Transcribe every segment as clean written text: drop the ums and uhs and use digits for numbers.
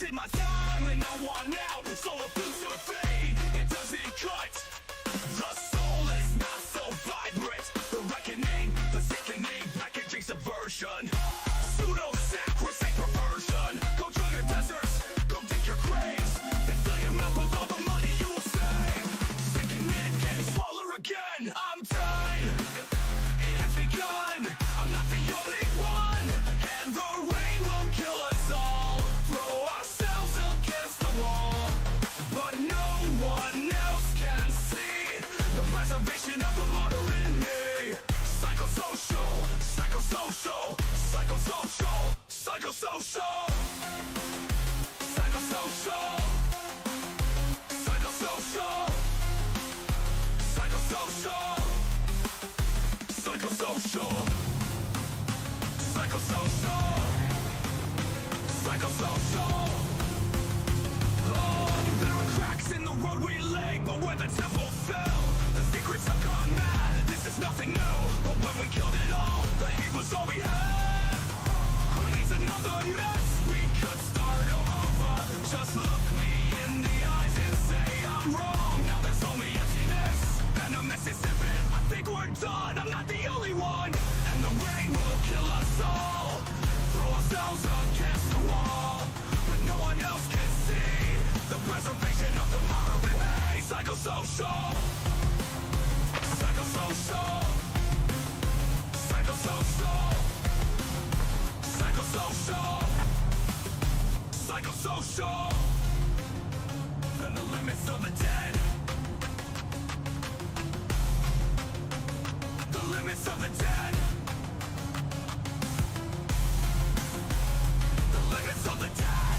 did my time and I want out. So a boost or fade, it doesn't cut. The soul is not so vibrant. The reckoning, the sickening, packaging subversion. Pseudo-sacrosanct perversion. Go drug your deserts, go dig your graves. Then fill your mouth with all the money you will save. Sinking in, getting smaller again. I'm done. It has begun. I'm not the only one. And the rain will kill us all. Throw ourselves against the wall. But no one else can see the preservation of the martyr in me. Psychosocial, psychosocial, psychosocial, psychosocial, psychosocial, psychosocial, psychosocial, psychosocial, psychosocial, psychosocial. Oh, there are cracks in the road we lay, but where the temple fell, the secrets have gone mad. This is nothing new, but when we killed it all, the heat was all we had. Who needs another mess? We could start over. Just look me in the eyes and say I'm wrong. Now there's only emptiness, and a mess is sipping. I think we're done, I'm not the only one. And the rain will kill us all. Throw ourselves against the wall, but no one else can see the preservation of the modern remains. Psychosocial, psychosocial, psychosocial, psychosocial, psychosocial, and the limits of the dead. The limits of the dead. The limits of the dead.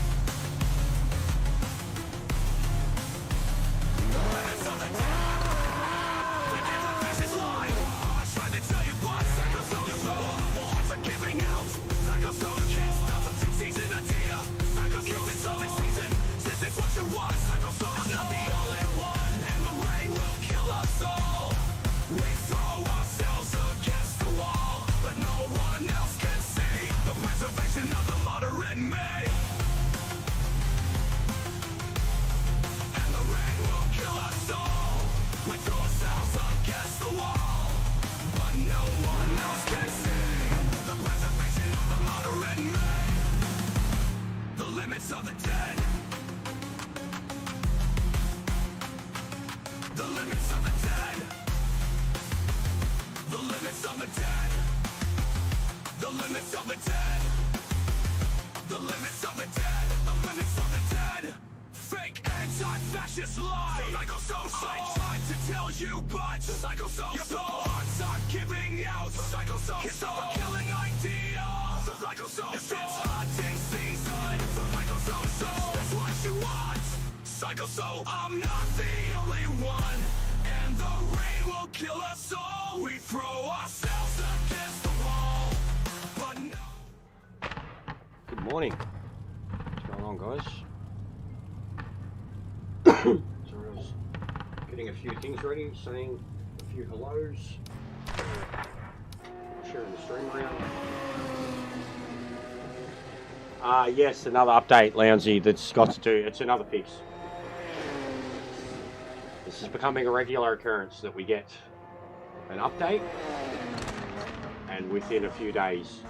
The limits of the dead. We can't let fishes lie. I tried to tell you what. Psychosocial. Hearts are giving out. Psychosocial. Can't stop them from seizing a tear. Psychosocial. It's all in season. Since it's what you want. Psychosocial. I'm not the only one. And the rain will kill us all. We throw ourselves against the wall, but no one else can see the preservation of the martyr in me. And the rain will kill us all. We throw ourselves against the wall, but no one else can see the preservation of the martyr in me. The limits of the dead. The limits of the dead. The limits of the dead. The limits of the dead. The limits of the dead. The limits of the dead. Fake anti-fascist lies. Psychosocial. I tried to tell you, but psychosocial. Your hearts are giving out. Psychosocial. It's a killing idea. Psychosocial. It's hunting season. Psychosocial. That's what you want. Psychosocial. I'm not the only one. And the rain will kill us all. We throw ourselves against the wall, but no. Good morning. What's going on, guys? So I was getting a few things ready, saying a few hellos, sharing the stream around. Yes, another update, Lounsey, that's got to do, it's another fix. This is becoming a regular occurrence that we get an update, and within a few days,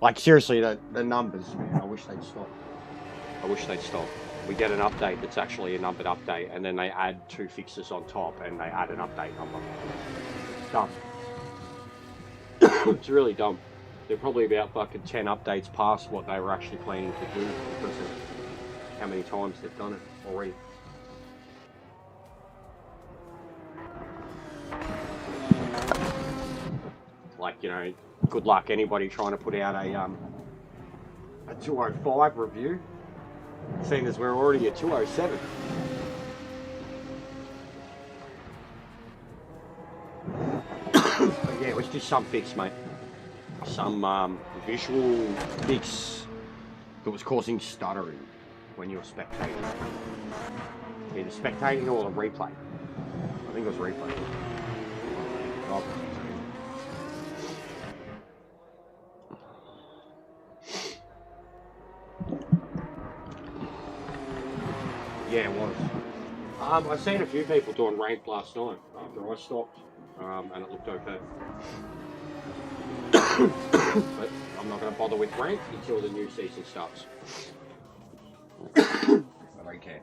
like seriously, the numbers, man, I wish they'd stop. I wish they'd stop. We get an update that's actually a numbered update, and then they add 2 fixes on top, and they add an update number. It's dumb. It's really dumb. They're probably about fucking 10 updates past what they were actually planning to do because of how many times they've done it already. Like, you know, good luck anybody trying to put out a 205 review, seeing as we're already at 207. But yeah, it was just some fix, mate. Some visual fix that was causing stuttering when you were spectating. Either spectating or the replay. I think it was replay. Oh. I've seen a few people doing ranked last night after I stopped, and it looked okay. But I'm not going to bother with ranked until the new season starts. I don't care.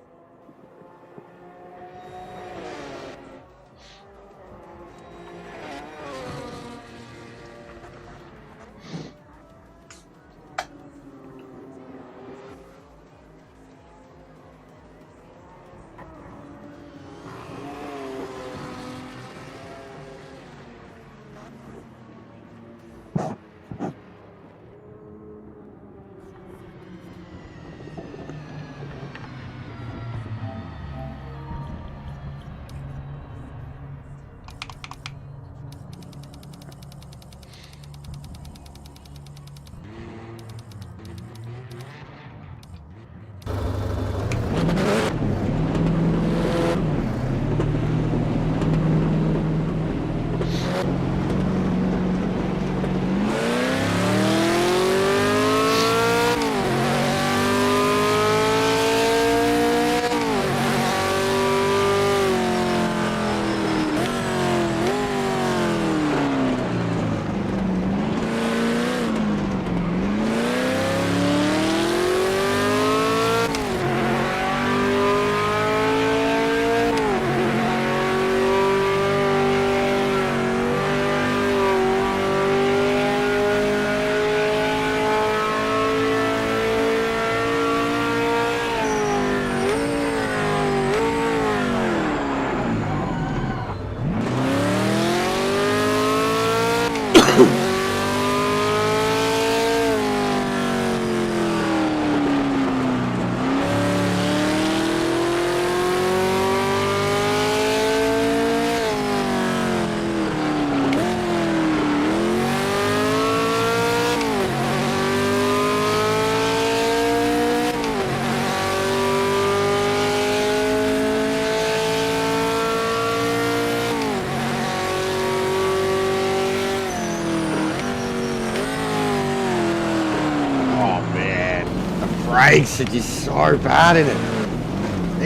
Brakes are just so bad in it.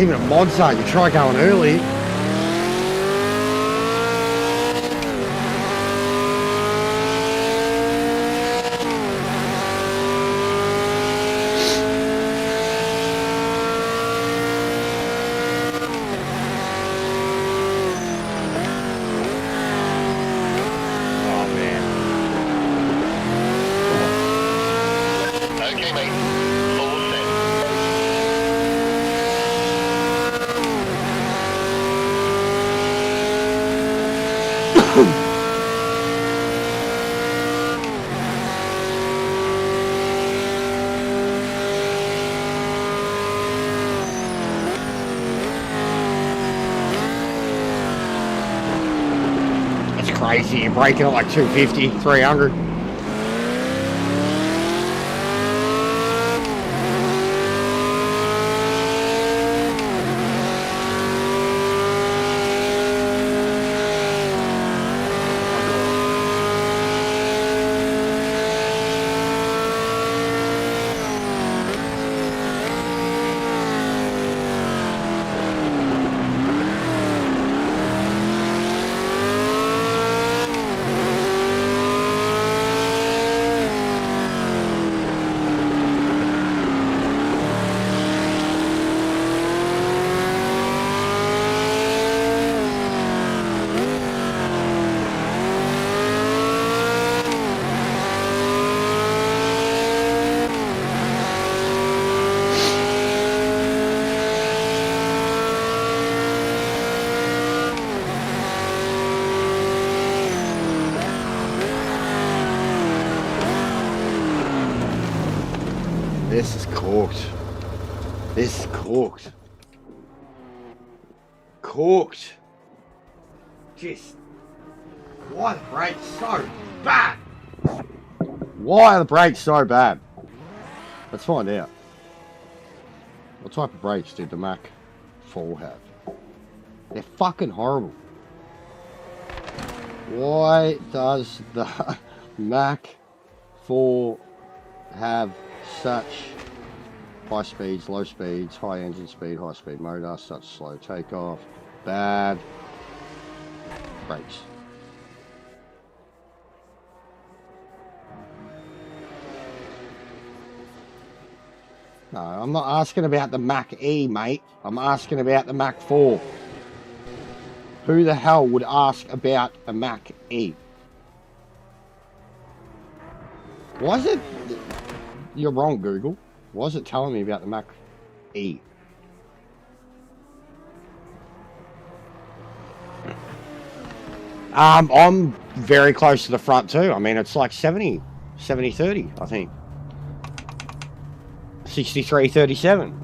Even a mod zone, you try going early. Oh man. Okay, mate. All set. That's crazy. You're braking at like 250, 300. This is cooked. This is cooked. Cooked. Just, why are the brakes so bad? Why are the brakes so bad? Let's find out. What type of brakes did the Mac 4 have? They're fucking horrible. Why does the Mac 4 have such High speeds, low speeds, high engine speed, high speed motor, such slow takeoff, bad. Brakes. No, I'm not asking about the Mach E, mate. I'm asking about the Mach 4. Who the hell would ask about the Mach E? Why is it... You're wrong, Google. Why is it telling me about the Mach E? I'm very close to the front too. I mean, it's like 70, 30, I think. 63-37.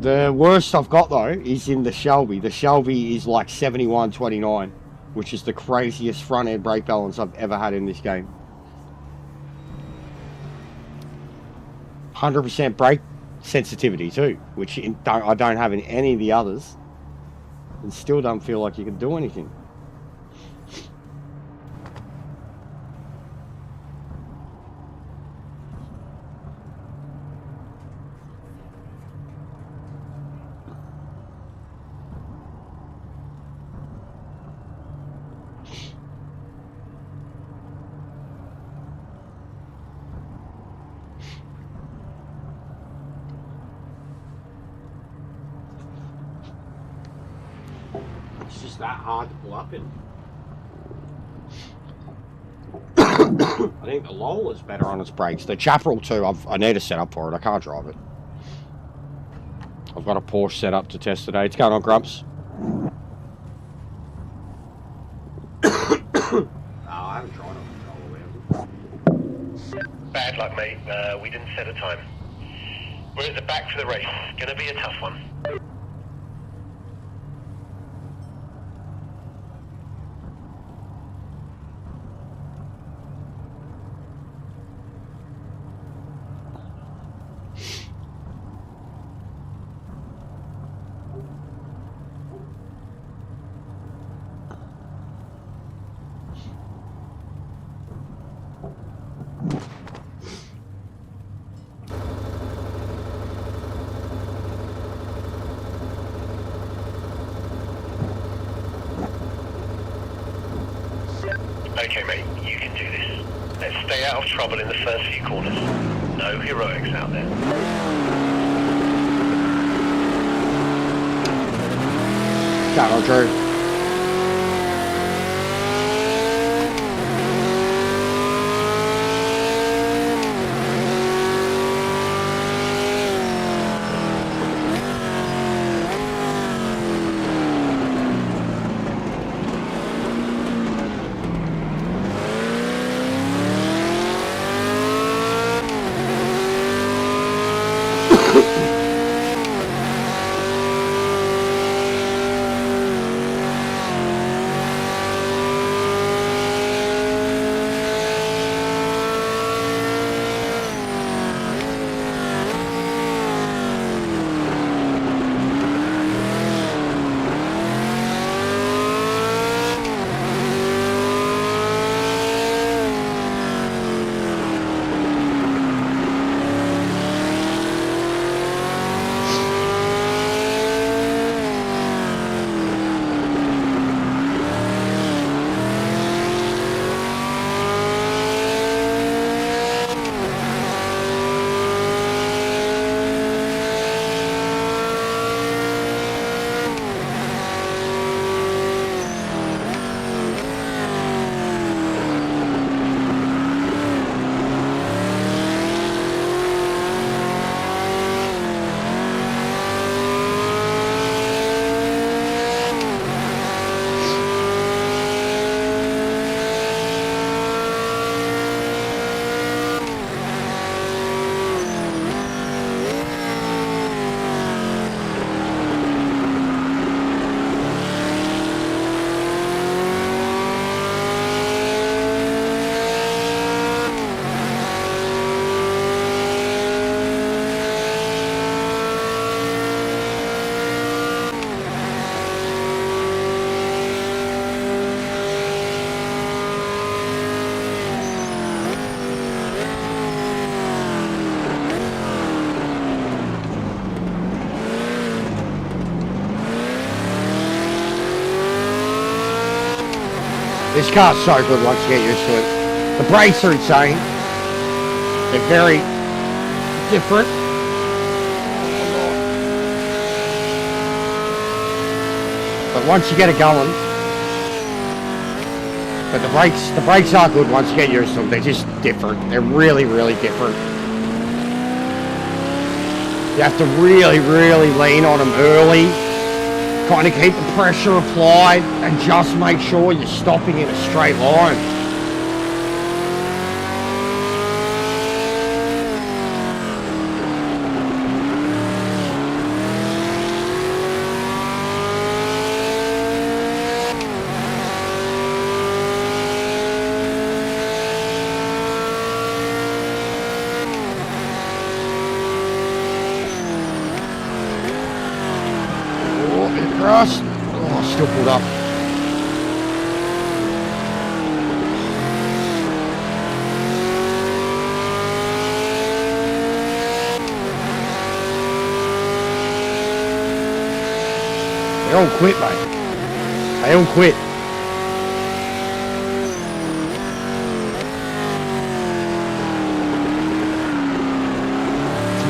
The worst I've got though is in the Shelby. The Shelby is like 71-29, which is the craziest front end brake balance I've ever had in this game. 100% brake sensitivity too, which I don't have in any of the others, and still don't feel like you can do anything. It's just that hard to pull up in. I think the Lola's better on its brakes. The Chaparral 2, I need to set up for it. I can't drive it. I've got a Porsche set up to test today. It's going on, Grumps. I haven't tried it. Bad luck, mate. We didn't set a time. We're at the back for the race. Gonna be a tough one. Okay, mate, you can do this. Let's stay out of trouble in the first few corners. No heroics out there. Got on, Drew. This car's so good once you get used to it. The brakes are insane. They're very different. But once you get it going, but the brakes are good once you get used to them. They're just different. They're really, really different. You have to really, really lean on them early. Kind of keep the pressure applied and just make sure you're stopping in a straight line. Across. Oh, still pulled up. They all quit, mate. They all quit.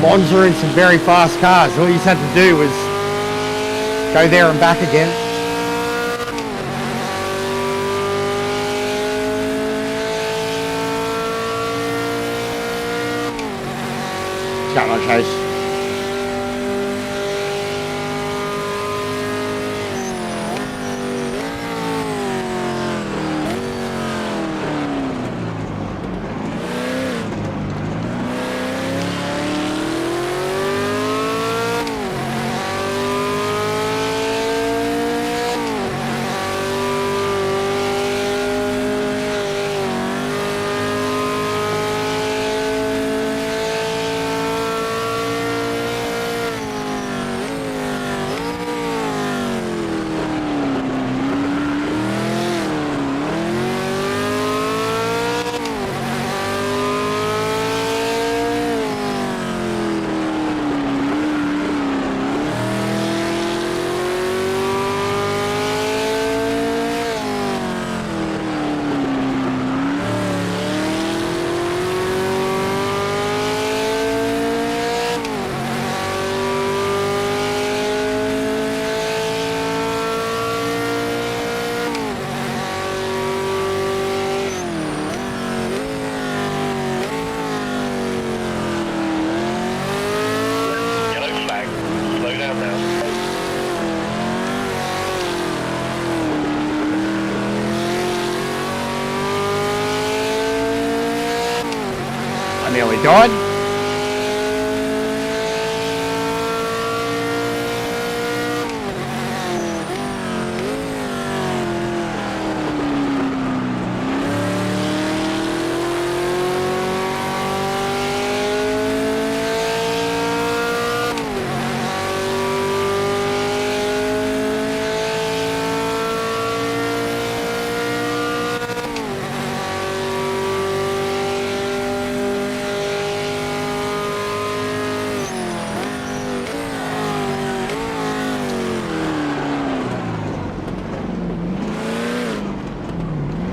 Monza in some very fast cars. All you had to do was go there and back again. It's got no chase. Nearly died.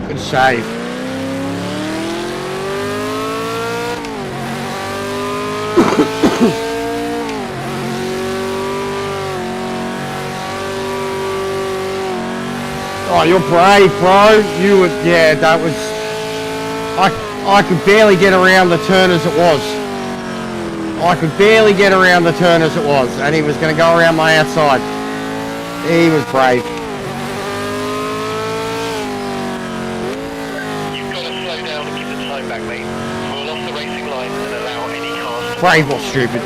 Good save. Oh, you're brave, bro. You were, yeah, that was, I could barely get around the turn as it was. I could barely get around the turn as it was, and he was going to go around my outside. He was brave. You've got to slow down and give the time back, mate. Roll off the racing line and allow any cars to... Brave or stupid.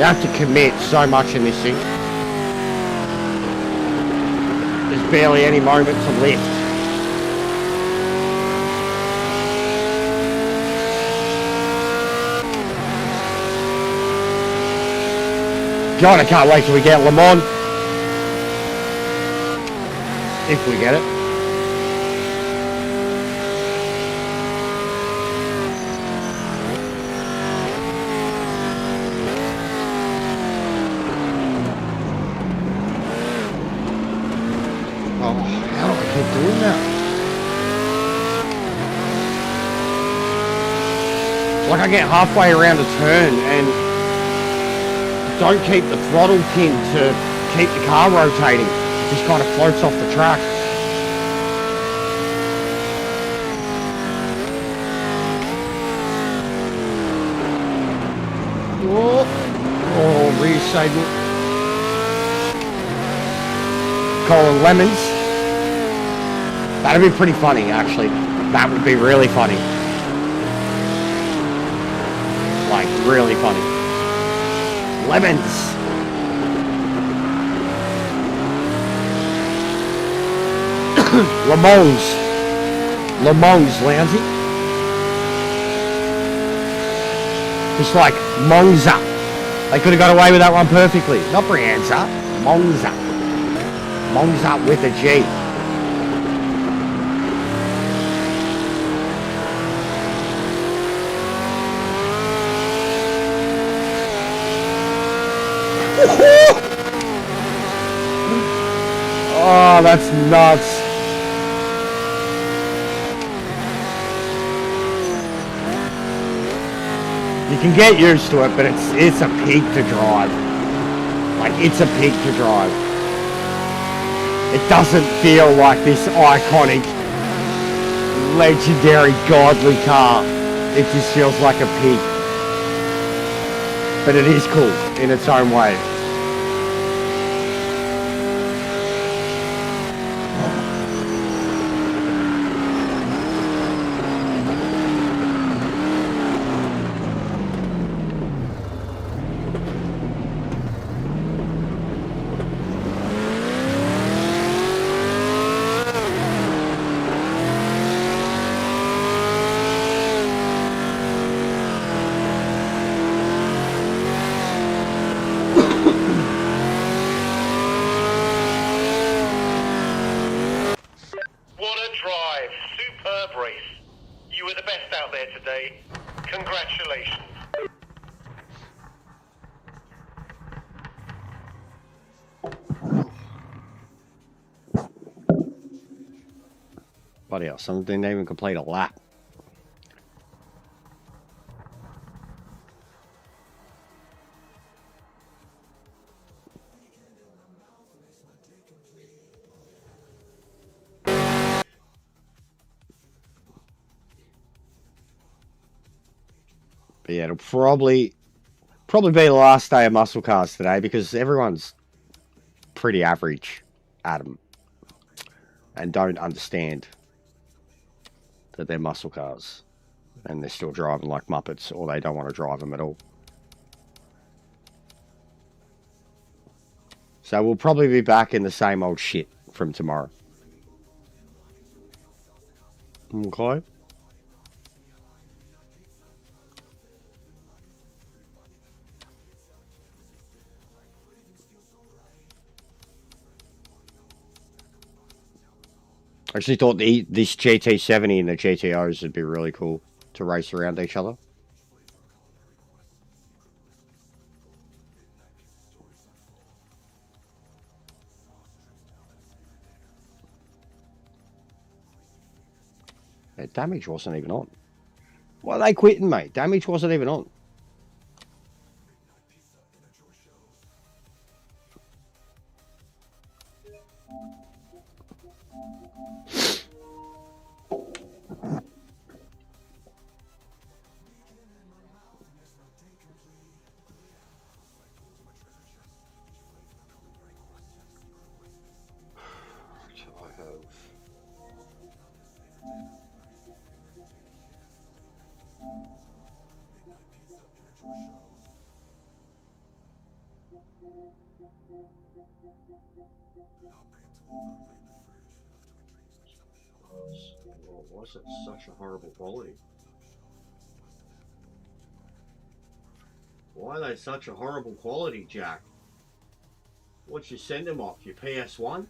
You have to commit so much in this thing. There's barely any moment to lift. God, I can't wait till we get Le Mans. If we get it. Oh, how do I keep doing that? It's like I get halfway around a turn and don't keep the throttle pin to keep the car rotating. It just kind of floats off the track. Oh, rear segment. Calling lemons. That'd be pretty funny, actually. That would be really funny. Like, really funny. Lemons. Le Mans, Lousy. Just like Monza. They could have got away with that one perfectly. Not Brianza. Monza. Monza with a G. Oh, that's nuts. You can get used to it, but it's a pig to drive. Like, it's a pig to drive. It doesn't feel like this iconic, legendary, godly car. It just feels like a pig. But it is cool in its own way. What a drive. Superb race. You were the best out there today. Congratulations. Bloody hell, some didn't even complete a lap. But yeah, it'll probably be the last day of muscle cars today because everyone's pretty average at them and don't understand that they're muscle cars and they're still driving like Muppets, or they don't want to drive them at all. So we'll probably be back in the same old shit from tomorrow. Okay. I actually thought this GT70 and the GTOs would be really cool to race around each other. Yeah, damage wasn't even on. Why are they quitting, mate? Damage wasn't even on. Why is it such a horrible quality? Why are they such a horrible quality, Jack? What'd you send them off? Your PS1?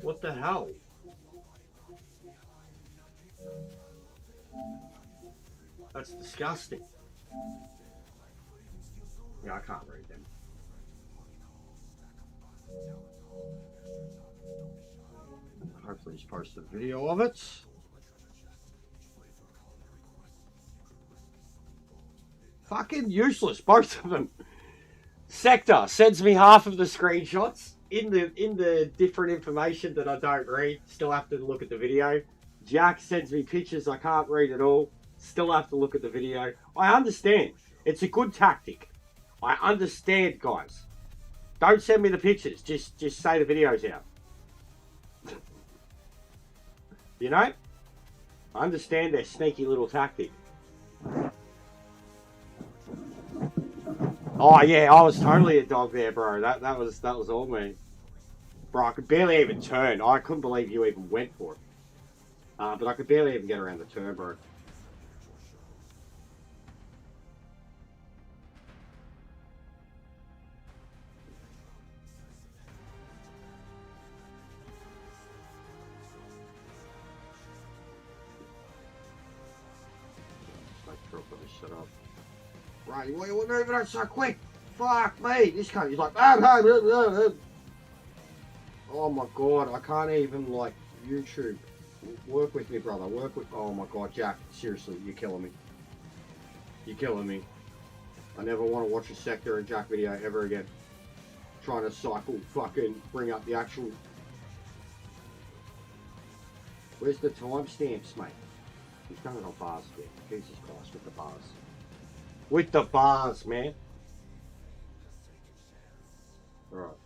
What the hell? That's disgusting. Yeah, I can't read them. Hopefully he's posted a video of it. Fucking useless, both of them. Sector sends me half of the screenshots in the different information that I don't read. Still have to look at the video. Jack sends me pictures I can't read at all. Still have to look at the video. I understand. It's a good tactic. I understand, guys. Don't send me the pictures. Just say the video's out. You know? I understand their sneaky little tactic. Oh yeah, I was totally a dog there, bro. That was all me. Bro, I could barely even turn. I couldn't believe you even went for it. But I could barely even get around the turn, bro. Make sure I put this shit up. Right, why are you moving on so quick? Fuck me! This cunt, he's like, oh my god, I can't even, like, YouTube. Work with me, brother. Work with. Oh my god, Jack. Seriously, you're killing me. You're killing me. I never want to watch a Sector and Jack video ever again. Trying to cycle, fucking bring up the actual. Where's the timestamps, mate? He's done it on bars again. Jesus Christ, with the bars. With the bars, man. Alright.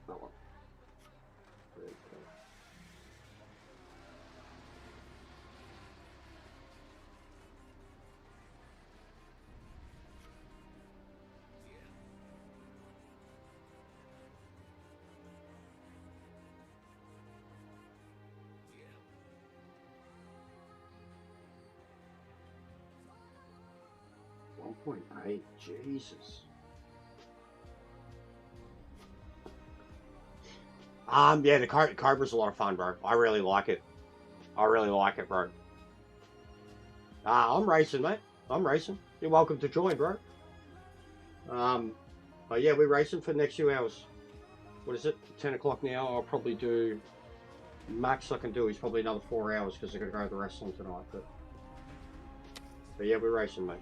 That one. There you go. .8, Jesus. Yeah, the Cobra's a lot of fun, bro. I really like it. I really like it, bro. I'm racing, mate. I'm racing. You're welcome to join, bro. But yeah, we're racing for the next few hours. What is it? 10 o'clock now. I'll probably do... Max I can do is probably another 4 hours because I got to go to the wrestling tonight. But yeah, we're racing, mate.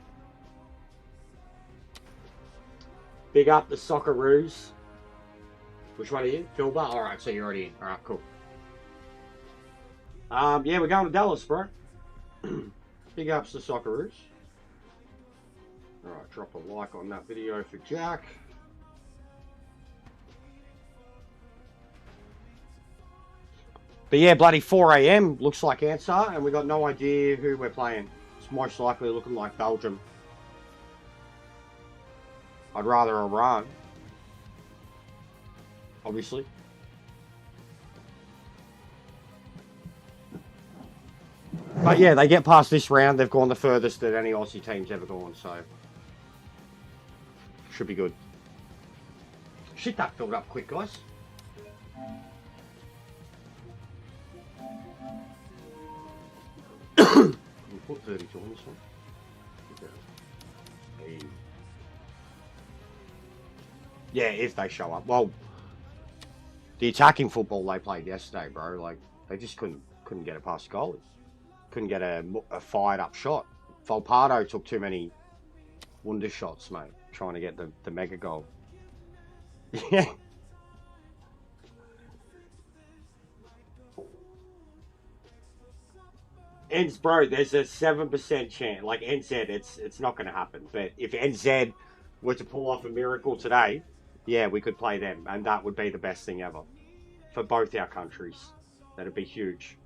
Big up the Socceroos. Which one are you? Philba? Alright, so you're already in. Alright, cool. Yeah, we're going to Dallas, bro. Big ups to Socceroos. Alright, drop a like on that video for Jack. But yeah, bloody 4 AM looks like answer, and we got no idea who we're playing. It's most likely looking like Belgium. I'd rather Iran. Obviously. But yeah, they get past this round. They've gone the furthest that any Aussie team's ever gone, so should be good. Shit, that filled up quick, guys. We'll put 32 on this one. Okay. Yeah, if they show up. Well, the attacking football they played yesterday, bro, like they just couldn't get it past the goalie. Couldn't get a fired up shot. Volpato took too many wonder shots, mate, trying to get the mega goal. Yeah. NZ, bro, there's a 7% chance. Like NZ, it's not going to happen. But if NZ were to pull off a miracle today, yeah, we could play them, and that would be the best thing ever for both our countries. That'd be huge.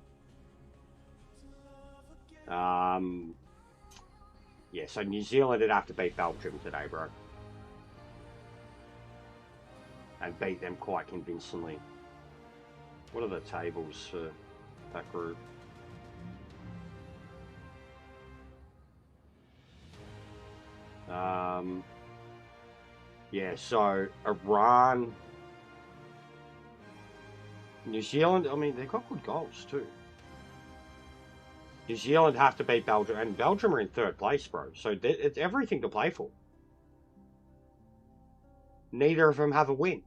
Yeah, so New Zealand would have to beat Belgium today, bro. And beat them quite convincingly. What are the tables for that group? Yeah, so Iran, New Zealand, I mean, they've got good goals too. New Zealand have to beat Belgium, and Belgium are in third place, bro. So it's everything to play for. Neither of them have a win.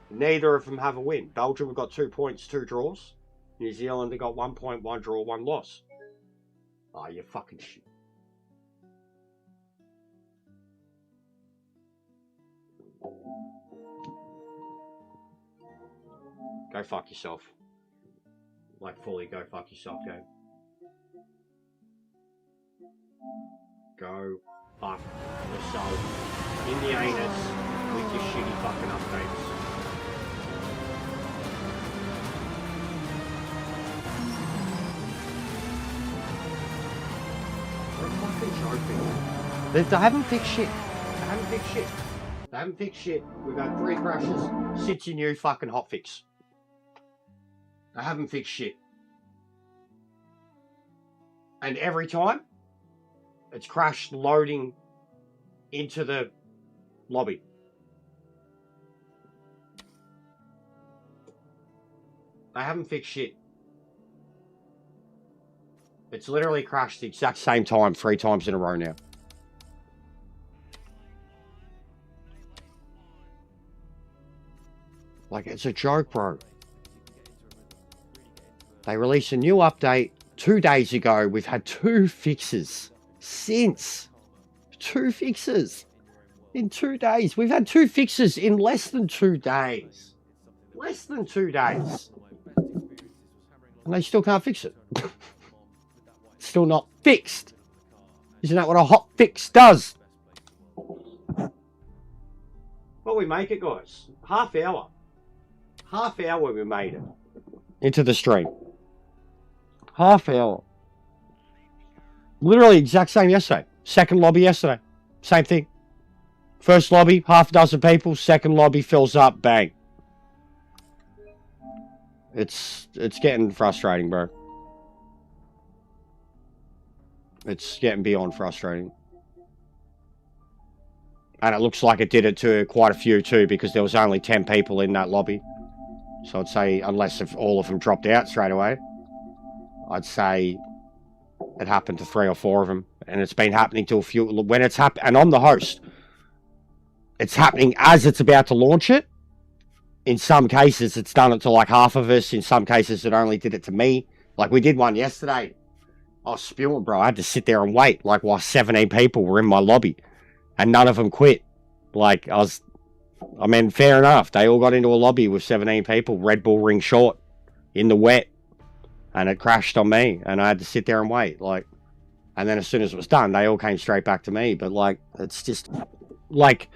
Neither of them have a win. Belgium have got 2 points, 2 draws. New Zealand have got 1 point, 1 draw, 1 loss. Oh, you fucking shit. Go fuck yourself. Like, fully go fuck yourself, game. Go fuck yourself in the anus with your shitty fucking updates. They're fucking joking. They haven't fixed shit. They haven't fixed shit. They haven't fixed shit. We've had 3 crashes since your new fucking hotfix. They haven't fixed shit. And every time, it's crashed loading into the lobby. They haven't fixed shit. It's literally crashed the exact same time 3 times in a row now. Like, it's a joke, bro. They released a new update 2 days ago. We've had 2 fixes since. 2 fixes in 2 days. We've had 2 fixes in less than 2 days. Less than 2 days. And they still can't fix it. It's still not fixed. Isn't that what a hot fix does? Well, we make it, guys. Half hour. Half hour we made it. Into the stream. Half hour. Literally exact same yesterday. Second lobby yesterday. Same thing. First lobby, half a dozen people. Second lobby fills up. Bang. It's getting frustrating, bro. It's getting beyond frustrating. And it looks like it did it to quite a few too, because there was only 10 people in that lobby. So I'd say, unless if all of them dropped out straight away, I'd say it happened to 3 or 4 of them. And it's been happening to a few. When it's happened, and I'm the host, it's happening as it's about to launch it. In some cases, it's done it to like half of us. In some cases, it only did it to me. Like, we did one yesterday. I was spewing, bro. I had to sit there and wait, like, while 17 people were in my lobby. And none of them quit. Like, I mean, fair enough. They all got into a lobby with 17 people, Red Bull ring short, in the wet. And it crashed on me. And I had to sit there and wait. Like, and then as soon as it was done, they all came straight back to me. But, like, it's just, like,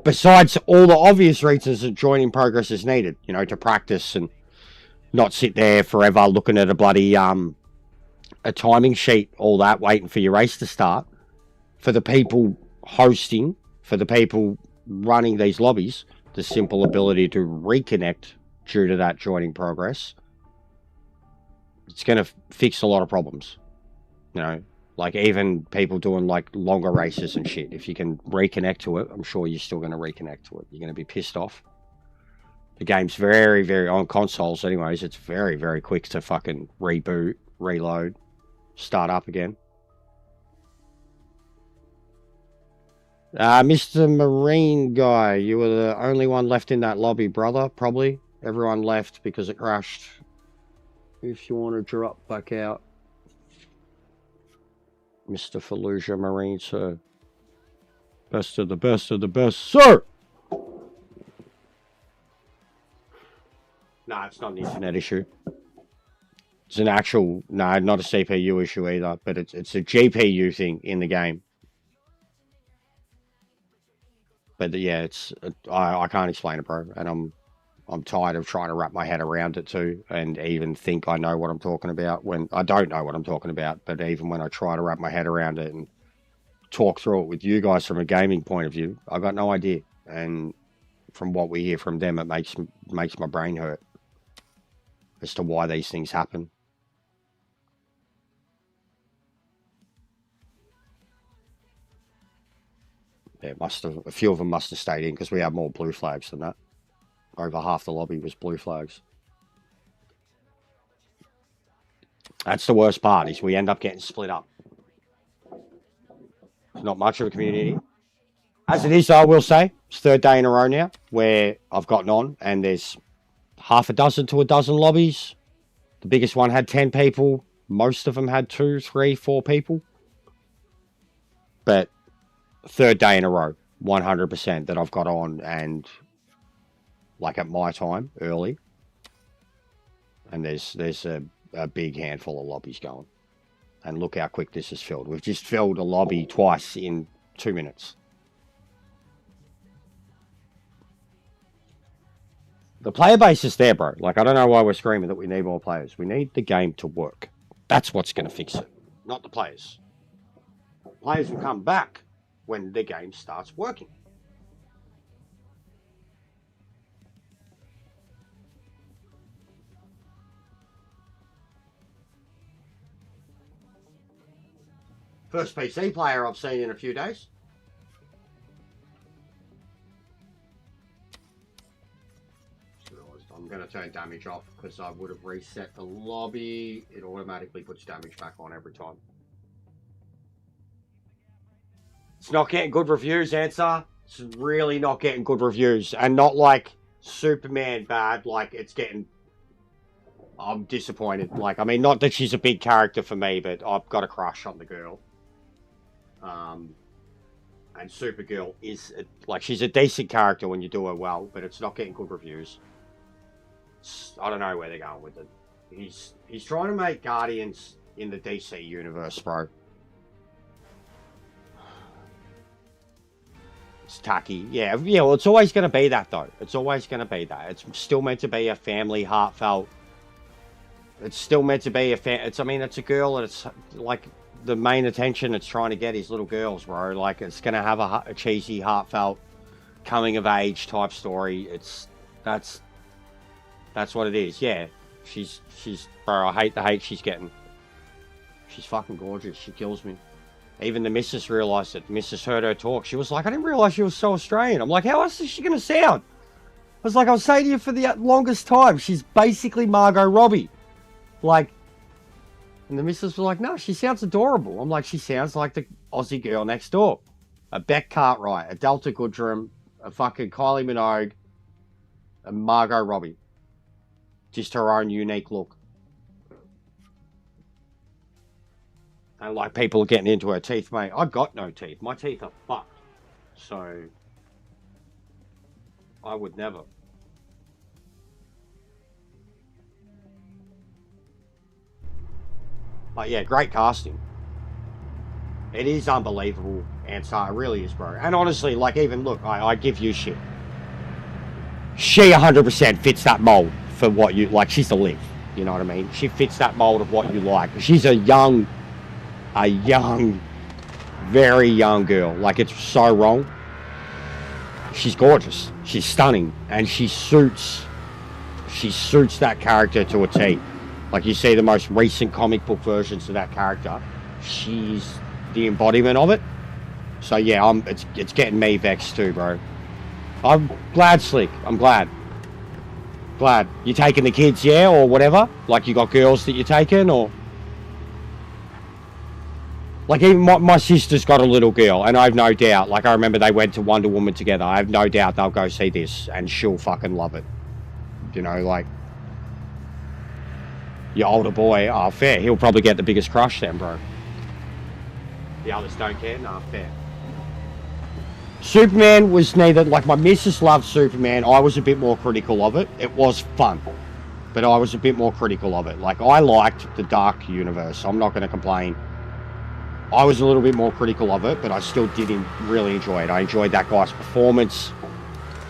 besides all the obvious reasons that joining progress is needed, you know, to practice and not sit there forever looking at a bloody, a timing sheet, all that, waiting for your race to start. For the people hosting, for the people running these lobbies, the simple ability to reconnect due to that joining progress, it's going to fix a lot of problems. You know, like even people doing like longer races and shit, if you can reconnect to it, I'm sure you're still going to reconnect to it. You're going to be pissed off. The game's very, very, on consoles anyways, it's very, very quick to fucking reboot, reload, start up again. Mr. Marine guy, you were the only one left in that lobby, brother, probably. Everyone left because it crashed. If you want to drop back out. Mr. Fallujah Marine, sir. Best of the best of the best, sir! Nah, it's not an internet issue. It's an actual, nah, not a CPU issue either, but it's a GPU thing in the game. But yeah, I can't explain it, bro, and I'm tired of trying to wrap my head around it too, and even think I know what I'm talking about when I don't know what I'm talking about. But even when I try to wrap my head around it and talk through it with you guys from a gaming point of view. I got no idea, and from what we hear from them, it makes my brain hurt as to why these things happen. Yeah, a few of them must have stayed in because we have more blue flags than that. Over half the lobby was blue flags. That's the worst part, is we end up getting split up. It's not much of a community. As it is, I will say, it's third day in a row now where I've gotten on, and there's half a dozen to a dozen lobbies. The biggest one had 10 people. Most of them had 2, 3, 4 people. But third day in a row, 100% that I've got on, and like at my time, early. And there's a big handful of lobbies going. And look how quick this is filled. We've just filled a lobby twice in 2 minutes. The player base is there, bro. Like, I don't know why we're screaming that we need more players. We need the game to work. That's what's going to fix it, not the players. Players will come back when the game starts working. First PC player I've seen in a few days. I'm going to turn damage off because I would have reset the lobby. It automatically puts damage back on every time. It's not getting good reviews, Answer. It's really not getting good reviews. And not like Superman bad, like it's getting... I'm disappointed. Like, I mean, not that she's a big character for me, but I've got a crush on the girl. And Supergirl is, like, she's a decent character when you do her well, but it's not getting good reviews. I don't know where they're going with it. He's trying to make Guardians in the DC universe, bro. It's tacky. Yeah, well, it's always going to be that, though. It's always going to be that. It's still meant to be a family, heartfelt. It's still meant to be I mean, it's a girl, and it's, like, the main attention it's trying to get is little girls, bro. Like, it's going to have a cheesy, heartfelt, coming-of-age type story. That's what it is. Yeah, she's bro, I hate the hate she's getting. She's fucking gorgeous. She kills me. Even the missus realised it. Missus heard her talk. She was like, I didn't realise she was so Australian. I'm like, how else is she going to sound? I was like, I'll say to you for the longest time, she's basically Margot Robbie. Like, and the missus was like, no, she sounds adorable. I'm like, she sounds like the Aussie girl next door. A Beck Cartwright, a Delta Goodrum, a fucking Kylie Minogue, a Margot Robbie. Just her own unique look. And like, people are getting into her teeth, mate. I got no teeth. My teeth are fucked. So, I would never. But yeah, great casting. It is unbelievable, Ansar. It really is, bro. And honestly, like, even, look, I give you shit. She 100% fits that mold for what you, like, she's the live. You know what I mean? She fits that mold of what you like. She's a young, very young girl. Like, it's so wrong. She's gorgeous. She's stunning. And she suits that character to a T. Like, you see the most recent comic book versions of that character. She's the embodiment of it. So yeah, it's getting me vexed too, bro. I'm glad, Slick. I'm glad. Glad. You taking the kids, yeah, or whatever? Like, you got girls that you're taking, or... Like, even my sister's got a little girl, and I have no doubt, like, I remember they went to Wonder Woman together. I have no doubt they'll go see this, and she'll fucking love it. You know, like... Your older boy, oh, fair. He'll probably get the biggest crush then, bro. The others don't care? Nah, fair. Superman was neither... Like, my missus loved Superman. I was a bit more critical of it. It was fun. But I was a bit more critical of it. Like, I liked the Dark Universe. I'm not going to complain. I was a little bit more critical of it, but I still didn't really enjoy it. I enjoyed that guy's performance.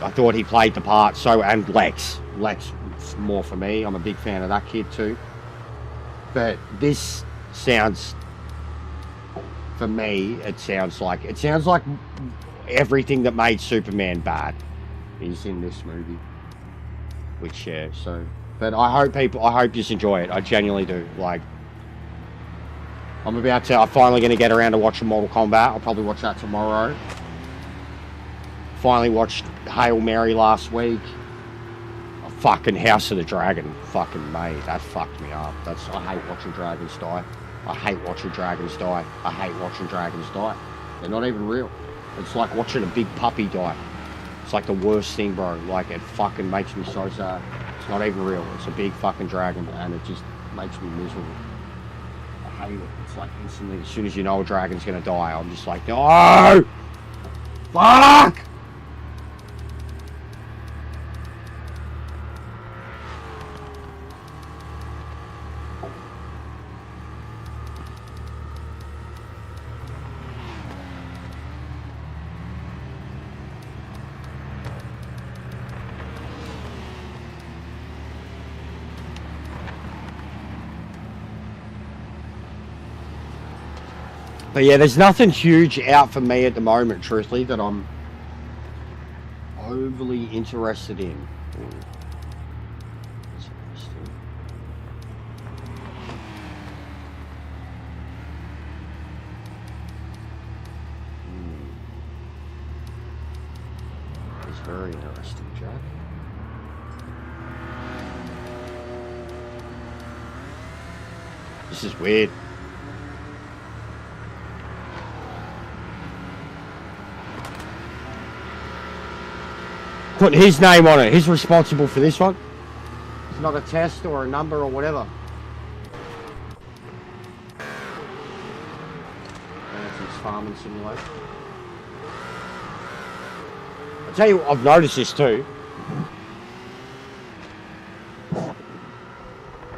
I thought he played the part. So, and Lex. Lex, more for me. I'm a big fan of that kid too. But this sounds for me, it sounds like everything that made Superman bad is in this movie. Which, yeah, so... But I hope you enjoy it. I genuinely do. Like, I'm finally going to get around to watching Mortal Kombat. I'll probably watch that tomorrow. Finally watched Hail Mary last week. Fucking House of the Dragon. Fucking mate, that fucked me up. I hate watching dragons die. I hate watching dragons die. I hate watching dragons die. They're not even real. It's like watching a big puppy die. It's like the worst thing, bro. Like, it fucking makes me so sad. It's not even real. It's a big fucking dragon, and it just makes me miserable. I hate it. It's like instantly, as soon as you know a dragon's gonna die, I'm just like, no! Fuck! But yeah, there's nothing huge out for me at the moment, truthfully, that I'm overly interested in. It's very interesting, Jack. This is weird. Put his name on it. He's responsible for this one. It's not a test or a number or whatever. That's his farming simulation. I'll tell you what, I've noticed this too.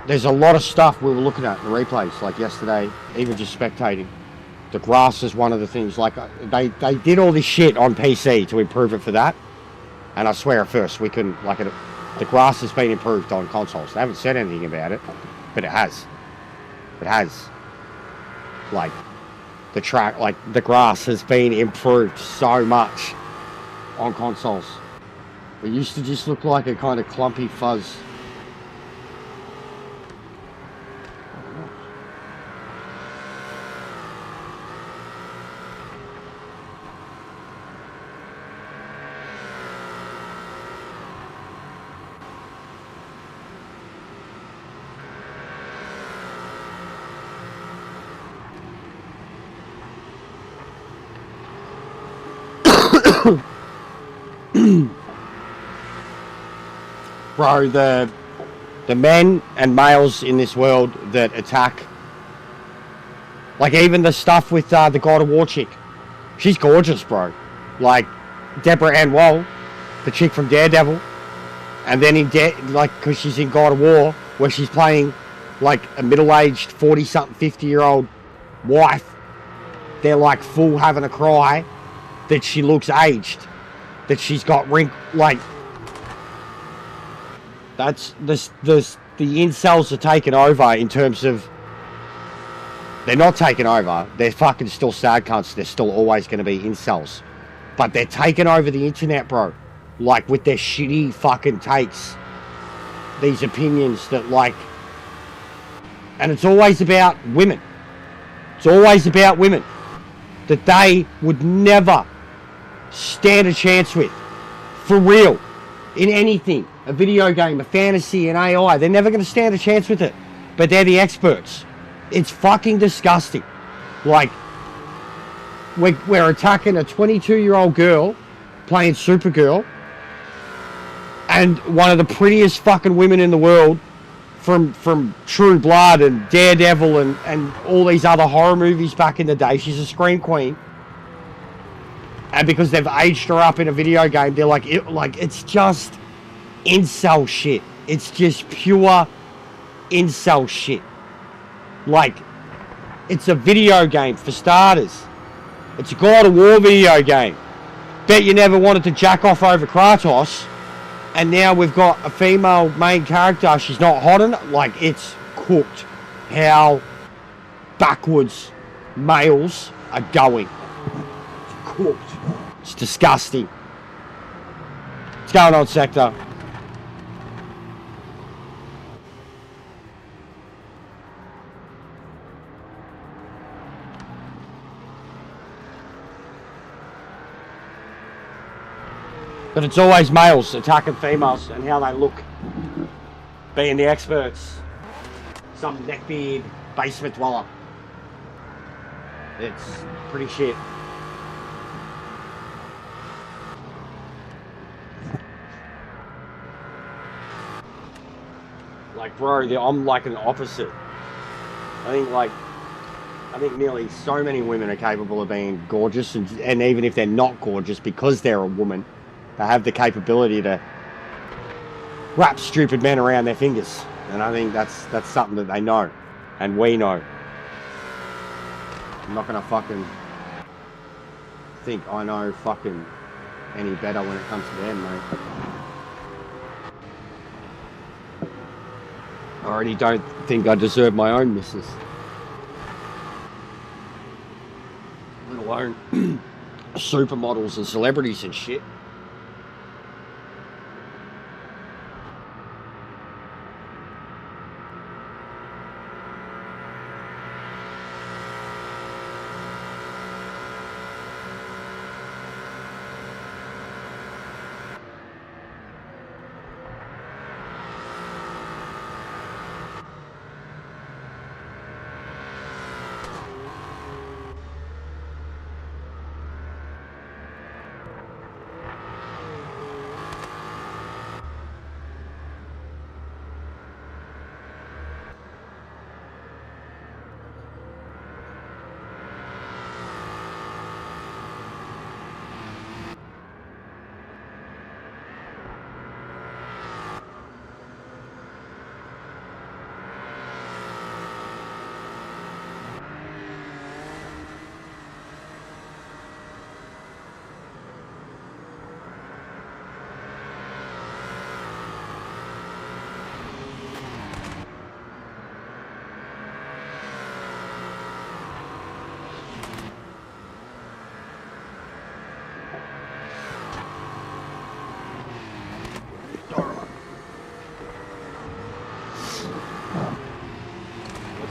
There's a lot of stuff we were looking at in the replays, like yesterday, even just spectating. The grass is one of the things. Like, they did all this shit on PC to improve it for that. And I swear at first we couldn't, like, the grass has been improved on consoles. They haven't said anything about it, but it has. It has. Like, the grass has been improved so much on consoles. It used to just look like a kind of clumpy fuzz. Bro, the men and males in this world that attack, like even the stuff with the God of War chick, she's gorgeous, bro. Like Deborah Ann Woll, the chick from Daredevil, and then because she's in God of War, where she's playing like a middle-aged 40-something, 50-year-old wife, they're like full having a cry that she looks aged, that she's got like. That's the incels are taking over in terms of, they're not taking over. They're fucking still sad cunts. They're still always going to be incels, but they're taking over the internet, bro. Like with their shitty fucking takes, these opinions that like, and it's always about women. It's always about women that they would never stand a chance with, for real, in anything. A video game, a fantasy, an AI. They're never going to stand a chance with it. But they're the experts. It's fucking disgusting. Like, we're attacking a 22-year-old girl playing Supergirl, and one of the prettiest fucking women in the world from True Blood and Daredevil and all these other horror movies back in the day. She's a scream queen. And because they've aged her up in a video game, they're like, it's just incel shit. It's just pure incel shit. Like, it's a video game for starters. It's a God of War video game. Bet you never wanted to jack off over Kratos, and now we've got a female main character. She's not hot enough. Like, it's cooked how backwards males are going. It's cooked. It's disgusting. What's going on, Sector? But it's always males attacking females and how they look. Being the experts. Some neckbeard basement dweller. It's pretty shit. Like, bro, I'm like an opposite. I think nearly so many women are capable of being gorgeous, and even if they're not gorgeous, because they're a woman, they have the capability to wrap stupid men around their fingers. And I think that's something that they know, and we know. I'm not gonna fucking think I know fucking any better when it comes to them, mate. I already don't think I deserve my own missus. Let alone supermodels and celebrities and shit.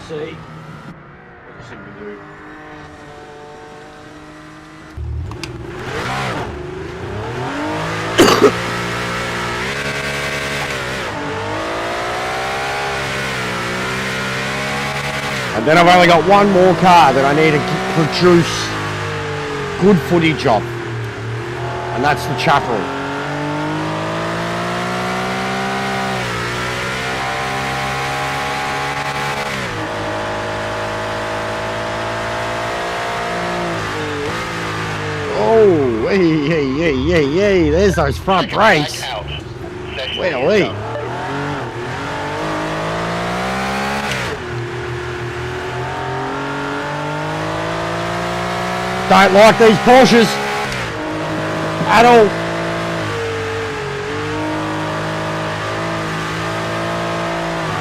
See what should we do? And then I've only got one more car that I need to produce good footage of, and that's the chapel. Oh, hey, there's those front brakes. Well, don't like these Porsches at all.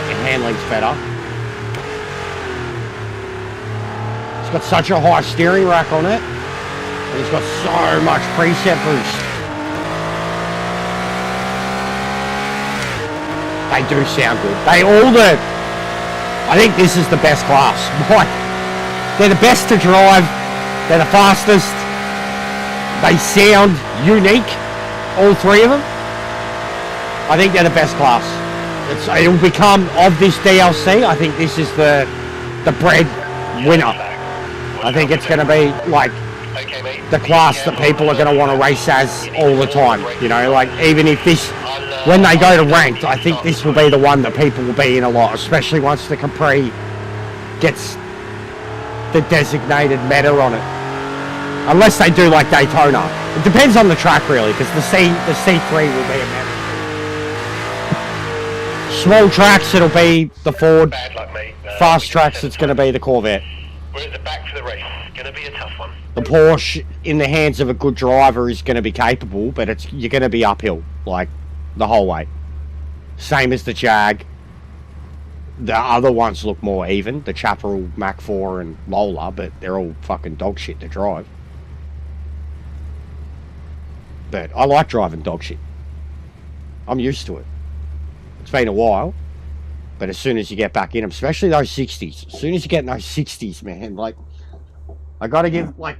Your handling's better. It's got such a high steering rack on it. And it's got so much preset boost. They do sound good. They all do. I think this is the best class. They're the best to drive. They're the fastest. They sound unique. All three of them. I think they're the best class. It'll become, of this DLC, I think this is the bread winner. I think it's going to be like the class that people are going to want to race as all the time. You know, like even if this, when they go to ranked, I think this will be the one that people will be in a lot, especially once the Capri gets the designated meta on it. Unless they do like Daytona. It depends on the track really, because the C3 will be a meta. Small tracks, it'll be the Ford. Fast tracks, it's going to be the Corvette. We're at the back for the race. Going to be a tough one. The Porsche, in the hands of a good driver, is going to be capable, but you're going to be uphill, like, the whole way. Same as the Jag. The other ones look more even, the Chaparral, Mach 4 and Lola, but they're all fucking dog shit to drive. But I like driving dog shit. I'm used to it. It's been a while, but as soon as you get back in them, especially those 60s, as soon as you get in those 60s, man, like, I've got to give Gran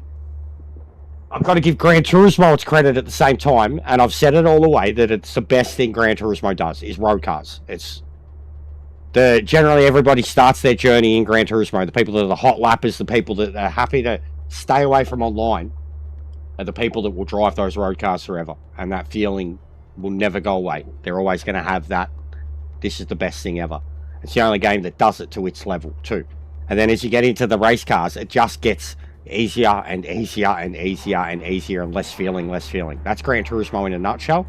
Turismo its credit at the same time, and I've said it all the way that it's the best thing Gran Turismo does, is road cars. Generally everybody starts their journey in Gran Turismo. The people that are the hot lappers, the people that are happy to stay away from online, are the people that will drive those road cars forever. And that feeling will never go away. They're always going to have that, this is the best thing ever. It's the only game that does it to its level too. And then as you get into the race cars, it just gets easier and easier and easier and easier and less feeling. That's Gran Turismo in a nutshell.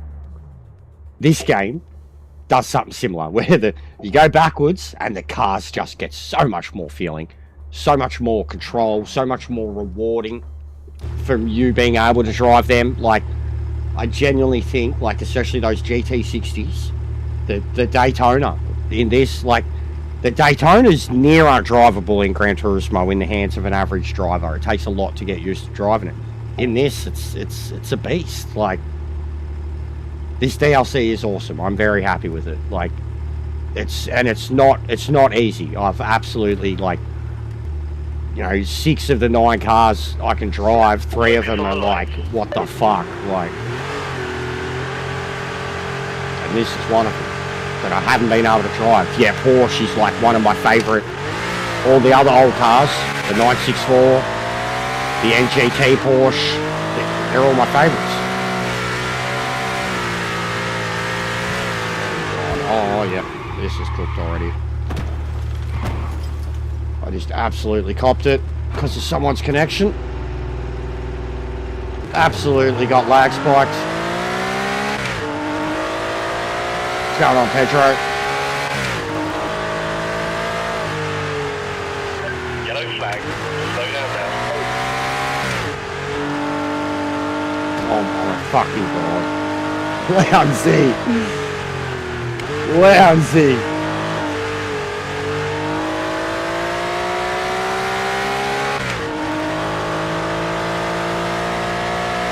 This game does something similar, where you go backwards and the cars just get so much more feeling, so much more control, so much more rewarding from you being able to drive them. Like, I genuinely think, like, especially those GT60s, the Daytona in this, like, the Daytona's near undrivable in Gran Turismo in the hands of an average driver. It takes a lot to get used to driving it. In this, it's a beast. Like, this DLC is awesome. I'm very happy with it. Like, it's not easy. I've absolutely, like, you know, 6 of the 9 cars I can drive. 3 of them are like, what the fuck? Like, and this is one of them that I haven't been able to drive. Yeah, Porsche is like one of my favourite. All the other old cars, the 964, the NGT Porsche, they're all my favourites. Oh, yeah, this is cooked already. I just absolutely copped it because of someone's connection. Absolutely got lag spiked. What's going on, Pedro? Yellow flag. Slow down now. Oh my fucking god. Lousy. Lousy.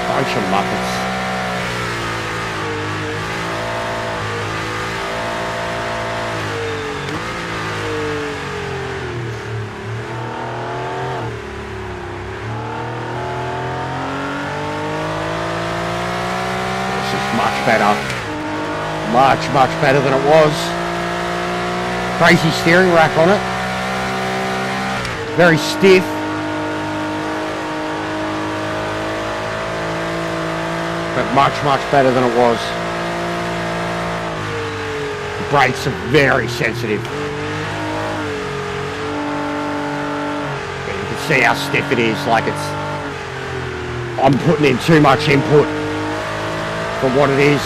Bunch of muppets. This is much better. Much better than it was. Crazy steering rack on it. Very stiff. But much better than it was. The brakes are very sensitive. But you can see how stiff it is, like I'm putting in too much input for what it is.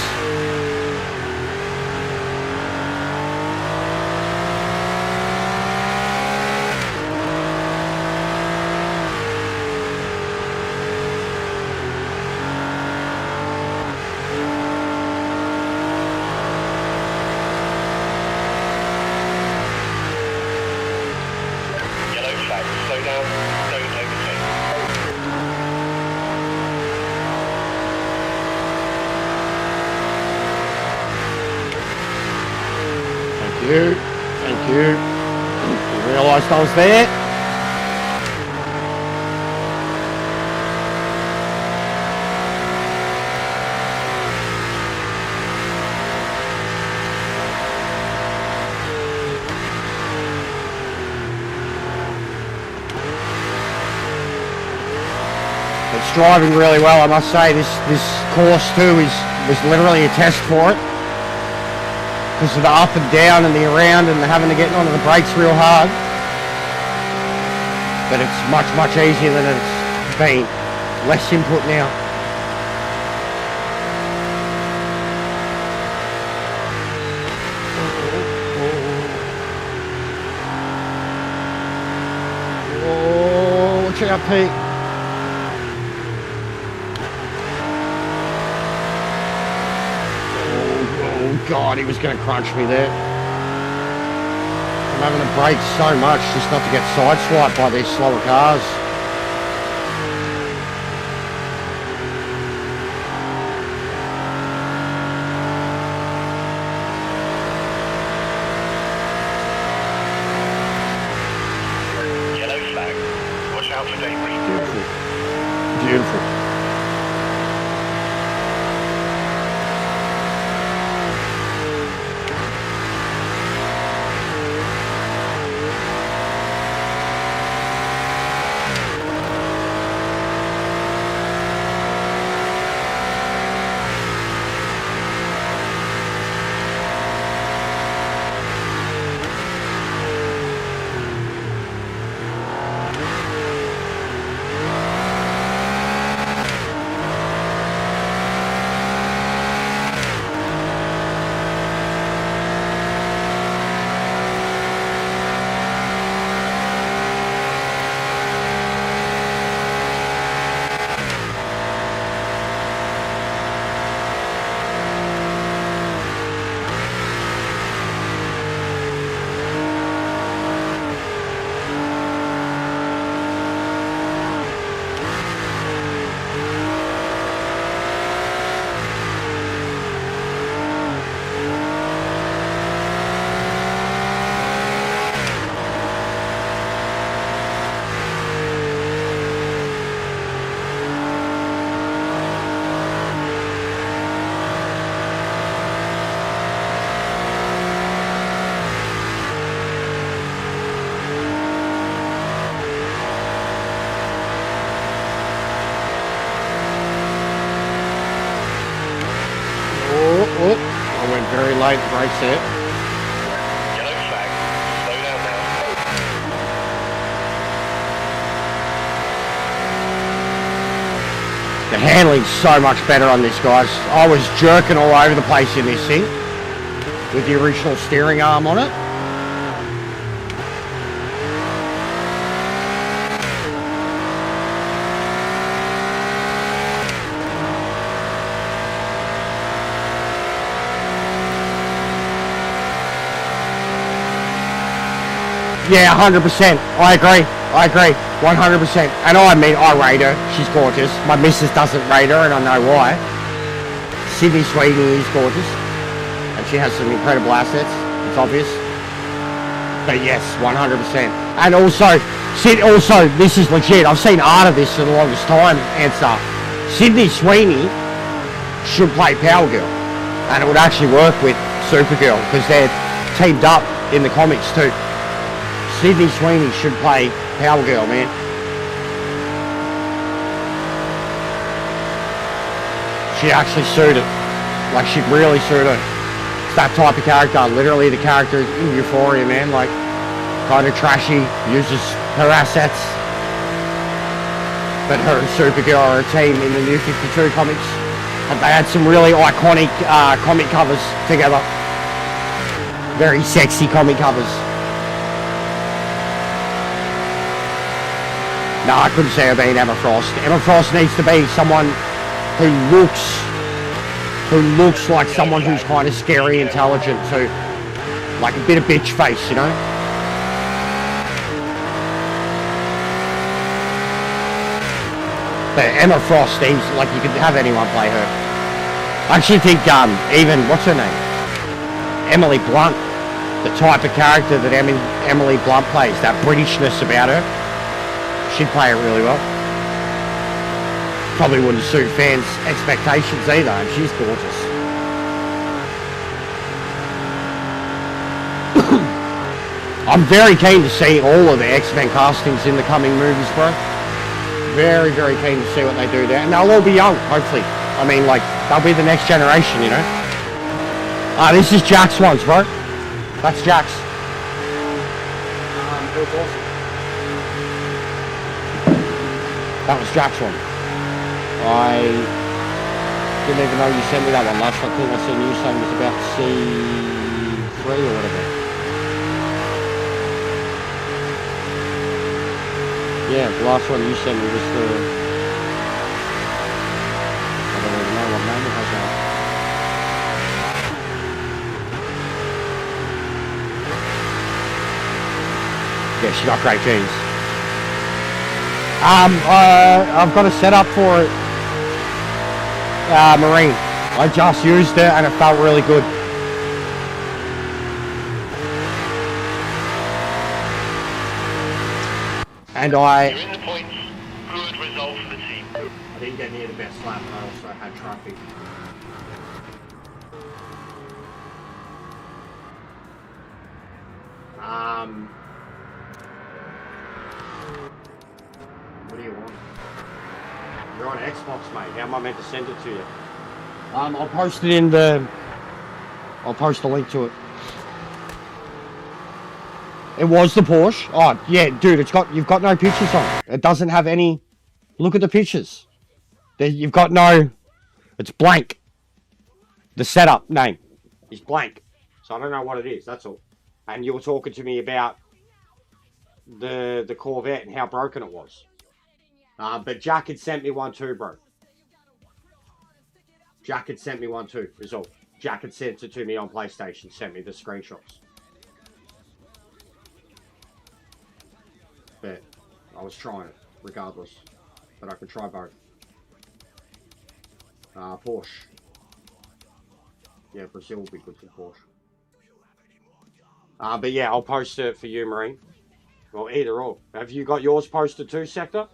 Thank you. Didn't realise I was there. It's driving really well, I must say. This course too was literally a test for it. Because of the up and down and the around and the having to get onto the brakes real hard. But it's much easier than it's been. Less input now. Oh, watch out, Pete. God, he was going to crunch me there. Come having to brake so much just not to get sideswiped by these slower cars. Yellow flag. Watch out for debris. Beautiful. Beautiful. Oh, I went very late, brake set. Yellow flag. Slow down now. The handling's so much better on this, guys. I was jerking all over the place in this thing with the original steering arm on it. Yeah, 100%. I agree. 100%. And I mean, I rate her. She's gorgeous. My missus doesn't rate her, and I know why. Sydney Sweeney is gorgeous. And she has some incredible assets. It's obvious. But yes, 100%. And also, this is legit. I've seen art of this for the longest time. Answer. Sydney Sweeney should play Power Girl. And it would actually work with Supergirl, because they're teamed up in the comics too. Sydney Sweeney should play Power Girl, man. She'd actually suit it. Like, she'd really suit it. It's that type of character. Literally the character in Euphoria, man. Like, kind of trashy, uses her assets. But her and Supergirl are a team in the New 52 comics. And they had some really iconic comic covers together. Very sexy comic covers. No, I couldn't see her being Emma Frost. Emma Frost needs to be someone who looks like someone who's kind of scary, intelligent too. Like a bit of bitch face, you know? But Emma Frost seems like you could have anyone play her. I actually think, even, what's her name? Emily Blunt. The type of character that Emily Blunt plays, that Britishness about her. She'd play it really well. Probably wouldn't suit fans' expectations either, and she's gorgeous. I'm very keen to see all of the X-Men castings in the coming movies, bro. Very, very keen to see what they do there. And they'll all be young, hopefully. I mean, like, they'll be the next generation, you know? This is Jack's ones, bro. That's Jack's. It was awesome. That was Jack's one. I didn't even know you sent me that one. Last thing I seen you saying was about C3 or whatever. Yeah, the last one you sent me was the... I don't even know what name it has now. Yeah, she got great genes. I've got a setup for it. Marine. I just used it and it felt really good. And You're in the points. Good result for the team. I didn't get near the best lap, but I also had traffic. What do you want? You're on Xbox, mate. How am I meant to send it to you? I'll post it in the... I'll post a link to it. It was the Porsche. Oh, yeah, dude, you've got no pictures on it. It doesn't have any... Look at the pictures. You've got no... It's blank. The setup name is blank. So I don't know what it is, that's all. And you were talking to me about the Corvette and how broken it was. But Jack had sent me one too, bro. Jack had sent me one too, is all. Jack had sent it to me on PlayStation, sent me the screenshots. But I was trying it, regardless. But I could try both. Porsche. Yeah, Brazil will be good for Porsche. But yeah, I'll post it for you, Marine. Well, either or. Have you got yours posted too, Sector?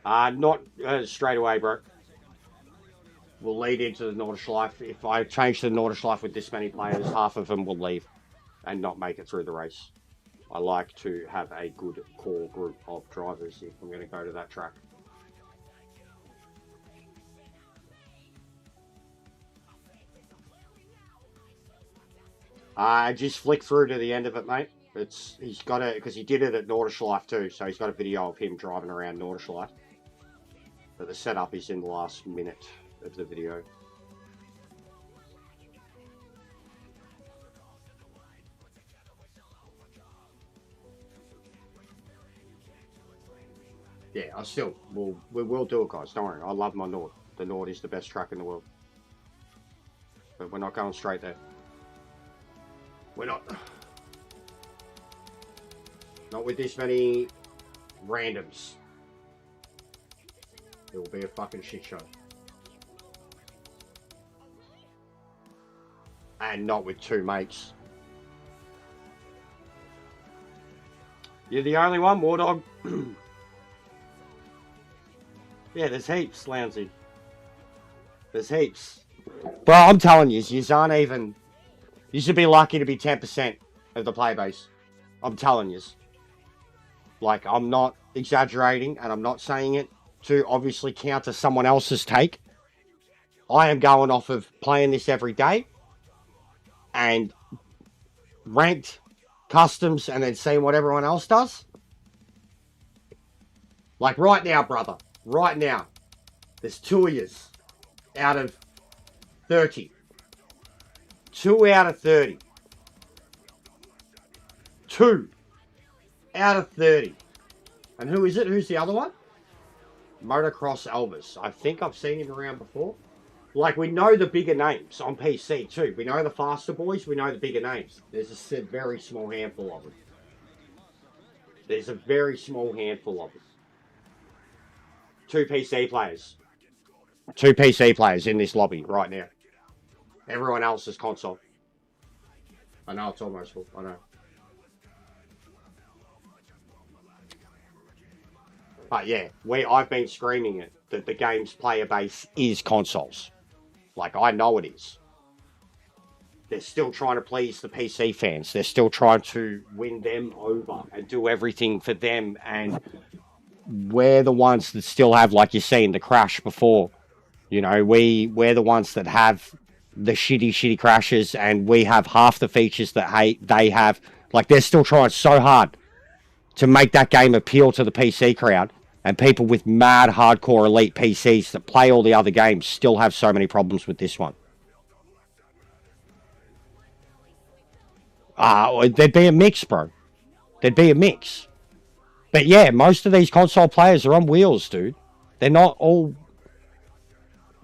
Not straight away, bro. We'll lead into the Nordschleife. If I change to the Nordschleife with this many players, half of them will leave and not make it through the race. I like to have a good core group of drivers if I'm going to go to that track. Just flick through to the end of it, mate. He's got it because he did it at Nordschleife too, so he's got a video of him driving around Nordschleife. But the setup is in the last minute of the video. Yeah, we will do it, guys. Don't worry. I love my Nord. The Nord is the best track in the world. But we're not going straight there. We're not. Not with this many randoms. It will be a fucking shit show. And not with two mates. You're the only one, Wardog. Yeah, there's heaps, Lounsey. There's heaps. Bro, I'm telling you aren't even... You should be lucky to be 10% of the player base. I'm telling you. Like, I'm not exaggerating, and I'm not saying it to obviously counter someone else's take. I am going off of playing this every day, and ranked, customs, and then seeing what everyone else does. Like, right now, brother. Right now. There's 2 of yous out of 30. 2 out of 30. 2 out of 30. And who is it? Who's the other one? Motocross Elvis. I think I've seen him around before. Like, we know the bigger names on PC too. We know the faster boys. We know the bigger names. There's a very small handful of them. There's a very small handful of them. 2 PC players. 2 PC players in this lobby right now. Everyone else is console. I know it's almost full. I know. But yeah, I've been screaming it that the game's player base is consoles. Like, I know it is. They're still trying to please the PC fans. They're still trying to win them over and do everything for them. And we're the ones that still have, like you're saying, the crash before. You know, we're the ones that have the shitty crashes, and we have half the features that they have. Like, they're still trying so hard to make that game appeal to the PC crowd, and people with mad hardcore elite PCs that play all the other games still have so many problems with this one. There'd be a mix, bro. There'd be a mix. But yeah, most of these console players are on wheels, dude. They're not all...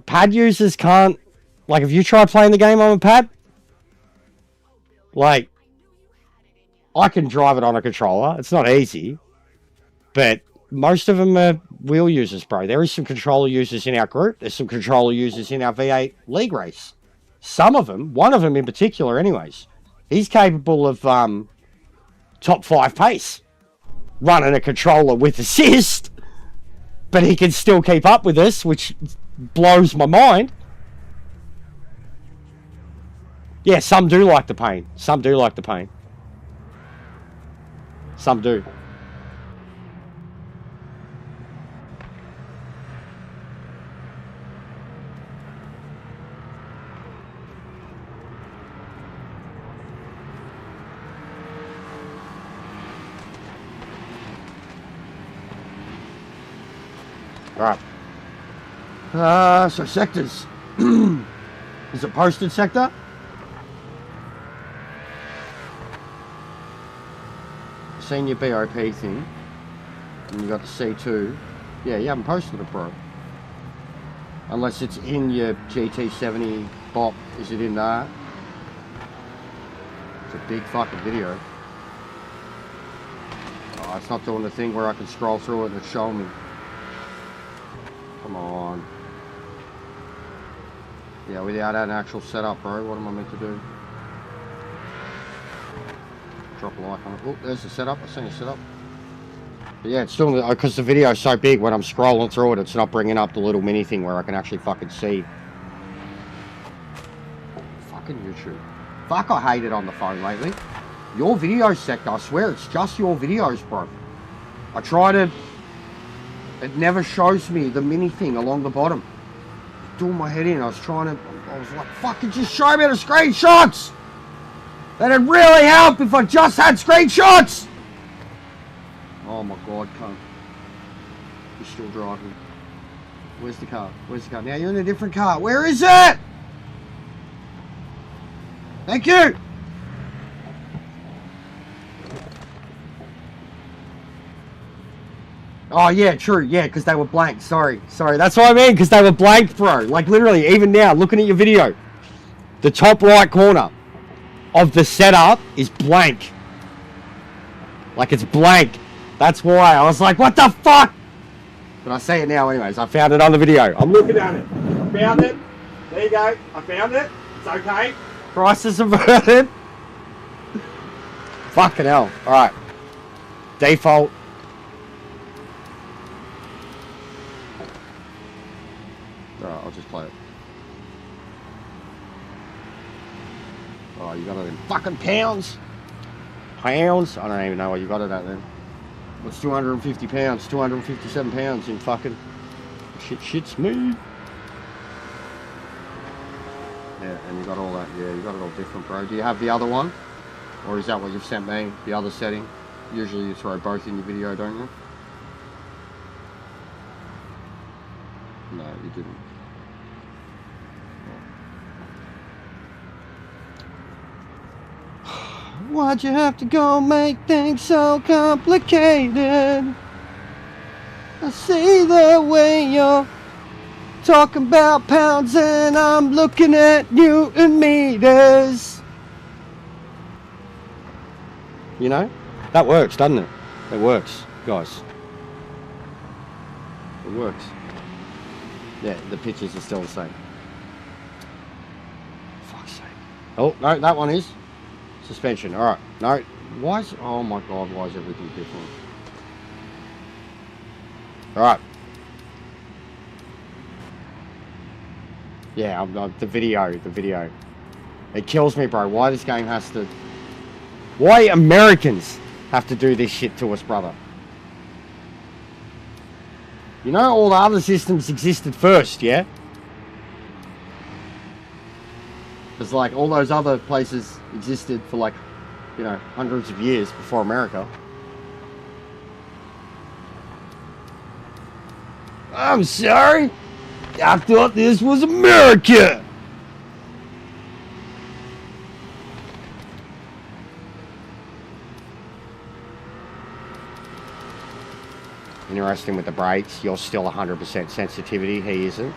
Pad users can't Like, if you try playing the game on a pad, like, I can drive it on a controller. It's not easy, but most of them are wheel users, bro. There is some controller users in our group. There's some controller users in our V8 league race. Some of them, one of them in particular anyways, he's capable of top 5 pace, running a controller with assist, but he can still keep up with us, which blows my mind. Yeah, some do like the pain. Some do like the pain. Some do. Alright. So sectors. Is it posted sector? Senior BOP thing. And you got the C2. Yeah, you haven't posted it, bro. Unless it's in your GT70 bot. Is it in there? It's a big fucking video. Oh, it's not doing the thing where I can scroll through it and it's showing me. Come on. Yeah, without an actual setup, bro, what am I meant to do? Drop a like on it. Oh, there's the setup. I've seen the setup. But yeah, it's still, because the video's so big, when I'm scrolling through it, it's not bringing up the little mini thing where I can actually fucking see. Fucking YouTube. Fuck, I hate it on the phone lately. Your video sector, I swear, it's just your videos, bro. I try to... It never shows me the mini thing along the bottom. Doing my head in, I was like, fucking just show me the screenshots! That'd really help if I just had screenshots! Oh my god, cunt. You're still driving. Where's the car? Where's the car? Now you're in a different car. Where is it? Thank you! Oh yeah, true, yeah, because they were blank, sorry, that's what I mean, because they were blank, bro. Like, literally, even now, looking at your video, the top right corner of the setup is blank. Like, it's blank. That's why, I was like, what the fuck? But I see it now anyways, I found it on the video. I'm looking at it. I found it. There you go, I found it. It's okay. Crisis averted. Fucking hell. Alright. Default. Alright, I'll just play it. Oh, you got it in fucking pounds? Pounds? I don't even know what you got it at then. What's 250 pounds? 257 pounds in fucking... Shit's me. Yeah, and you got all that. Yeah, you got it all different, bro. Do you have the other one? Or is that what you've sent me? The other setting? Usually you throw both in your video, don't you? No, you didn't. Why'd you have to go make things so complicated? I see the way you're talking about pounds and I'm looking at Newton meters. You know? That works, doesn't it? It works, guys. It works. Yeah, the pictures are still the same. Fuck's sake. Oh, no, that one is. Suspension, alright. No, why is... Oh my god, why is everything different? Alright. Yeah, the video. It kills me, bro. Why this game has to... Why Americans have to do this shit to us, brother? You know all the other systems existed first, yeah? Because, like, all those other places existed for, like, you know, hundreds of years before America. I'm sorry. I thought this was America. Interesting with the brakes. You're still 100% sensitivity. He isn't.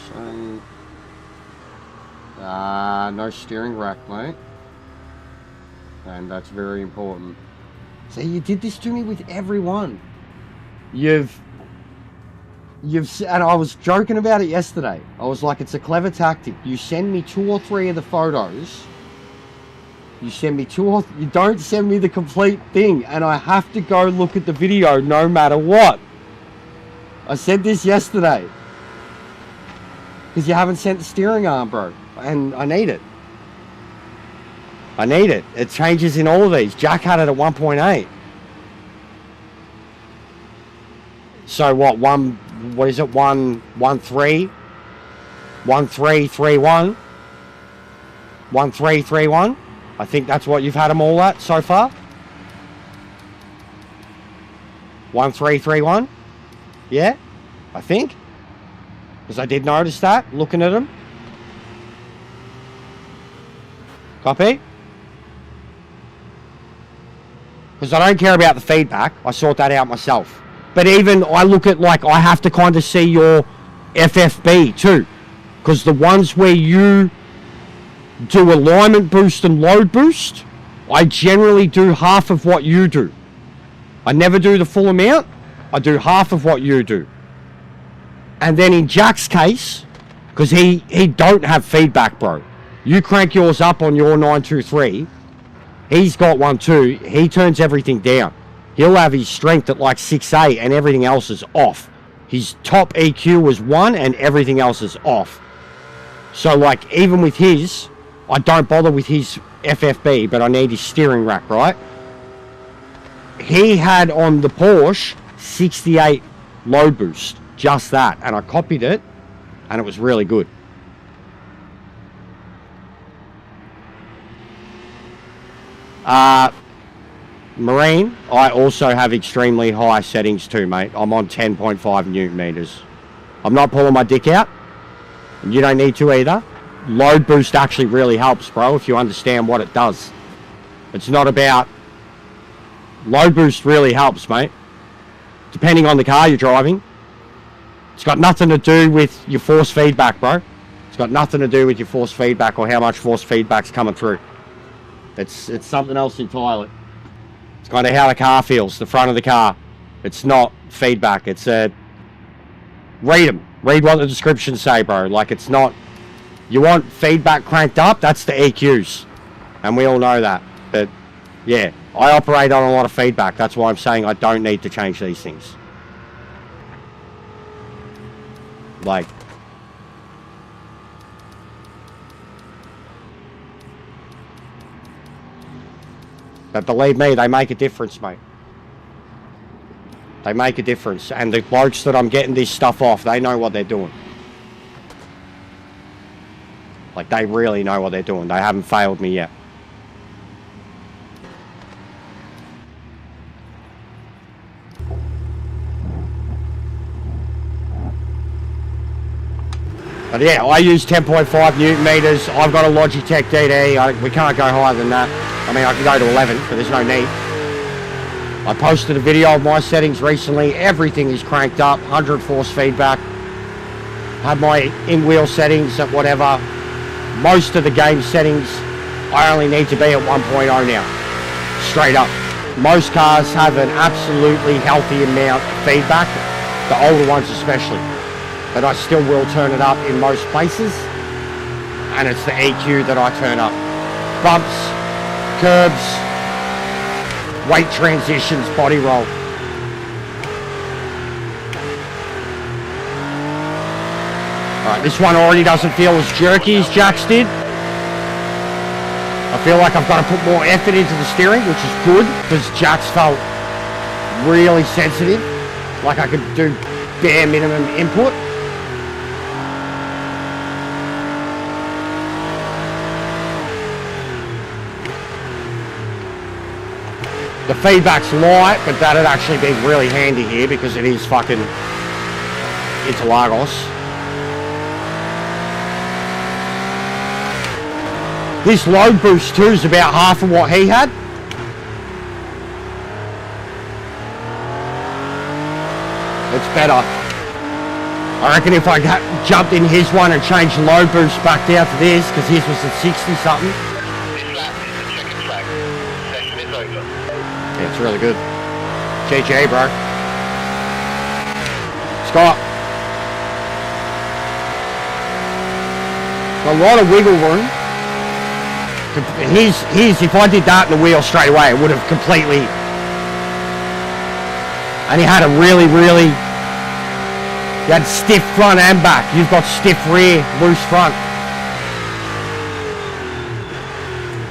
So, no steering rack, mate. And that's very important. See, you did this to me with everyone. You've, and I was joking about it yesterday. I was like, it's a clever tactic. You send me 2 or 3 of the photos. You send me you don't send me the complete thing, and I have to go look at the video no matter what. I said this yesterday. Because you haven't sent the steering arm, bro. And I need it. I need it. It changes in all of these. Jack had it at 1.8. So what, what is it, 1.13? 1.331? 1.331? I think that's what you've had them all at so far. 1.331? Yeah, I think. Because I did notice that, looking at them. Copy? Because I don't care about the feedback. I sort that out myself. But even I look at, like, I have to kind of see your FFB too. Because the ones where you do alignment boost and load boost, I generally do half of what you do. I never do the full amount. I do half of what you do. And then in Jack's case, because he don't have feedback, bro. You crank yours up on your 923. He's got one too. He turns everything down. He'll have his strength at like 6A and everything else is off. His top EQ is 1 and everything else is off. So like even with his, I don't bother with his FFB, but I need his steering rack, right? He had on the Porsche 68 load boost, just that, and I copied it, and it was really good. Marine, I also have extremely high settings too, mate. I'm on 10.5 newton meters. I'm not pulling my dick out, and you don't need to either. Load boost actually really helps, bro, if you understand what it does. It's not about... Load boost really helps, mate. Depending on the car you're driving. It's got nothing to do with your force feedback, bro. It's got nothing to do with your force feedback or how much force feedback's coming through. It's something else entirely. It's kind of how the car feels, the front of the car. It's not feedback. It's a... Read them. Read what the descriptions say, bro. Like, it's not... You want feedback cranked up, that's the EQs. And we all know that. But, yeah, I operate on a lot of feedback. That's why I'm saying I don't need to change these things. Like... But believe me, they make a difference, mate. They make a difference. And the blokes that I'm getting this stuff off, they know what they're doing. Like, they really know what they're doing. They haven't failed me yet. But yeah, I use 10.5 newton meters. I've got a Logitech DD. We can't go higher than that. I mean, I can go to 11, but there's no need. I posted a video of my settings recently. Everything is cranked up, 100 force feedback. Have my in-wheel settings at whatever. Most of the game settings, I only need to be at 1.0 now. Straight up. Most cars have an absolutely healthy amount of feedback, the older ones especially. But I still will turn it up in most places. And it's the EQ that I turn up. Bumps, curbs, weight transitions, body roll. Alright, this one already doesn't feel as jerky as Jack's did. I feel like I've got to put more effort into the steering, which is good, because Jack's felt really sensitive. Like I could do bare minimum input. The feedback's light, but that'd actually be really handy here because it is fucking Interlagos. This load boost too is about half of what he had. It's better. I reckon if I jumped in his one and changed the load boost back down to this, because his was at 60 something. This lap is the checkered flag. Session is over. Yeah, it's really good. GG, bro. Scott. A lot of wiggle room. His, if I did that in the wheel straight away, it would have completely... And he had a really... You had stiff front and back. You've got stiff rear, loose front.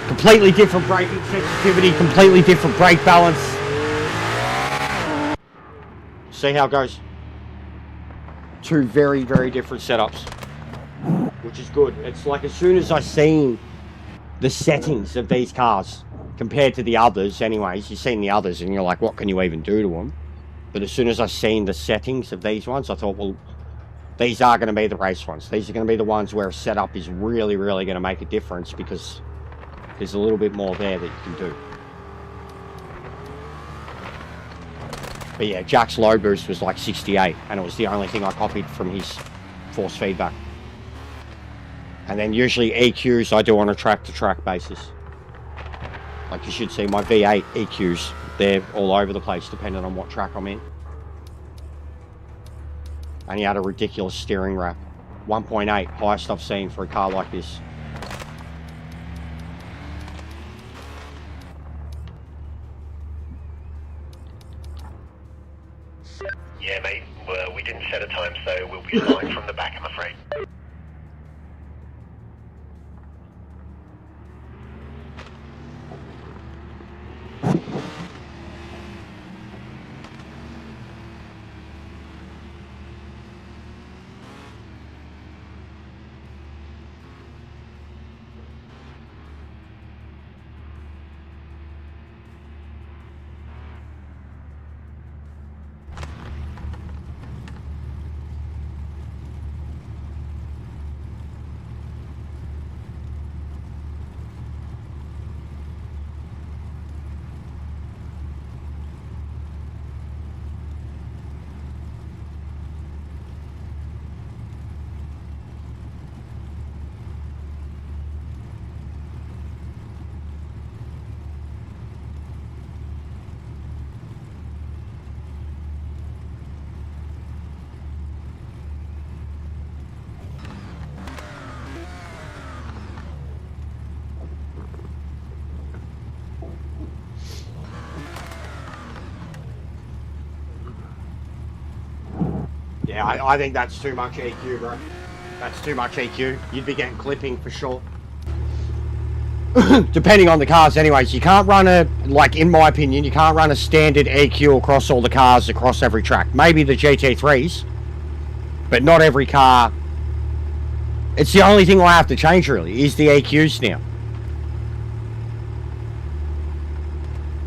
Completely different braking sensitivity, completely different brake balance. See how it goes. Two very, very different setups. Which is good. It's like as soon as I seen the settings of these cars compared to the others anyways, you've seen the others and you're like, what can you even do to them? But as soon as I seen the settings of these ones, I thought, well, these are going to be the race ones. These are going to be the ones where a setup is really, really going to make a difference because there's a little bit more there that you can do. But yeah, Jack's load boost was like 68, and it was the only thing I copied from his force feedback. And then usually EQs I do on a track-to-track basis. Like you should see my V8 EQs. They're all over the place depending on what track I'm in. And he had a ridiculous steering wrap. 1.8, highest I've seen for a car like this. Yeah, mate. Well, we didn't set a time, so we'll be flying from the back, I'm afraid. Yeah, I think that's too much EQ, bro. That's too much EQ. You'd be getting clipping for sure. Depending on the cars anyways, you can't run a, like in my opinion, you can't run a standard EQ across all the cars across every track. Maybe the GT3s, but not every car. It's the only thing I have to change really, is the EQs now.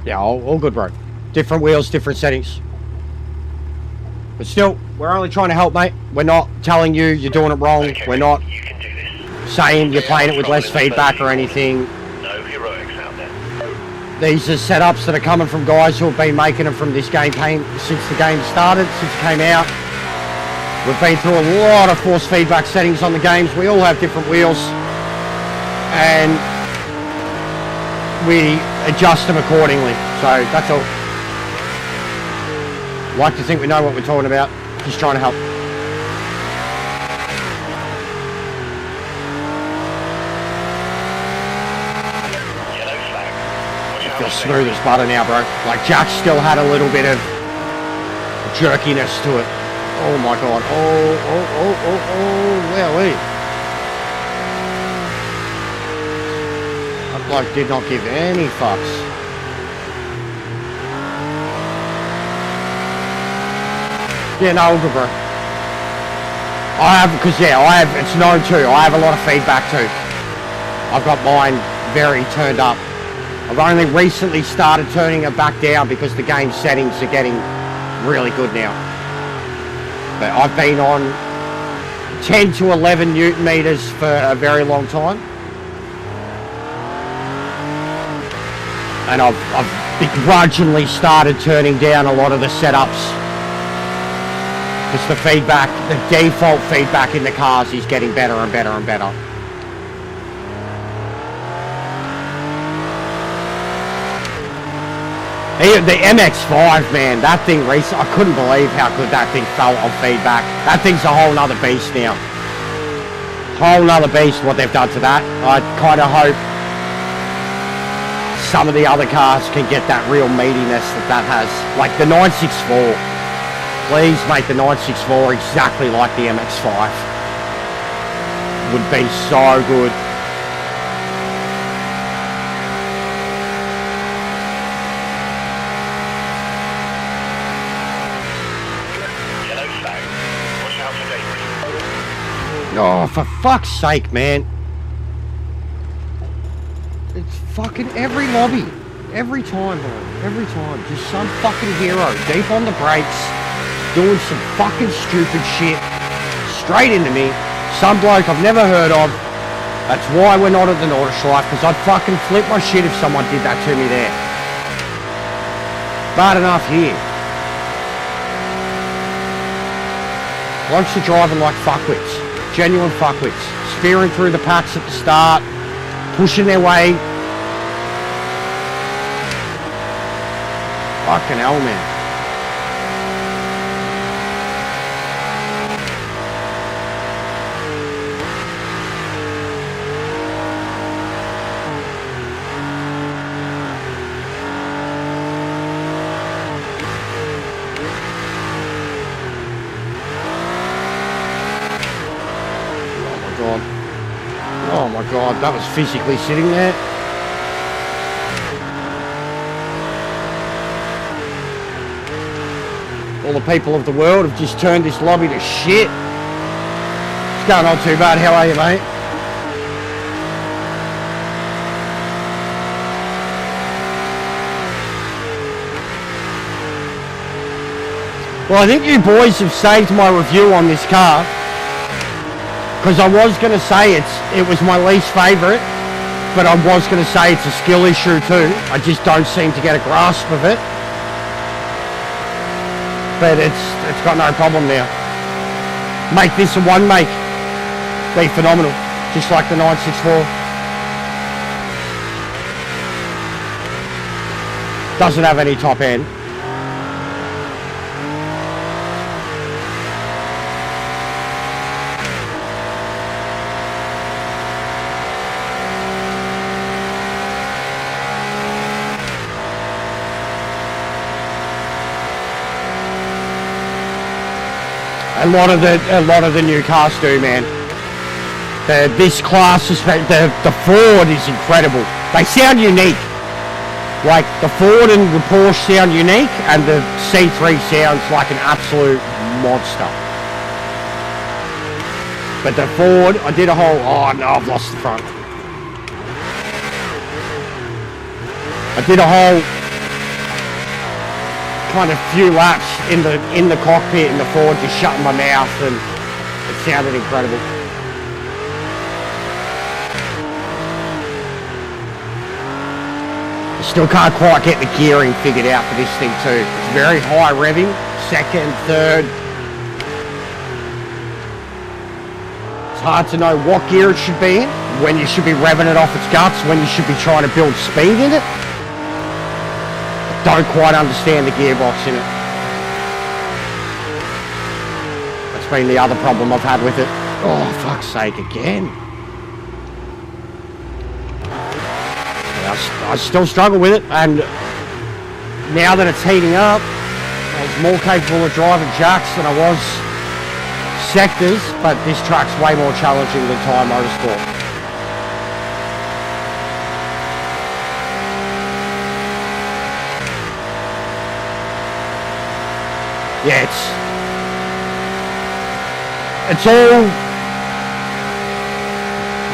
Yeah, all good, bro. Different wheels, different settings. But still, we're only trying to help, mate. We're not telling you you're doing it wrong. Okay, we're not you can do this. saying you're playing it with less feedback or anything. No heroics out there. These are setups that are coming from guys who have been making them from this game since the game started, since it came out. We've been through a lot of force feedback settings on the games. We all have different wheels. And we adjust them accordingly. So that's all. Like to think we know what we're talking about. Just trying to help. Yellow flag. Watch out, Feels smooth as butter now, bro. Like Jack still had a little bit of jerkiness to it. Oh my god. Where are we? That bloke did not give any fucks. Yeah, no, all good, bro. I have, because yeah, it's known too, I have a lot of feedback too. I've got mine very turned up. I've only recently started turning it back down because the game settings are getting really good now. But I've been on 10 to 11 Newton meters for a very long time. And I've begrudgingly started turning down a lot of the setups Because the feedback, the default feedback in the cars is getting better and better and better. The MX-5, man, that thing I couldn't believe how good that thing felt on feedback. That thing's a whole nother beast now. Whole nother beast what they've done to that. I kind of hope some of the other cars can get that real meatiness that has. Like the 964. Please make the 964 exactly like the MX-5. Would be so good. Oh, for fuck's sake, man. It's fucking every lobby. Every time, bro. Every time. Just some fucking hero deep on the brakes, doing some fucking stupid shit straight into me. Some bloke I've never heard of. That's why we're not at the Nordschleife, because I'd fucking flip my shit if someone did that to me there. Bad enough here. Blokes are driving like fuckwits. Genuine fuckwits. Spearing through the packs at the start. Pushing their way. Fucking hell, man. Oh my god, that was physically sitting there. All the people of the world have just turned this lobby to shit. It's going on too bad. How are you, mate? Well, I think you boys have saved my review on this car. Because I was going to say it was my least favourite, but I was going to say it's a skill issue too. I just don't seem to get a grasp of it. But it's got no problem now. Make this a one make. Be phenomenal. Just like the 964. Doesn't have any top end. A lot of the new cars do, man. This class, the Ford is incredible. They sound unique. Like the Ford and the Porsche sound unique, and the C3 sounds like an absolute monster. But the Ford, I did a whole. Oh no, I've lost the front. I did a whole kind of few laps in the cockpit in the Ford, just shutting my mouth, and it sounded incredible. I still can't quite get the gearing figured out for this thing too. It's very high revving, second, third. It's hard to know what gear it should be in, when you should be revving it off its guts, when you should be trying to build speed in it. Don't quite understand the gearbox in it. That's been the other problem I've had with it. Oh, fuck's sake, again. I still struggle with it, and now that it's heating up, I was more capable of driving jacks than I was sectors, but this track's way more challenging than Thai Motorsport. Yeah, it's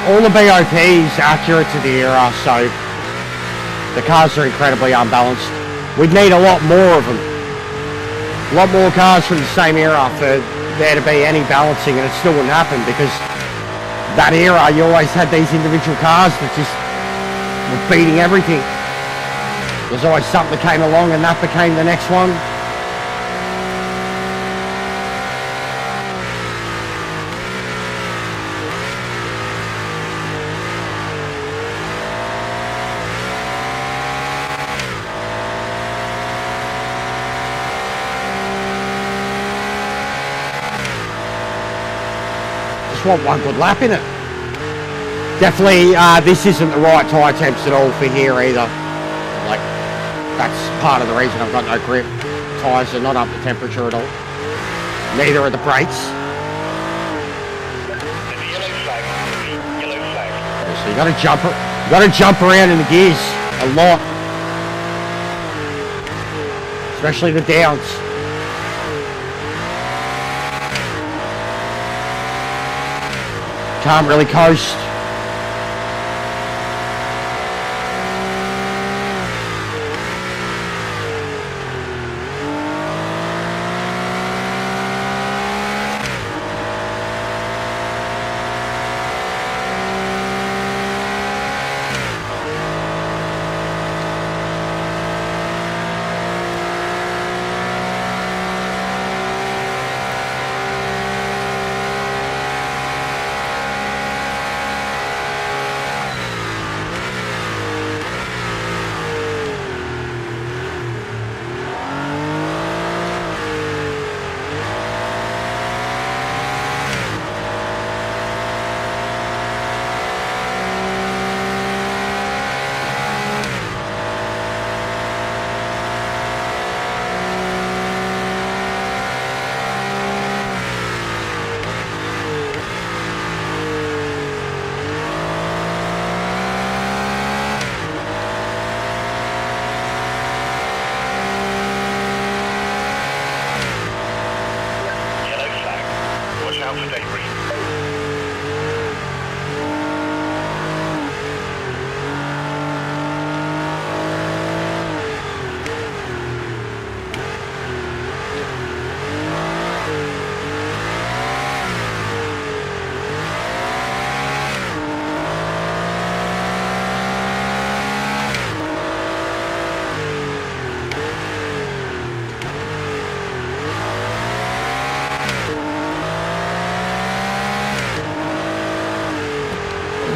all the BOP's accurate to the era, so the cars are incredibly unbalanced. We'd need a lot more of them. A lot more cars from the same era for there to be any balancing, and it still wouldn't happen, because that era you always had these individual cars that just were beating everything. There's always something that came along and that became the next one. want one good lap in it. Definitely, this isn't the right tyre temps at all for here either. Like, that's part of the reason I've got no grip. Tyres are not up to temperature at all. Neither are the brakes. There's a yellow flag. Yellow flag. So you gotta jump around in the gears a lot. Especially the downs. Can't really coast.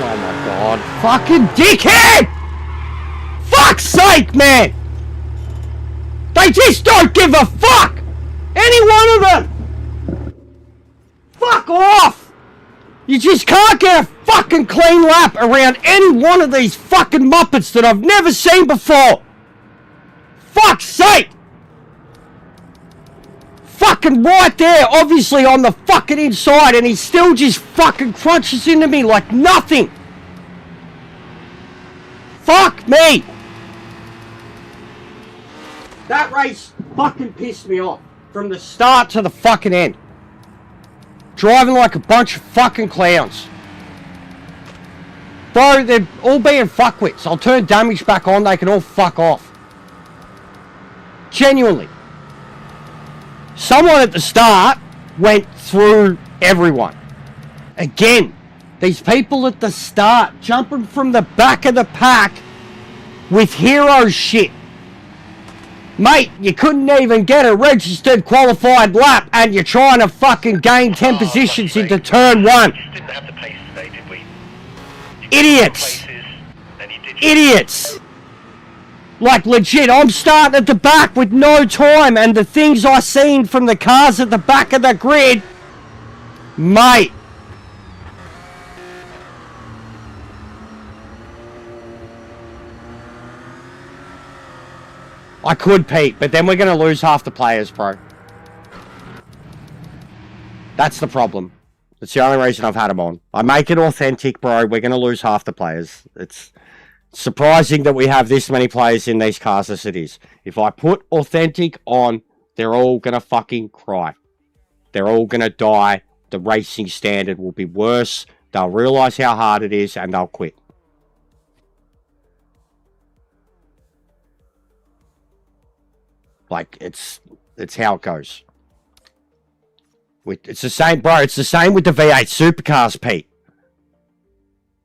Oh my god. Fucking dickhead! Fuck's sake, man! They just don't give a fuck! Any one of them! Fuck off! You just can't get a fucking clean lap around any one of these fucking Muppets that I've never seen before! Fuck's sake! Fucking right there, obviously on the fucking inside, and he still just fucking crunches into me like nothing! Fuck me! That race fucking pissed me off. From the start to the fucking end. Driving like a bunch of fucking clowns. Bro, they're all being fuckwits. I'll turn damage back on, they can all fuck off. Genuinely. Someone at the start went through everyone. Again, these people at the start jumping from the back of the pack with hero shit. Mate, you couldn't even get a registered qualified lap and you're trying to fucking gain 10 positions into turn 1. Just didn't have the pace today, did we? Idiots! Idiots! Like legit, I'm starting at the back with no time and the things I seen from the cars at the back of the grid, mate. I could, Pete, but then we're going to lose half the players, bro. That's the problem. That's the only reason I've had them on. I make it authentic, bro. We're going to lose half the players. It's surprising that we have this many players in these cars as it is. If I put authentic on, they're all going to fucking cry. They're all going to die. The racing standard will be worse. They'll realise how hard it is and they'll quit. Like, it's how it goes. It's the same, bro. It's the same with the V8 supercars, Pete.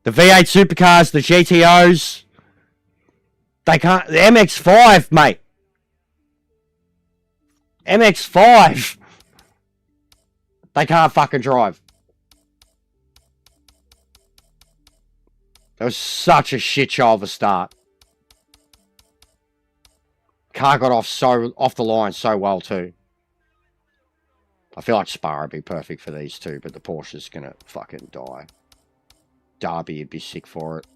The V8 supercars, the GTOs, they can't... The MX-5, mate. MX-5. They can't fucking drive. It was such a shit show of a start. Car got off the line so well too. I feel like Spa would be perfect for these two, but the Porsche's gonna fucking die. Derby would be sick for it.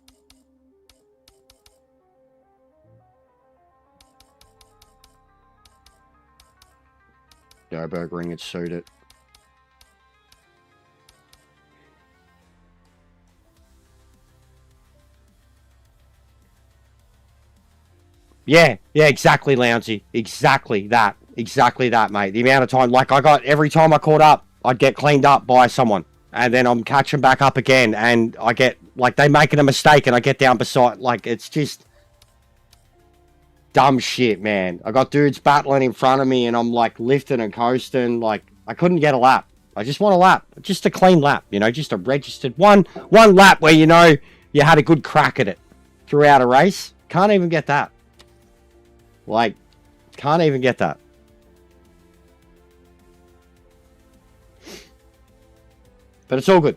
Nürburgring would suit it. Yeah, exactly, Lounsey. Exactly that, mate. The amount of time, like, every time I caught up, I'd get cleaned up by someone. And then I'm catching back up again, and I get, like, they making a mistake, and I get down beside, like, it's just dumb shit, man. I got dudes battling in front of me, and I'm, like, lifting and coasting. Like, I couldn't get a lap. I just want a lap. Just a clean lap, you know, just a registered one lap where, you know, you had a good crack at it throughout a race. Can't even get that. Like, can't even get that. But it's all good.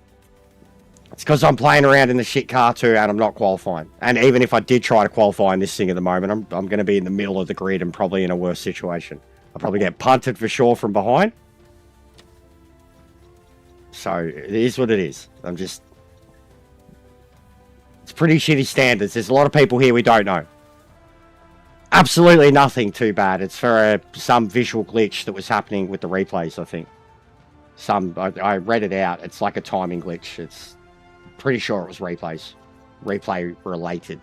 It's because I'm playing around in the shit car too, and I'm not qualifying. And even if I did try to qualify in this thing at the moment, I'm going to be in the middle of the grid and probably in a worse situation. I'll probably get punted for sure from behind. So, it is what it is. It's pretty shitty standards. There's a lot of people here we don't know. Absolutely nothing too bad. It's for some visual glitch that was happening with the replays, I think. I read it out. It's like a timing glitch. It's pretty sure it was replays. Replay related.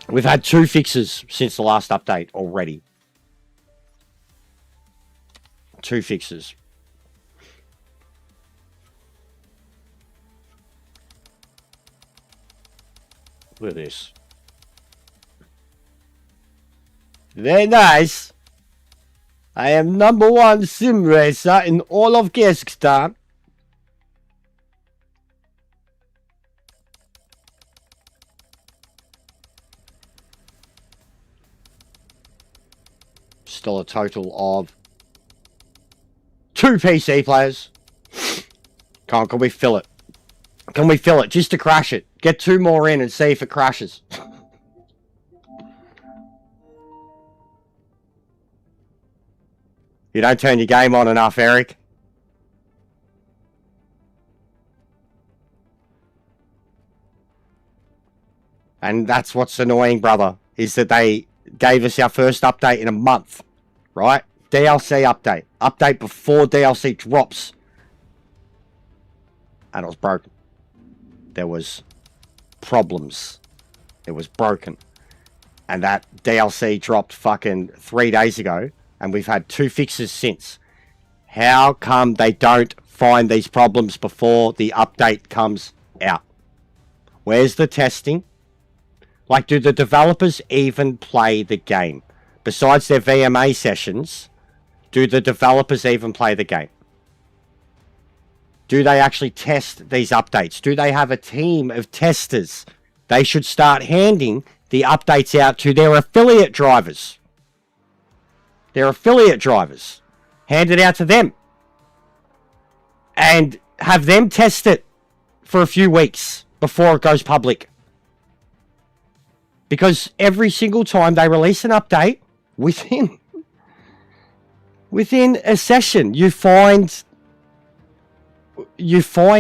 We've had 2 fixes since the last update already. 2 fixes. Look at this. Very nice. I am #1 sim racer in all of Kazakhstan. Still a total of 2 PC players. Can we fill it? Can we fill it just to crash it? Get 2 more in and see if it crashes. You don't turn your game on enough, Eric. And that's what's annoying, brother, is that they gave us our first update in a month, right? DLC update. Update before DLC drops. And it was broken. There was problems. It was broken. And that DLC dropped fucking 3 days ago, and we've had 2 fixes since. How come they don't find these problems before the update comes out? Where's the testing? Like, do the developers even play the game? Besides their VMA sessions, do the developers even play the game? Do they actually test these updates? Do they have a team of testers? They should start handing the updates out to their affiliate drivers. Their affiliate drivers. Hand it out to them. And have them test it for a few weeks before it goes public. Because every single time they release an update, within a session, you find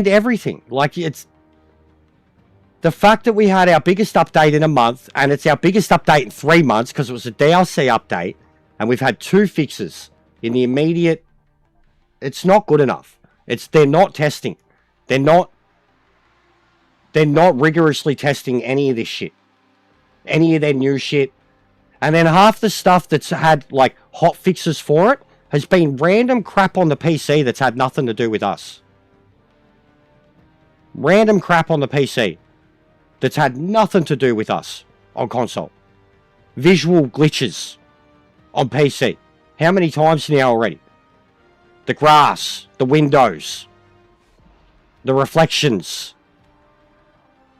everything. Like, it's the fact that we had our biggest update in a month, and it's our biggest update in 3 months because it was a DLC update, and we've had 2 fixes in the immediate. It's not good enough. They're not testing. They're not rigorously testing any of this shit. Any of their new shit. And then half the stuff that's had, like, hot fixes for it has been random crap on the PC that's had nothing to do with us. Random crap on the PC that's had nothing to do with us on console. Visual glitches on PC. How many times now already? The grass, the windows, the reflections,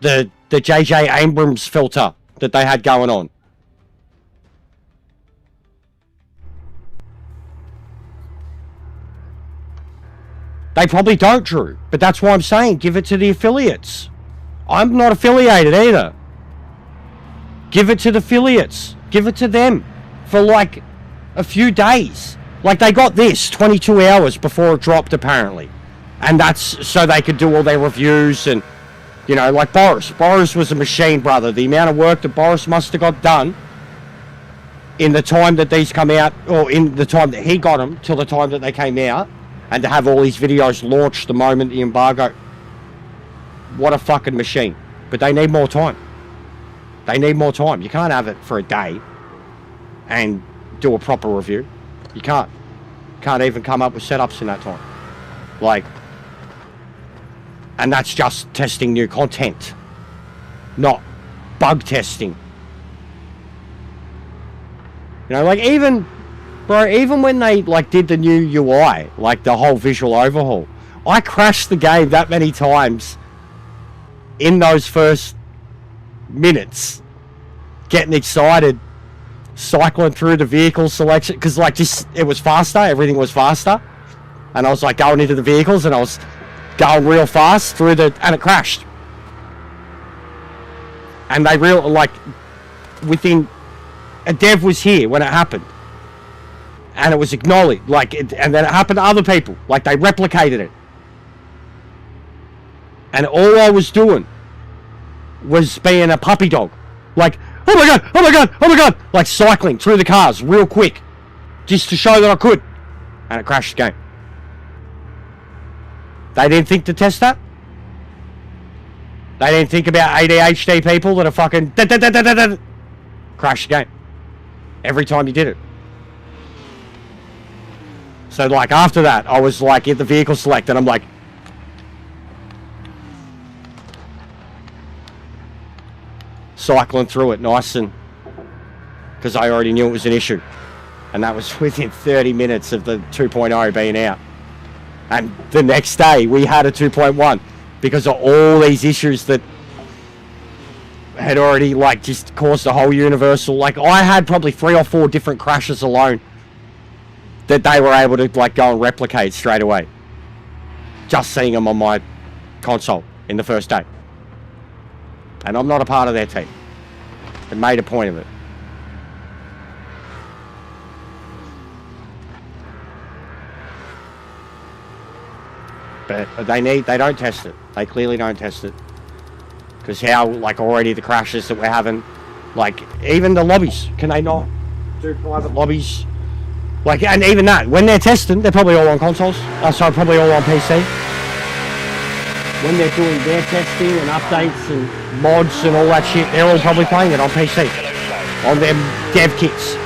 the J.J. Abrams filter that they had going on. They probably don't, Drew. But that's why I'm saying give it to the affiliates. I'm not affiliated either. Give it to the affiliates. Give it to them for like a few days. Like they got this 22 hours before it dropped apparently. And that's so they could do all their reviews and, you know, like Boris. Boris was a machine, brother. The amount of work that Boris must have got done in the time that these come out, or in the time that he got them till the time that they came out, and to have all these videos launched the moment the embargo. What a fucking machine. But they need more time. They need more time. You can't have it for a day and do a proper review. You can't. Can't even come up with setups in that time. Like, and that's just testing new content, not bug testing. You know, like even when they like did the new UI, like the whole visual overhaul, I crashed the game that many times in those first minutes, getting excited, cycling through the vehicle selection, because like just it was faster, everything was faster, and I was like going into the vehicles and I was going real fast through and it crashed. And they like within a dev was here when it happened, and it was acknowledged, like and then it happened to other people, like they replicated it, and all I was doing was being a puppy dog, like oh my god, oh my god, oh my god, like cycling through the cars real quick just to show that I could, and it crashed the game. They didn't think to test that. They didn't think about ADHD people that are fucking crash the game every time you did it. So like after that, I was like in the vehicle select and I'm like, cycling through it nice, and because I already knew it was an issue, and that was within 30 minutes of the 2.0 being out. And the next day we had a 2.1 because of all these issues that had already like just caused a whole universal, like I had probably 3 or 4 different crashes alone that they were able to like go and replicate straight away, just seeing them on my console in the first day. And I'm not a part of their team. They made a point of it. But they don't test it. They clearly don't test it. Because how, like already the crashes that we're having, like even the lobbies, can they not do private lobbies? Like, and even that, when they're testing, they're probably all on consoles. Sorry, probably all on PC. When they're doing their testing and updates and mods and all that shit, they're all probably playing it on PC, on their dev kits.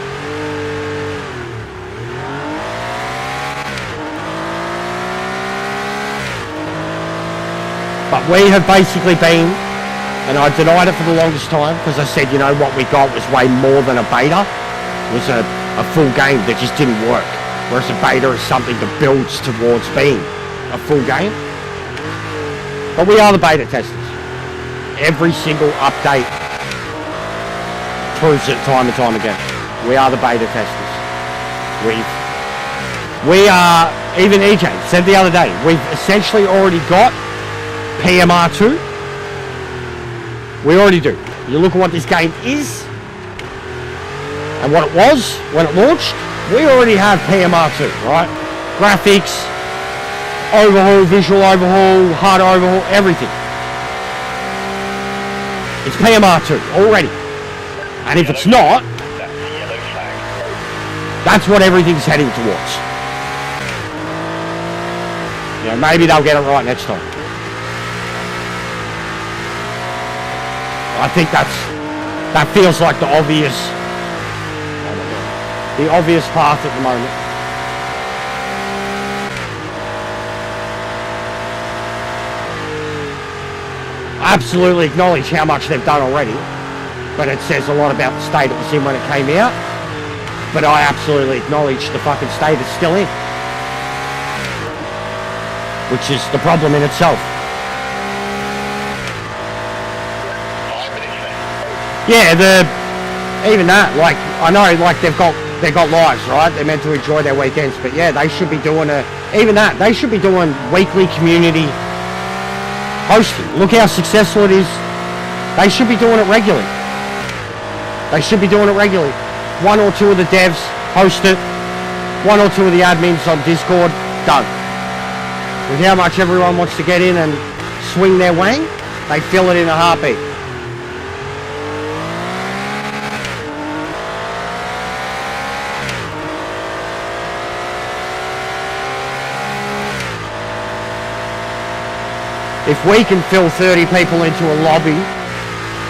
But we have basically been, and I denied it for the longest time because I said, you know, what we got was way more than a beta. It was a full game that just didn't work. Whereas a beta is something that builds towards being a full game. But we are the beta testers. Every single update proves it time and time again. We are the beta testers. We are, even EJ said the other day, we've essentially already got PMR 2. We already do. You look at what this game is and what it was when it launched, we already have PMR 2, right? Graphics, overhaul, visual overhaul, hard overhaul, everything. It's PMR 2 already. And if it's not, that's what everything's heading towards. You know, maybe they'll get it right next time. I think that feels like the obvious path at the moment. Absolutely acknowledge how much they've done already, but it says a lot about the state it was in when it came out. But I absolutely acknowledge the fucking state it's still in, which is the problem in itself. Yeah, even that, like, I know, like, they've got lives, right? They're meant to enjoy their weekends, but yeah, they should be doing they should be doing weekly community hosting. Look how successful it is. They should be doing it regularly. They should be doing it regularly. One or two of the devs host it. One or two of the admins on Discord, done. With how much everyone wants to get in and swing their wang, they fill it in a heartbeat. If we can fill 30 people into a lobby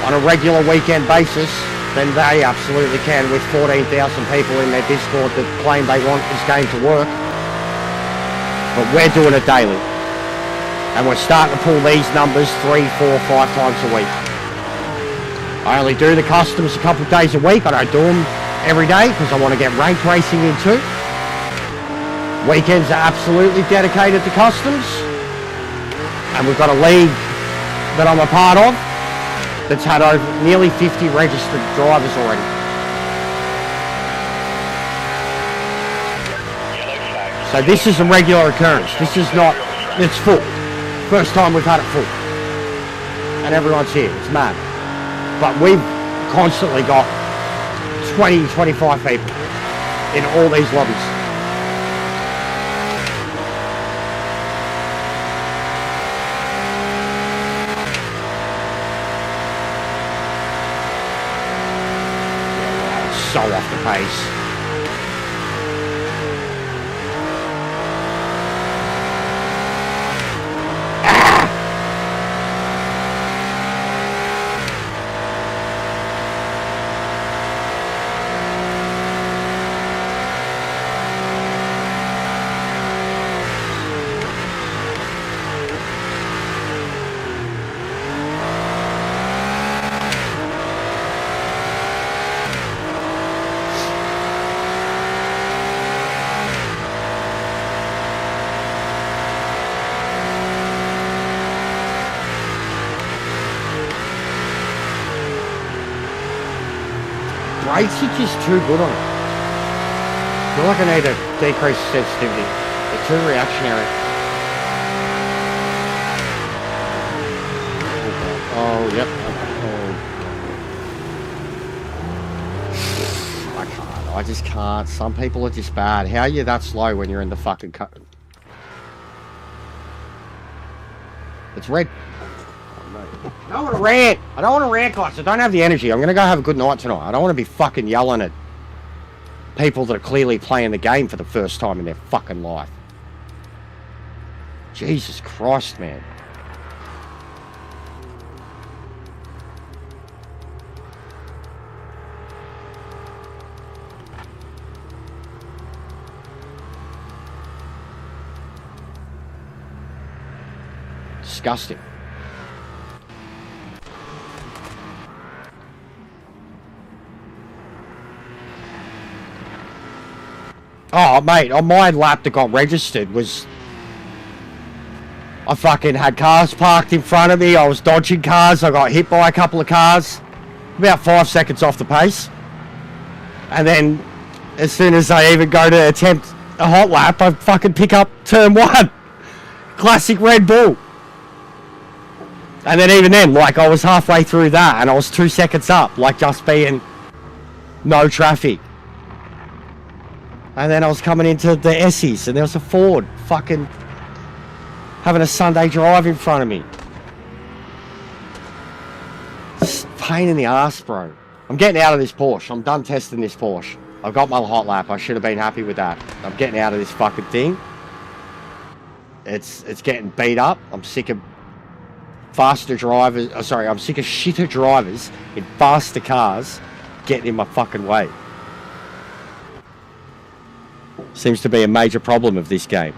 on a regular weekend basis, then they absolutely can with 14,000 people in their Discord that claim they want this game to work. But we're doing it daily. And we're starting to pull these numbers 3, 4, 5 times a week. I only do the customs a couple of days a week. I don't do them every day because I want to get rank racing in too. Weekends are absolutely dedicated to customs. And we've got a league that I'm a part of that's had over nearly 50 registered drivers already. So this is a regular occurrence. This is not, it's full. First time we've had it full. And everyone's here, it's mad. But we've constantly got 20, 25 people in all these lobbies. So off the pace. Brakes are just too good on it. I feel like I need to decrease sensitivity. They're too reactionary. Oh, yep. Oh. I can't. I just can't. Some people are just bad. How are you that slow when you're in the fucking cut? It's red. I don't want to rant. I don't want to rant, guys. I don't have the energy. I'm going to go have a good night tonight. I don't want to be fucking yelling at people that are clearly playing the game for the first time in their fucking life. Jesus Christ, man. Disgusting. Oh, mate, on my lap that got registered was... I fucking had cars parked in front of me. I was dodging cars. I got hit by a couple of cars. About 5 seconds off the pace. And then, as soon as I even go to attempt a hot lap, I fucking pick up turn 1. Classic Red Bull. And then even then, like, I was halfway through that and I was 2 seconds up, like just being no traffic. And then I was coming into the Essies and there was a Ford fucking having a Sunday drive in front of me. Just pain in the ass, bro. I'm getting out of this Porsche. I'm done testing this Porsche. I've got my hot lap. I should have been happy with that. I'm getting out of this fucking thing. It's getting beat up. I'm sick of faster drivers. I'm sick of shitter drivers in faster cars getting in my fucking way. Seems to be a major problem of this game.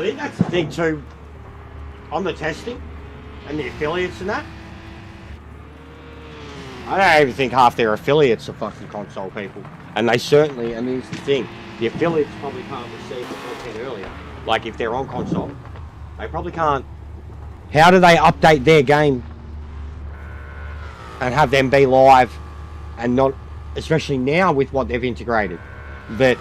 think that's the thing too, on the testing and the affiliates and that. I don't even think half their affiliates are fucking console people. And they certainly, and here's the thing, the affiliates probably can't receive the content earlier. Like if they're on console, they probably can't. How do they update their game and have them be live and not, especially now with what they've integrated, that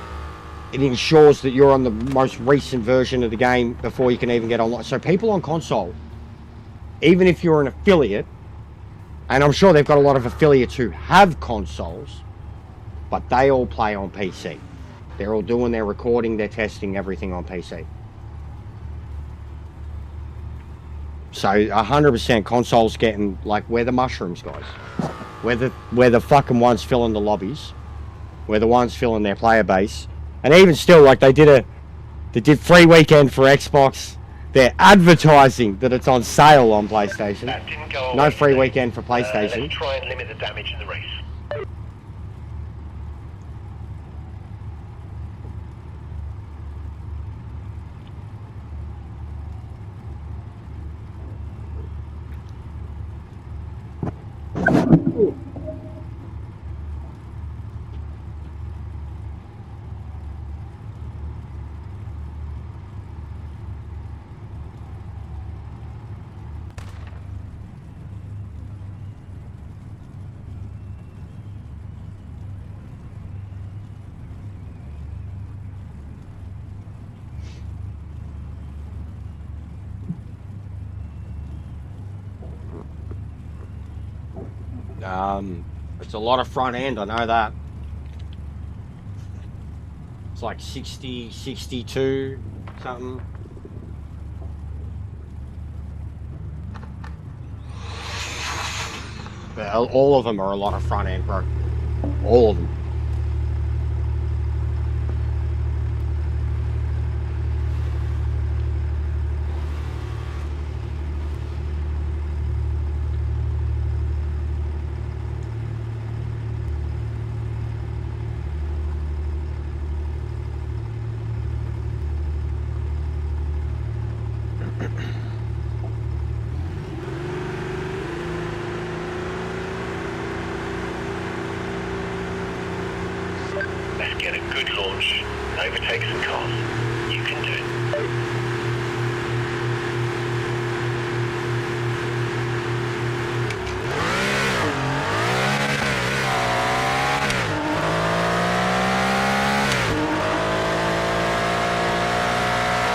it ensures that you're on the most recent version of the game before you can even get online. So people on console, even if you're an affiliate, and I'm sure they've got a lot of affiliates who have consoles, but they all play on PC. They're all doing their recording, their testing, everything on PC. So 100% consoles getting, like, we're the mushrooms, guys. We're the fucking ones filling the lobbies. We're the ones filling their player base. And even still, like, they did free weekend for Xbox. They're advertising that it's on sale on PlayStation. That didn't go away No free today. weekend for PlayStation. Let's try and limit the damage in the race. It's a lot of front end, I know that. It's like 60, 62, something. But all of them are a lot of front end, bro. All of them. Let's get a good launch and overtake some cars. You can do it.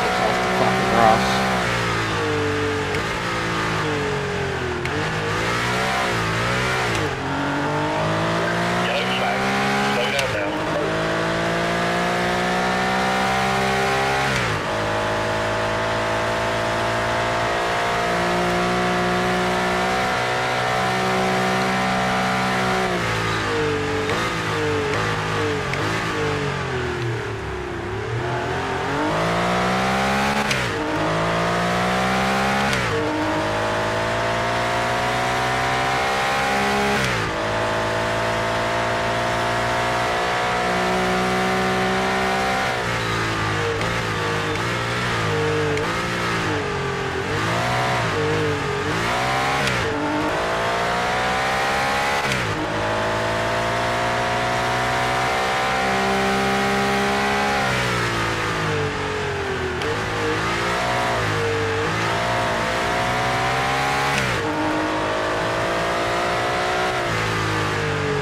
It's off the fucking grass. Yellow flag. Slow down now.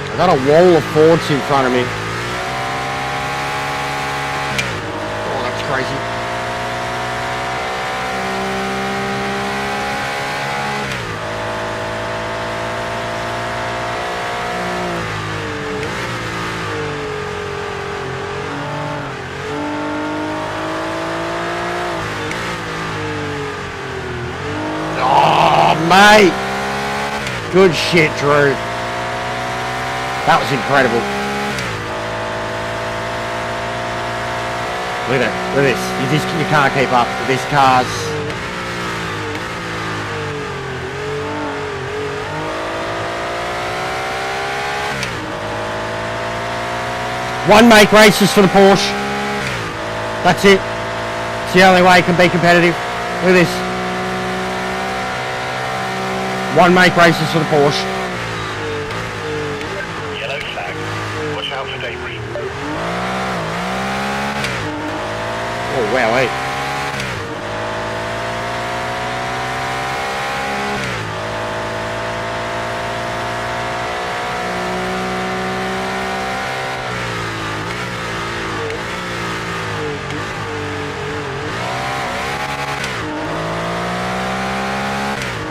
I got a wall of Fords in front of me. Oh, that's crazy. Oh, mate. Good shit, Drew. That was incredible. Look at it. Look at this. You can't keep up with these cars. One make races for the Porsche. That's it. It's the only way it can be competitive. Look at this. One make races for the Porsche. Yellow flag. Watch out for debris. Oh, wow, wait.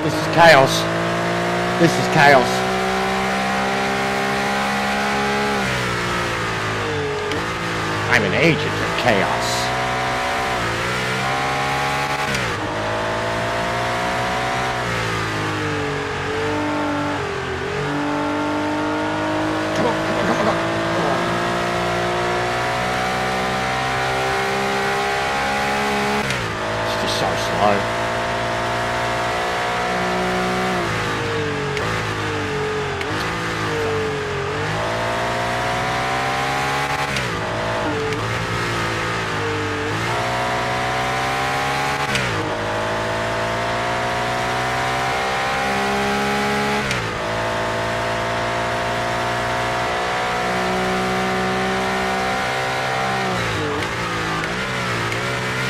This is chaos. This is chaos. I'm an agent of chaos. Come on, come on, come on, come on. It's just so slow.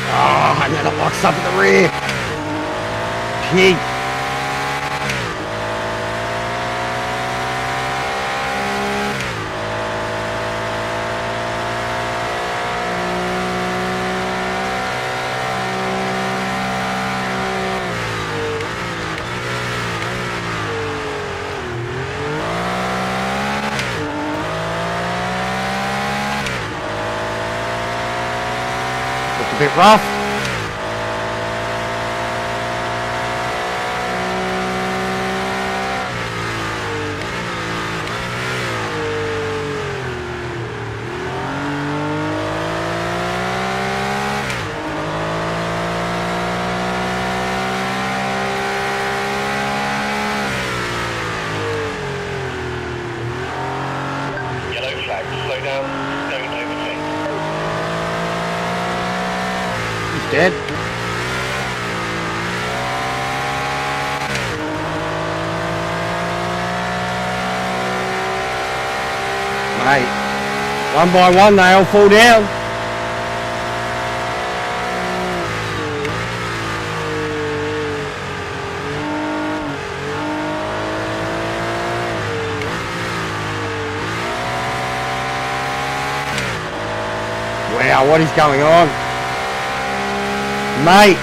Oh, I nearly locks up in the rear. Pig. Looked a bit rough. Yellow flag. Slow down. Don't overtake. He's dead. Mate, one by one they all fall down. Wow, what is going on? Mate,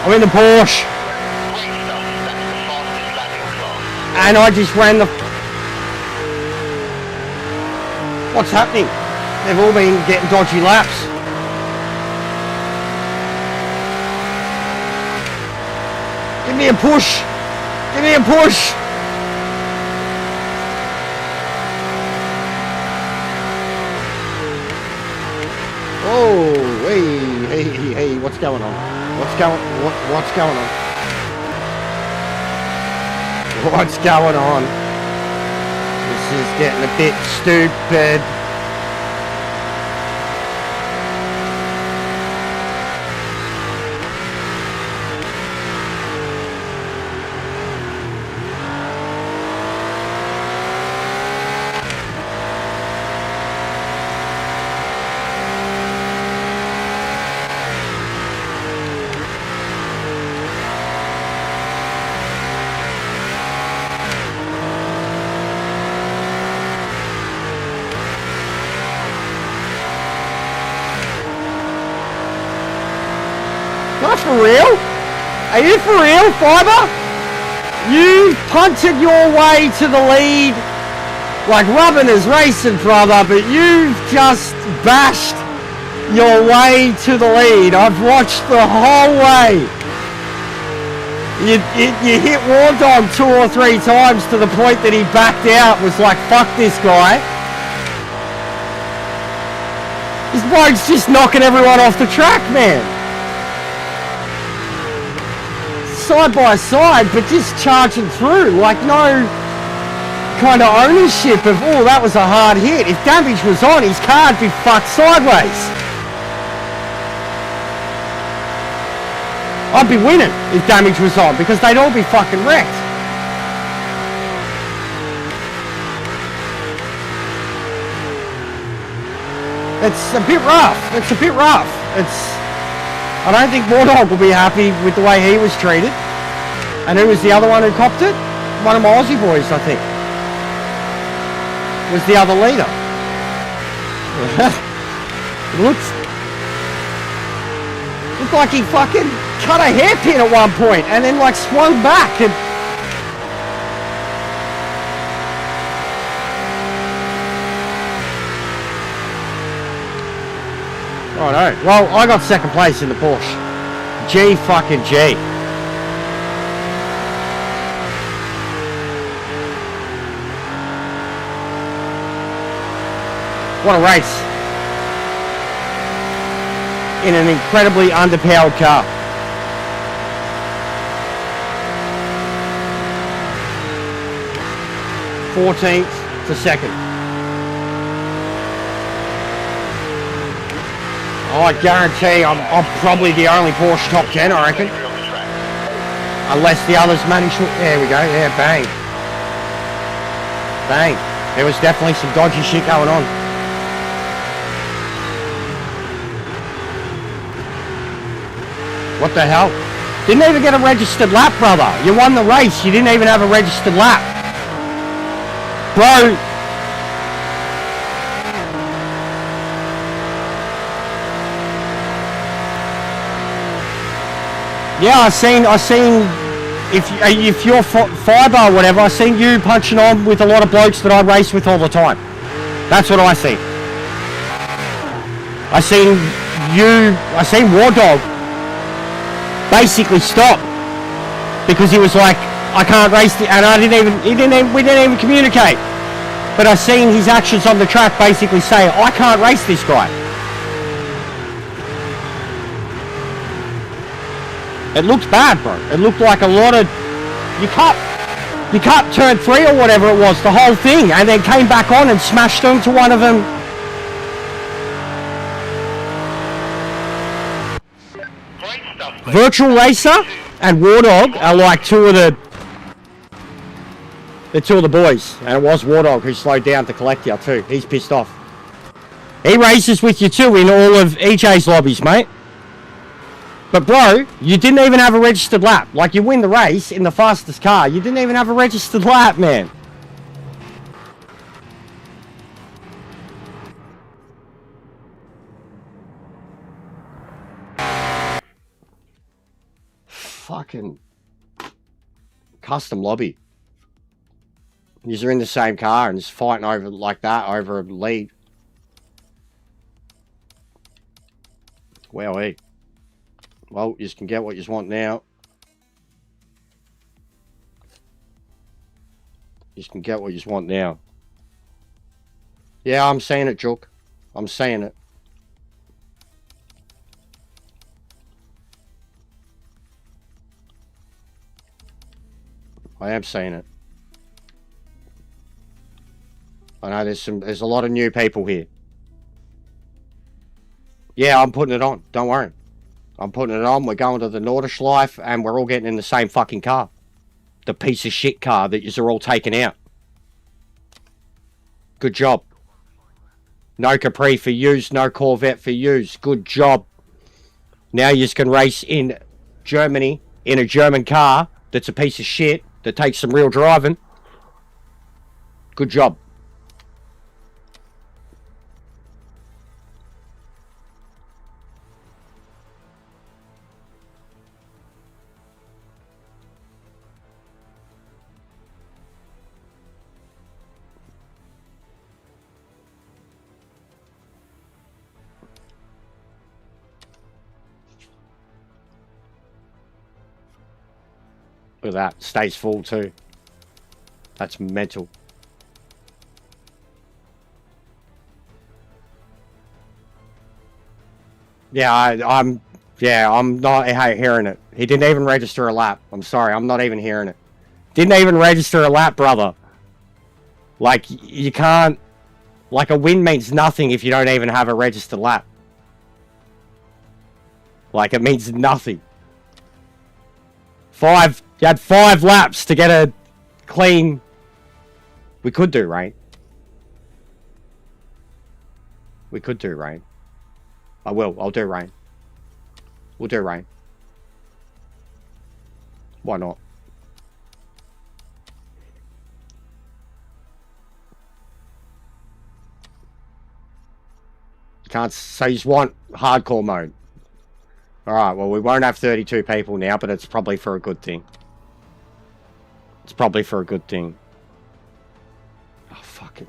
I'm in the Porsche Great stuff. That's the fastest lap in class. and I just ran the... What's happening? They've all been getting dodgy laps. Give me a push. Give me a push. Oh, hey, what's going on? What's going on? What's going on? This is getting a bit stupid. Not for real? Are you for real, Fiber? You punted your way to the lead like rubbing is racing, brother, but you've just bashed your way to the lead. I've watched the whole way. You hit War Dog 2 or 3 times to the point that he backed out, was like, fuck this guy. This bloke's just knocking everyone off the track, man. Side by side, but just charging through, like no kind of ownership of, oh, that was a hard hit. If damage was on, his car would be fucked sideways. I'd be winning if damage was on because they'd all be fucking wrecked. It's a bit rough. It's a bit rough. I don't think Wardog will be happy with the way he was treated. And who was the other one who copped it? One of my Aussie boys, I think. Was the other leader. Looked like he fucking cut a hairpin at one point and then like swung back and... Righto. Well, I got second place in the Porsche. G fucking G. What a race. In an incredibly underpowered car. Fourteenth to second. Oh, I guarantee I'm probably the only Porsche top 10, I reckon. Unless the others manage to... There we go, yeah, bang. Bang. There was definitely some dodgy shit going on. What the hell? Didn't even get a registered lap, brother. You won the race, you didn't even have a registered lap. Bro... Yeah, I seen. If you're fibre or whatever, I seen you punching on with a lot of blokes that I race with all the time. That's what I see. I seen War Dog basically stop because he was like, I can't race, and we didn't even communicate. But I seen his actions on the track basically say, I can't race this guy. It looked bad, bro. It looked like a lot of... You cut turn 3 or whatever it was, the whole thing, and then came back on and smashed into one of them. Great stuff, mate. Virtual Racer and War Dog are like two of the boys. And it was War Dog who slowed down to collect you too. He's pissed off. He races with you too in all of EJ's lobbies, mate. But bro, you didn't even have a registered lap. Like, you win the race in the fastest car. You didn't even have a registered lap, man. Fucking custom lobby. You're in the same car and just fighting over like that over a lead. Wowee. Well, you can get what you want now. You can get what you want now. Yeah, I'm saying it, Joke. I'm saying it. I am saying it. I know there's a lot of new people here. Yeah, I'm putting it on. Don't worry. I'm putting it on. We're going to the Nordschleife and we're all getting in the same fucking car. The piece of shit car that you're all taking out. Good job. No Capri for yous, no Corvette for yous. Good job. Now you can race in Germany in a German car that's a piece of shit that takes some real driving. Good job. Look at that. Stays full too. That's mental. Yeah, I'm not hearing it. He didn't even register a lap. I'm sorry, I'm not even hearing it. Didn't even register a lap, brother. Like, you can't... Like, a win means nothing if you don't even have a registered lap. Like, it means nothing. You had 5 laps to get a clean. We could do rain. We could do rain. I will. I'll do rain. We'll do rain. Why not? Can't say you want hardcore mode. Alright, well, we won't have 32 people now, but it's probably for a good thing. It's probably for a good thing. Oh, fuck it.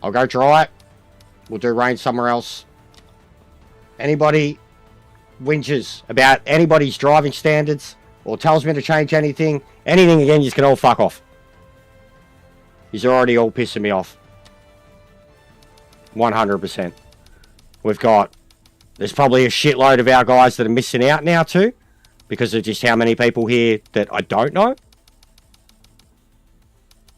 I'll go try it. We'll do rain somewhere else. Anybody whinges about anybody's driving standards or tells me to change anything again, you can all fuck off. He's already all pissing me off. 100%. There's probably a shitload of our guys that are missing out now too, because of just how many people here that I don't know.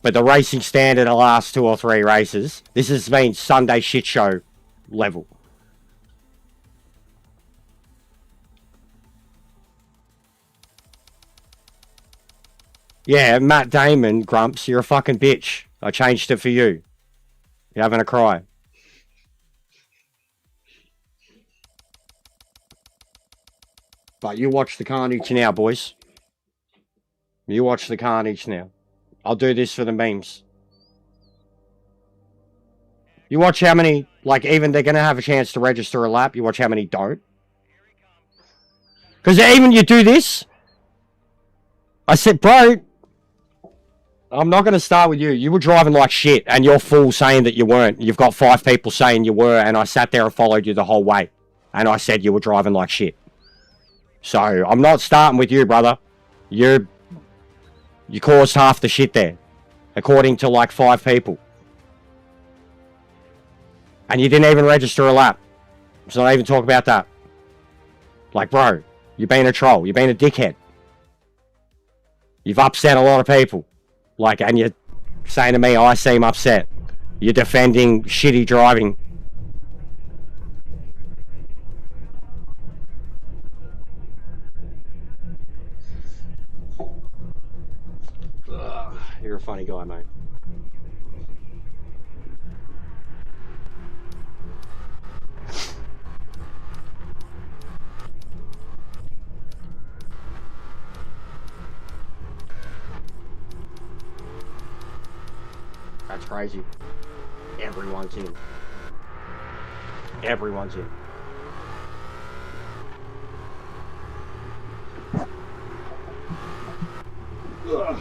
But the racing standard the last 2 or 3 races, this has been Sunday shit show level. Yeah, Matt Damon, Grumps, you're a fucking bitch. I changed it for you. You're having a cry. But you watch the carnage now, boys. You watch the carnage now. I'll do this for the memes. You watch how many, like, even they're going to have a chance to register a lap. You watch how many don't. Because even you do this. I said, bro, I'm not going to start with you. You were driving like shit, and you're full saying that you weren't. You've got 5 people saying you were, and I sat there and followed you the whole way. And I said you were driving like shit. So, I'm not starting with you, brother. You caused half the shit there. According to like 5 people. And you didn't even register a lap. So not even talk about that. Like, bro, you've been a troll. You've been a dickhead. You've upset a lot of people. Like, and you're saying to me, I seem upset. You're defending shitty driving. You're a funny guy, mate. That's crazy. Everyone's in. Everyone's in. Ugh.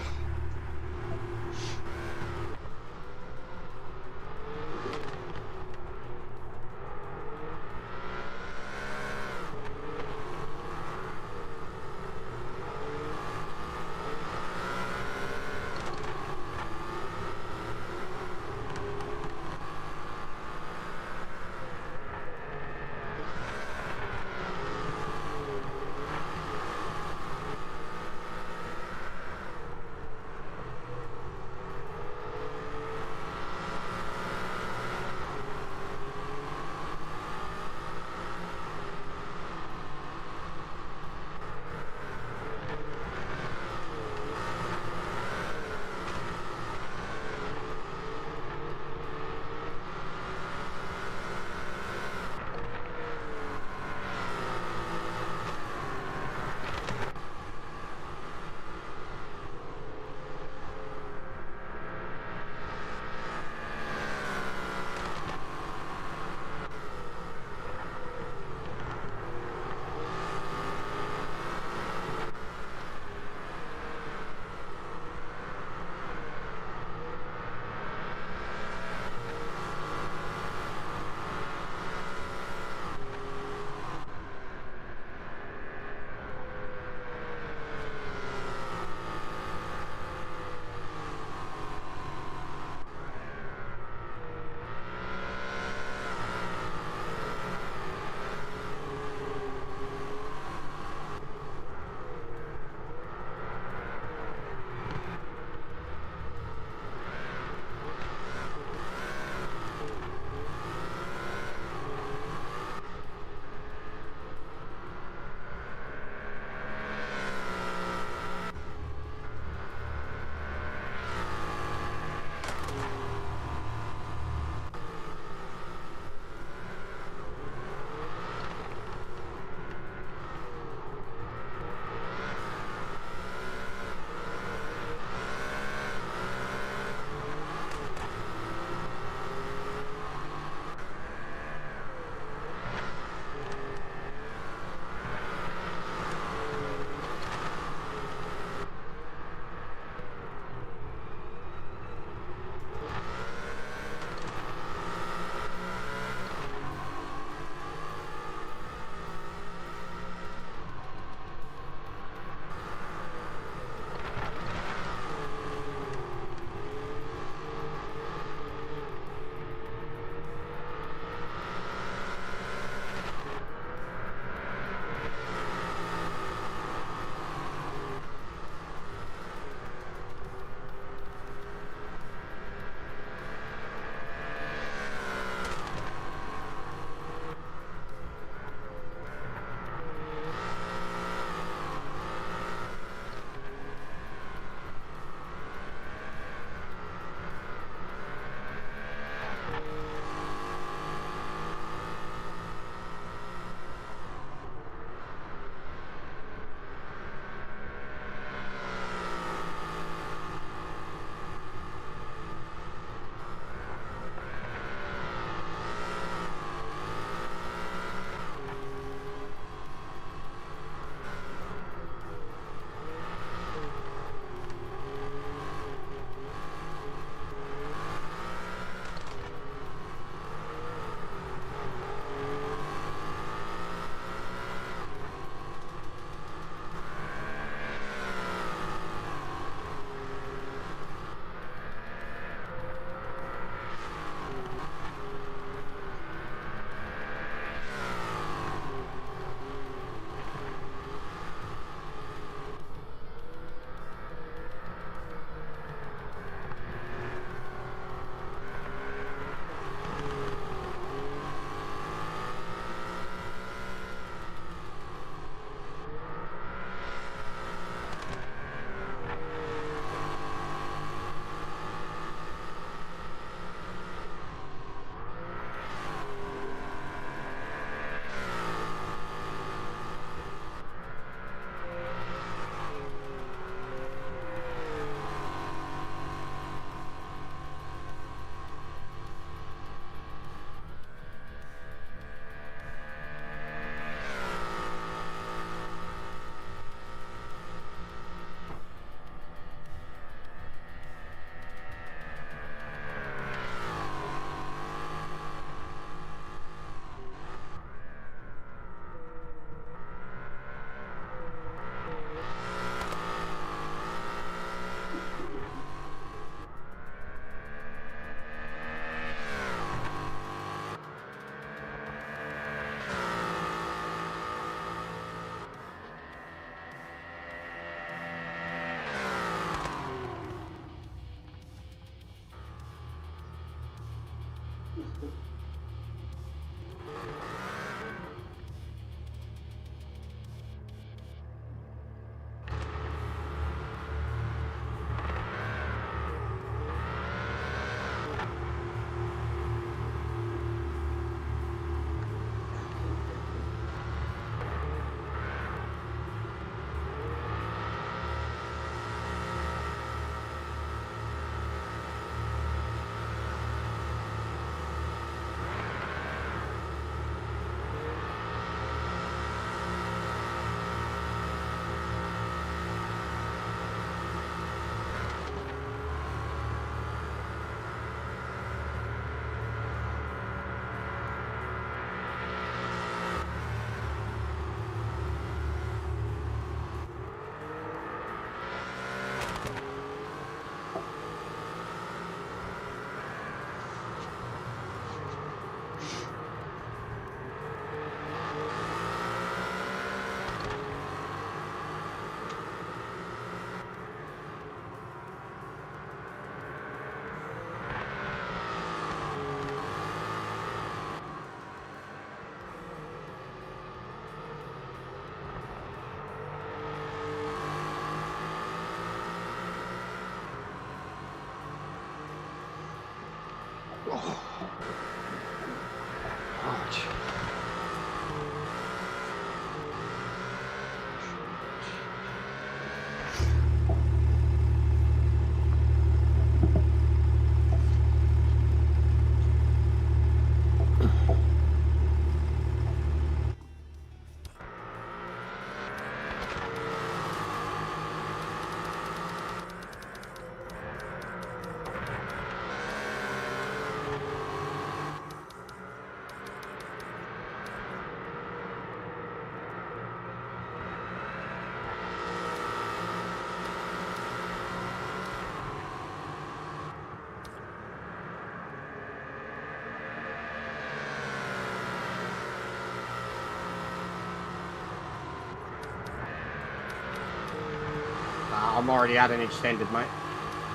I'm already out an extended, mate.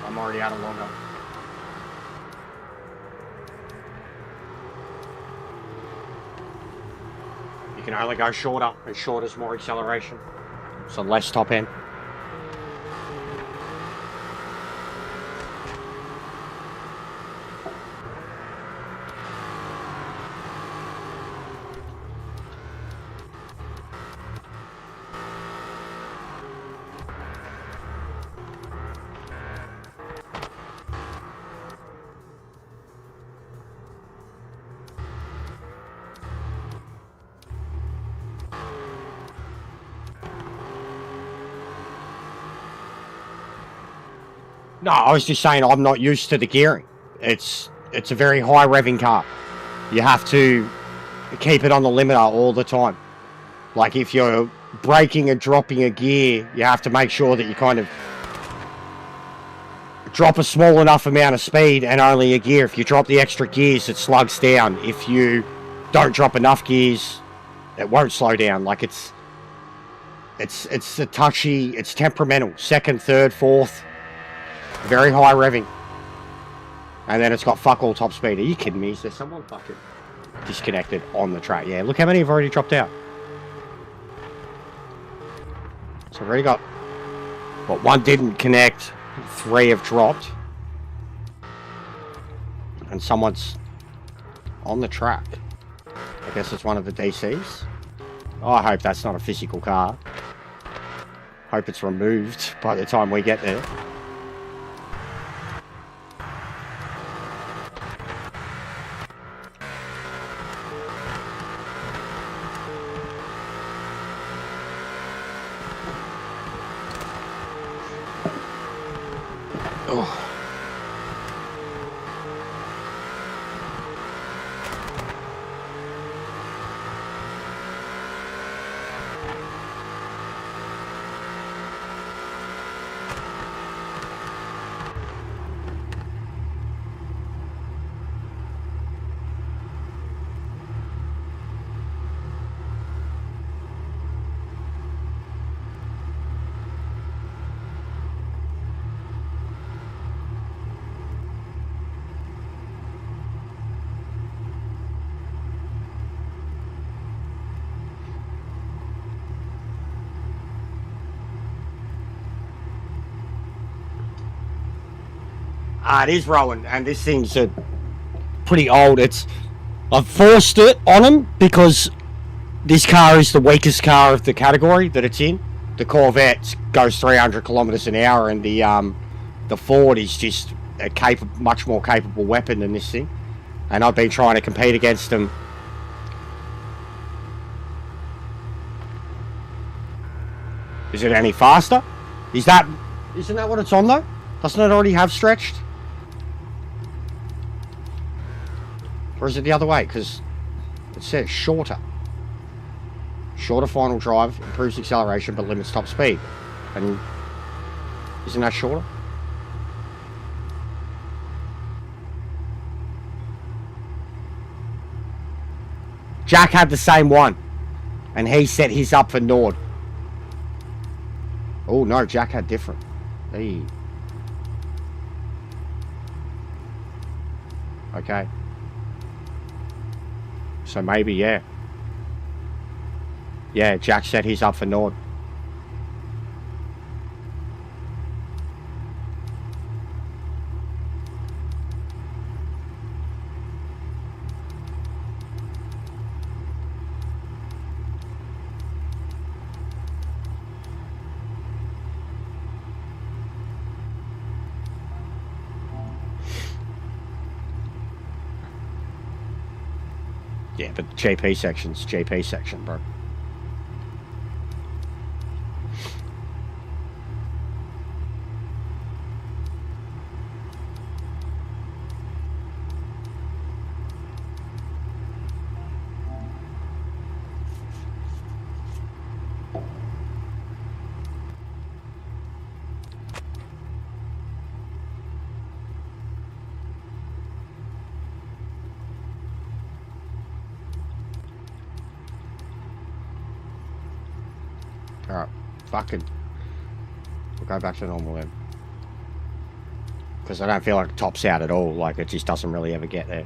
I'm already out a longer. You can only go shorter, and shorter's more acceleration. So less top end. No, I was just saying I'm not used to the gearing. It's a very high revving car. You have to keep it on the limiter all the time. Like if you're braking and dropping a gear, you have to make sure that you kind of drop a small enough amount of speed and only a gear. If you drop the extra gears, it slugs down. If you don't drop enough gears, it won't slow down. Like it's a touchy, it's temperamental. Second, third, fourth. Very high revving. And then it's got fuck all top speed. Are you kidding me? Is there someone fucking disconnected on the track? Yeah, look how many have already dropped out. So I've already got... Well, one didn't connect. 3 have dropped. And someone's on the track. I guess it's one of the DCs. Oh, I hope that's not a physical car. Hope it's removed by the time we get there. Oh. It is Rowan, and this thing's pretty old. I've forced it on him because this car is the weakest car of the category that it's in. The Corvette goes 300 kilometers an hour, and the Ford is just a much more capable weapon than this thing. And I've been trying to compete against them. Is it any faster? Isn't that what it's on though? Doesn't it already have stretched? Or is it the other way? Because it says shorter. Shorter final drive, improves acceleration but limits top speed. And isn't that shorter? Jack had the same one, and he set his up for Nord. Oh no, Jack had different. Hey. Okay. So maybe, yeah. Yeah, Jack set his up for Nord. Yeah, but JP section's JP section, bro. Alright, fucking. We'll go back to normal then. Because I don't feel like it tops out at all. Like, it just doesn't really ever get there.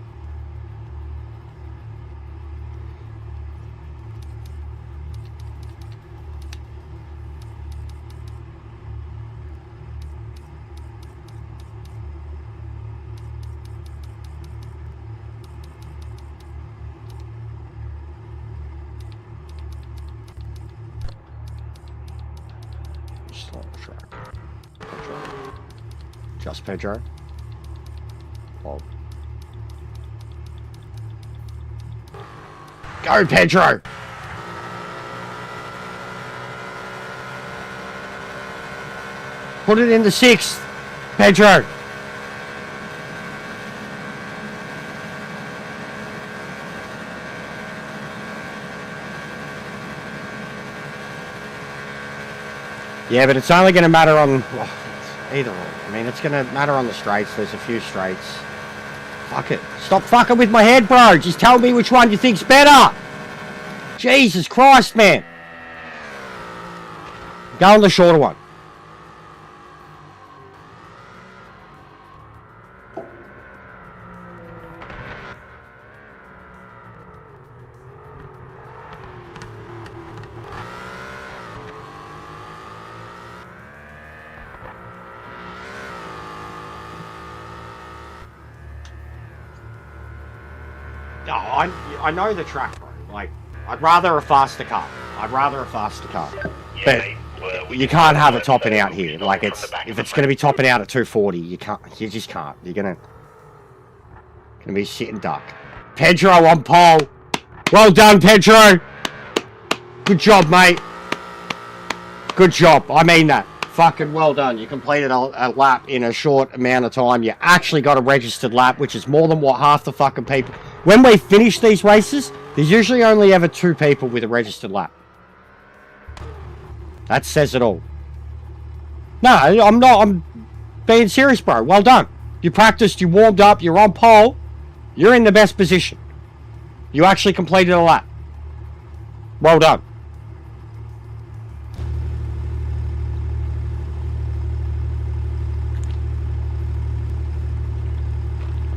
Just Pedro. Oh. Go, Pedro! Put it in the sixth, Pedro! Yeah, but it's only going to matter on... either or. I mean, it's going to matter on the straights. There's a few straights. Fuck it. Stop fucking with my head, bro. Just tell me which one you think's better. Jesus Christ, man. Go on the shorter one. I know the track, bro. Like, I'd rather a faster car. But you can't have it topping out here. Like, if it's going to be topping out at 240, you just can't. You're going to be sitting duck. Pedro on pole. Well done, Pedro. Good job, mate. Good job. I mean that. Fucking well done. You completed a lap in a short amount of time. You actually got a registered lap, which is more than what half the fucking people... When we finish these races, there's usually only ever 2 people with a registered lap. That says it all. No, I'm not. I'm being serious, bro. Well done. You practiced, you warmed up, you're on pole. You're in the best position. You actually completed a lap. Well done.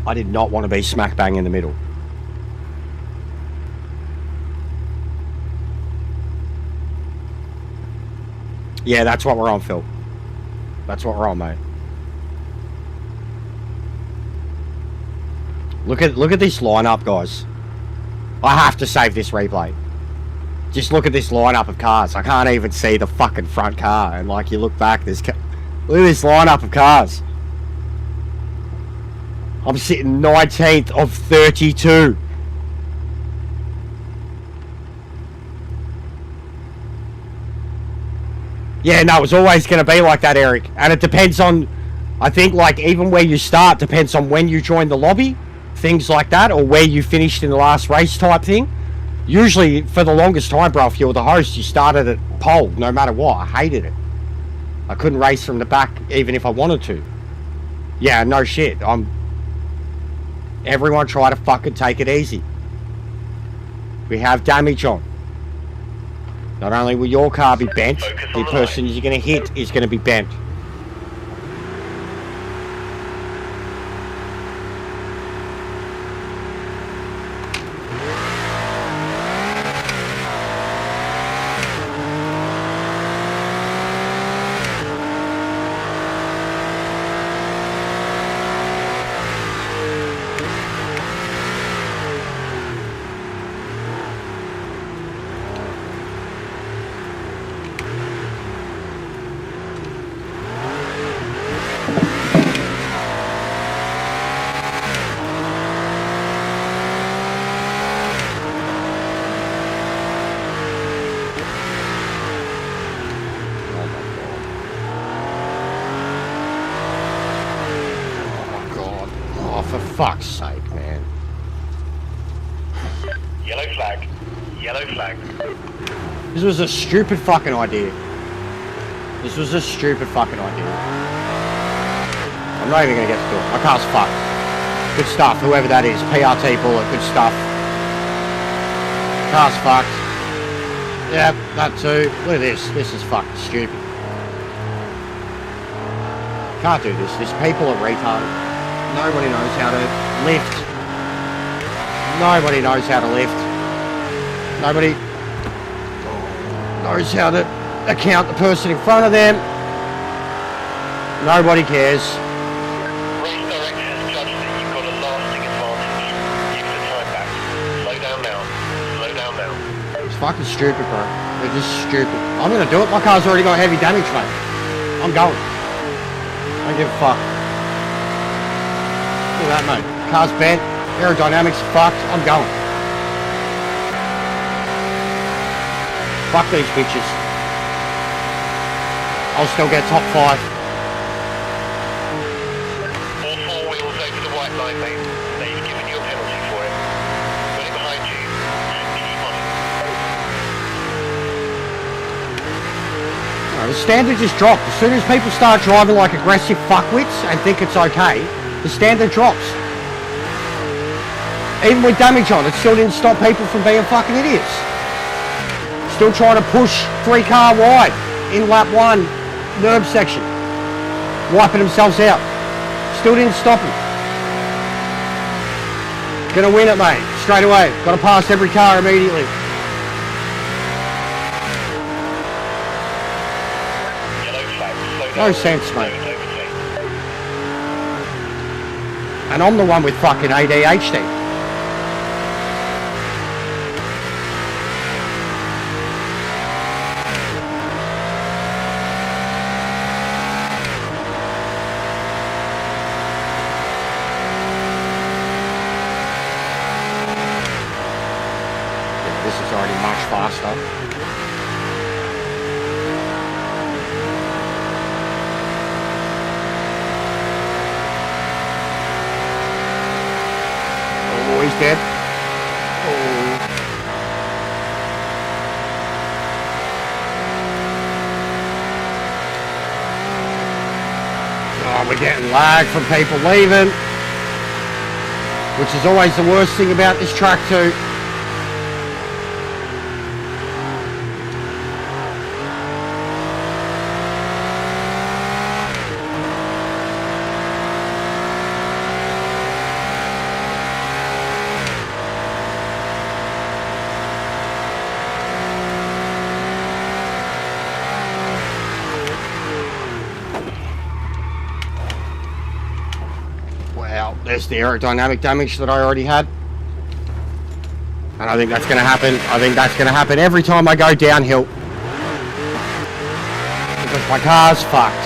I did not want to be smack bang in the middle. Yeah, that's what we're on, Phil. That's what we're on, mate. Look at this lineup, guys. I have to save this replay. Just look at this lineup of cars. I can't even see the fucking front car. And like you look back, look at this lineup of cars. I'm sitting 19th of 32. Yeah, no, it's always going to be like that, Eric. And it depends on, I think, like, even where you start depends on when you join the lobby. Things like that, or where you finished in the last race type thing. Usually, for the longest time, bro, if you were the host, you started at pole, no matter what. I hated it. I couldn't race from the back, even if I wanted to. Yeah, no shit. Everyone try to fucking take it easy. We have damage on. Not only will your car be bent, the person you're going to hit is going to be bent. Fuck's sake, man. Yellow flag. Yellow flag. This was a stupid fucking idea. This was a stupid fucking idea. I'm not even gonna get to do it. My car's fucked. Good stuff, whoever that is. PRT bullet, good stuff. Car's fucked. Yep, that too. Look at this. This is fucking stupid. Can't do this. These people are retarded. Nobody knows how to lift. Nobody knows how to lift. Nobody knows how to account the person in front of them. Nobody cares. Race director has judged that you've got a lasting advantage. Give the time back. Slow down now. Slow down now. It's fucking stupid, bro. They're just stupid. I'm gonna do it. My car's already got heavy damage, mate. I'm going. I don't give a fuck. Look at that, mate. Car's bent. Aerodynamics fucked. I'm going. Fuck these bitches. I'll still get top 5. All 4 wheels over the white line, mate. They've given you a penalty for it. Put it behind you and keep on it. No, the standard just dropped. As soon as people start driving like aggressive fuckwits and think it's okay, the standard drops. Even with damage on, it still didn't stop people from being fucking idiots. Still trying to push 3 car wide in lap 1, NERB section. Wiping themselves out. Still didn't stop them. Gonna win it, mate. Straight away. Gotta pass every car immediately. Yellow flag. Slow down. No sense, mate. Don't overtake. And I'm the one with fucking ADHD. Yeah, this is already much faster. Oh, he's dead. Oh. Oh, we're getting lag from people leaving. Which is always the worst thing about this track too. Now, there's the aerodynamic damage that I already had. And I think that's going to happen. I think that's going to happen every time I go downhill. Because my car's fucked.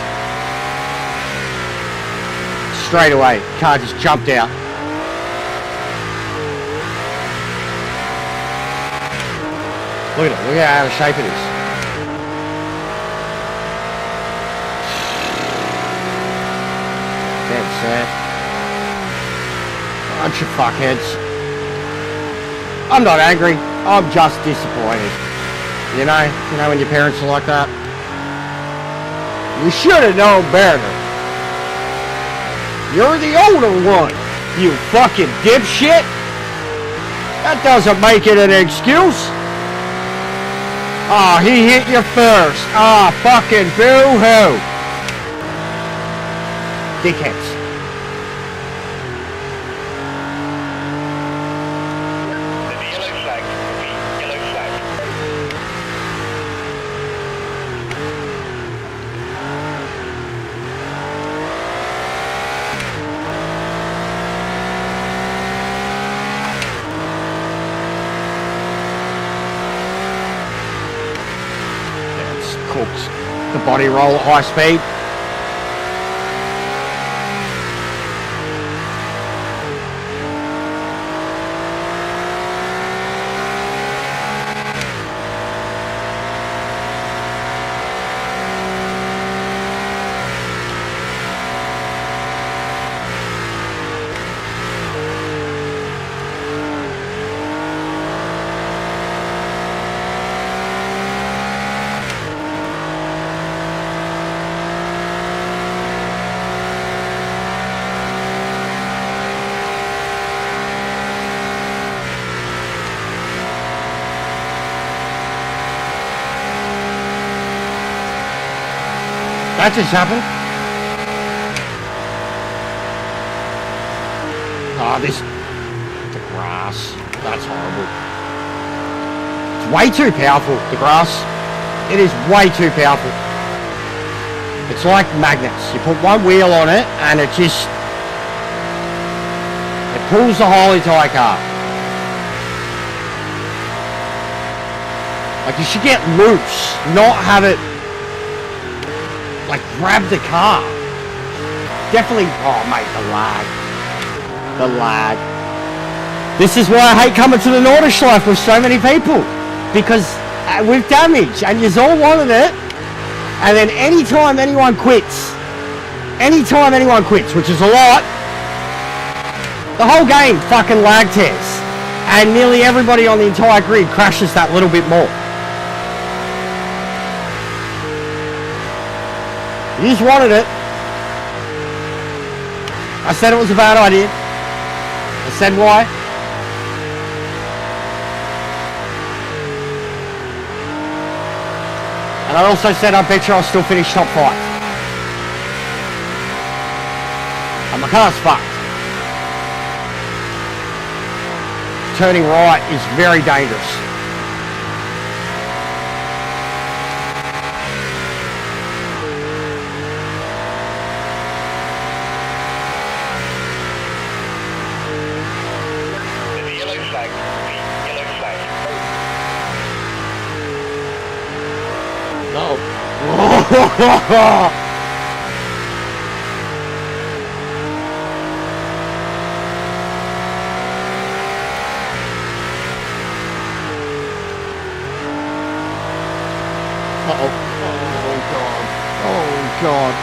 Straight away, car just jumped out. Look at it, look how out of shape it is. That's sad. Bunch of fuckheads. I'm not angry, I'm just disappointed. You know when your parents are like that? You should have known better. You're the older one, you fucking dipshit. That doesn't make it an excuse. Oh, he hit you first. Ah, fucking boo-hoo. Dickheads. The yellow flag will be yellow flag. It's cooked. The body roll at high speed. That just happened. Oh, the grass. That's horrible. It's way too powerful, the grass. It is way too powerful. It's like magnets. You put one wheel on it and it pulls the whole entire car. Like you should get loose, not have it like grab the car. Definitely, oh mate, the lag. This is why I hate coming to the Nordschleife with so many people, because with damage, and you're all wanted it, and then anytime anyone quits, which is a lot, the whole game fucking lag tears, and nearly everybody on the entire grid crashes that little bit more. You just wanted it. I said it was a bad idea. I said why. And I also said I bet you I'll still finish top 5. And my car's fucked. Turning right is very dangerous. Oh God.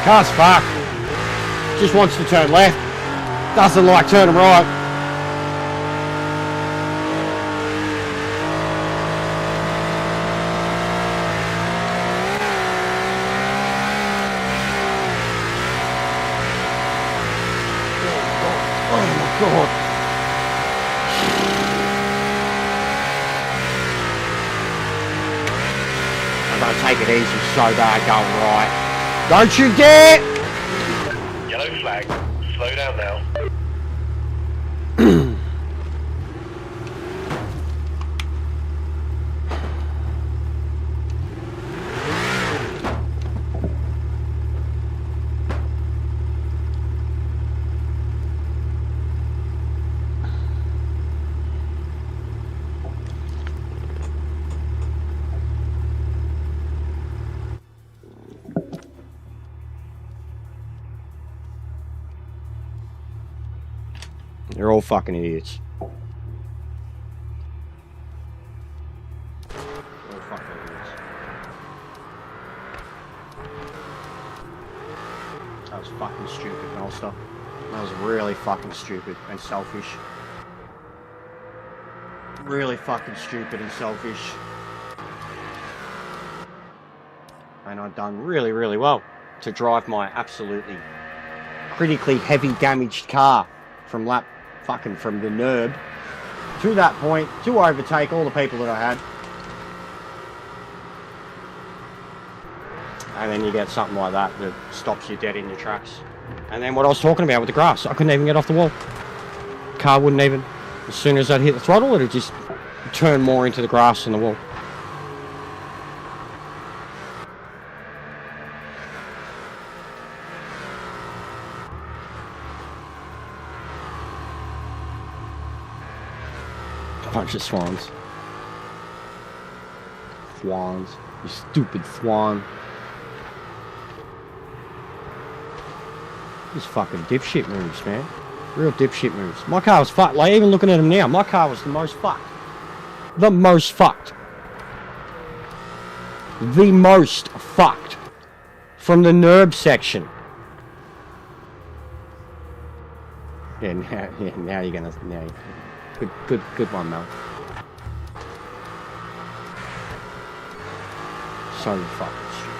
Car's fucked. Just wants to turn left. Doesn't like turning right. God. I'm gonna take it easy so bad going right. Don't you dare! Yellow flag. Slow down now. They're all fucking idiots. All fucking idiots. That was fucking stupid, Nolster. That was really fucking stupid and selfish. Really fucking stupid and selfish. And I've done really, really well to drive my absolutely critically heavy damaged car from the NERB to that point to overtake all the people that I had. And then you get something like that that stops you dead in your tracks. And then what I was talking about with the grass, I couldn't even get off the wall. Car wouldn't even. As soon as I'd hit the throttle, it'd just turn more into the grass than the wall. Bunch of swans. Swans. You stupid swan. Just fucking dipshit moves, man. Real dipshit moves. My car was fucked. Like, even looking at him now, my car was the most fucked. The most fucked. The most fucked. From the NERB section. Yeah, now you're gonna... Good one, Mel. So fucking stupid.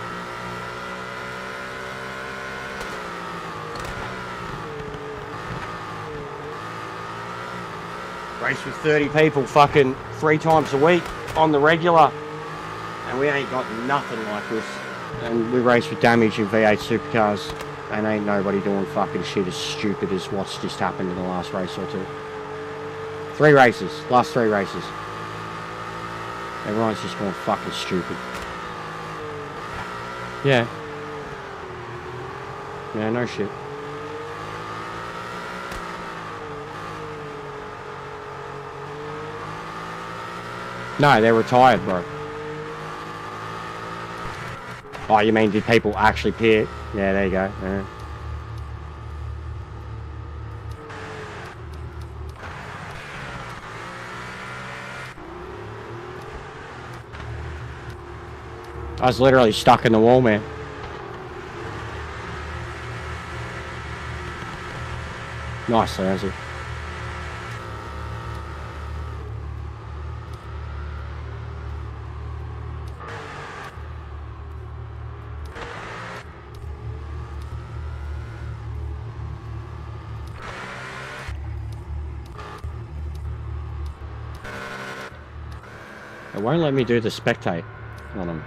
Race with 30 people fucking 3 times a week on the regular. And we ain't got nothing like this. And we race with damage in V8 supercars. And ain't nobody doing fucking shit as stupid as what's just happened in the last race or two. 3 races. Last 3 races. Everyone's just going fucking stupid. Yeah. Yeah, no shit. No, they're retired, bro. Oh, you mean did people actually pit? Yeah, there you go. Yeah. I was literally stuck in the wall, man. Nice, Lindsay. It won't let me do the spectate on them.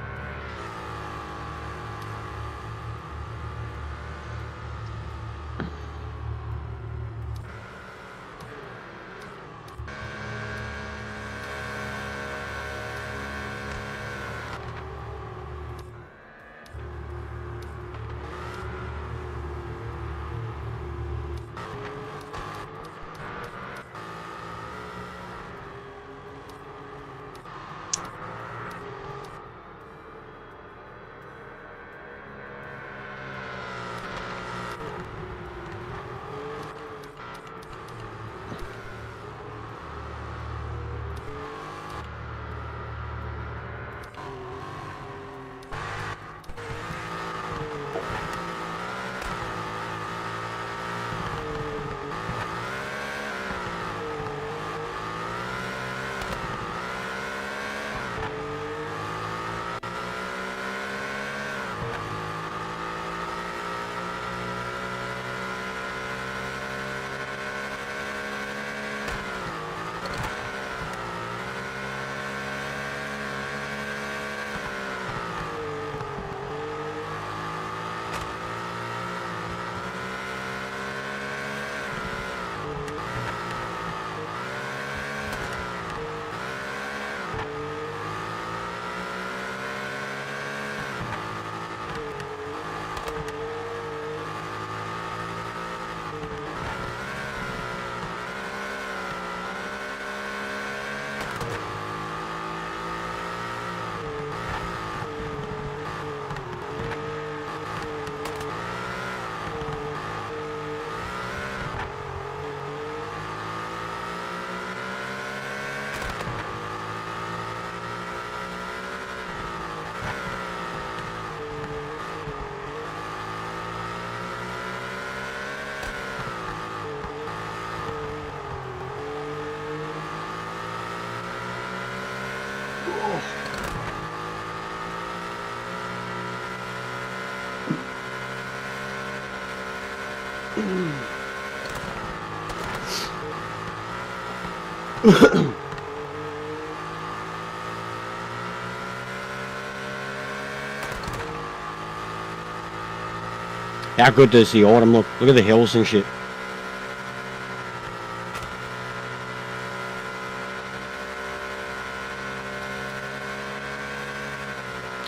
How good does the autumn look? Look at the hills and shit.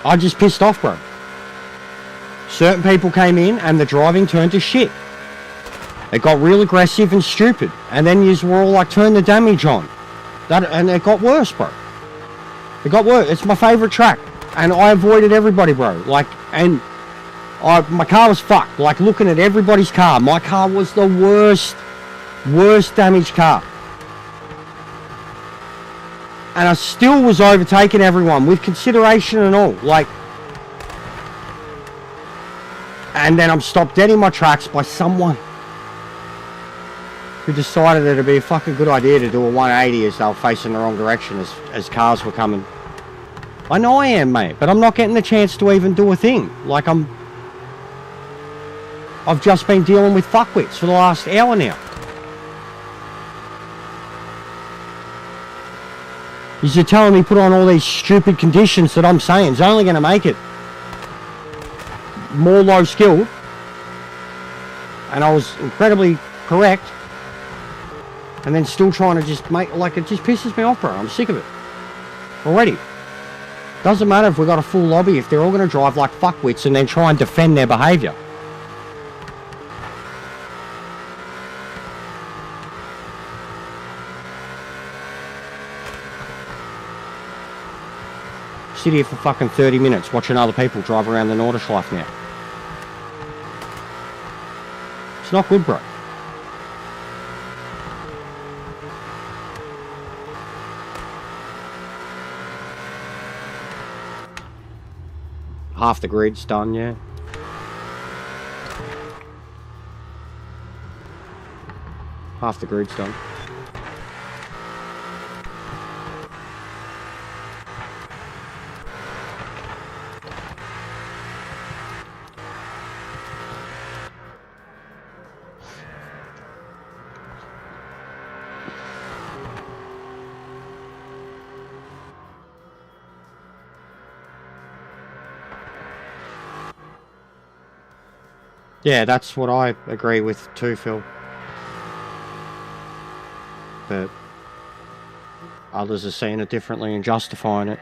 I just pissed off, bro. Certain people came in and the driving turned to shit. It got real aggressive and stupid. And then you were all like, turn the damage on. And it got worse, bro. It got worse. It's my favourite track. And I avoided everybody, bro. Like, and my car was fucked. Like, looking at everybody's car. My car was the worst damaged car. And I still was overtaking everyone with consideration and all. Like, and then I'm stopped dead in my tracks by someone who decided it'd be a fucking good idea to do a 180 as they were facing the wrong direction as cars were coming. I know I am, mate, but I'm not getting the chance to even do a thing. Like, I've just been dealing with fuckwits for the last hour now. You're telling me put on all these stupid conditions that I'm saying is only going to make it more low skilled. And I was incredibly correct. And then still trying to just make, like, it just pisses me off, bro. I'm sick of it. Already. Doesn't matter if we got a full lobby, if they're all going to drive like fuckwits and then try and defend their behaviour. Sit here for fucking 30 minutes watching other people drive around the Nordschleife now. It's not good, bro. Half the grid's done, yeah. Half the grid's done. Yeah, that's what I agree with too, Phil. But others are seeing it differently and justifying it.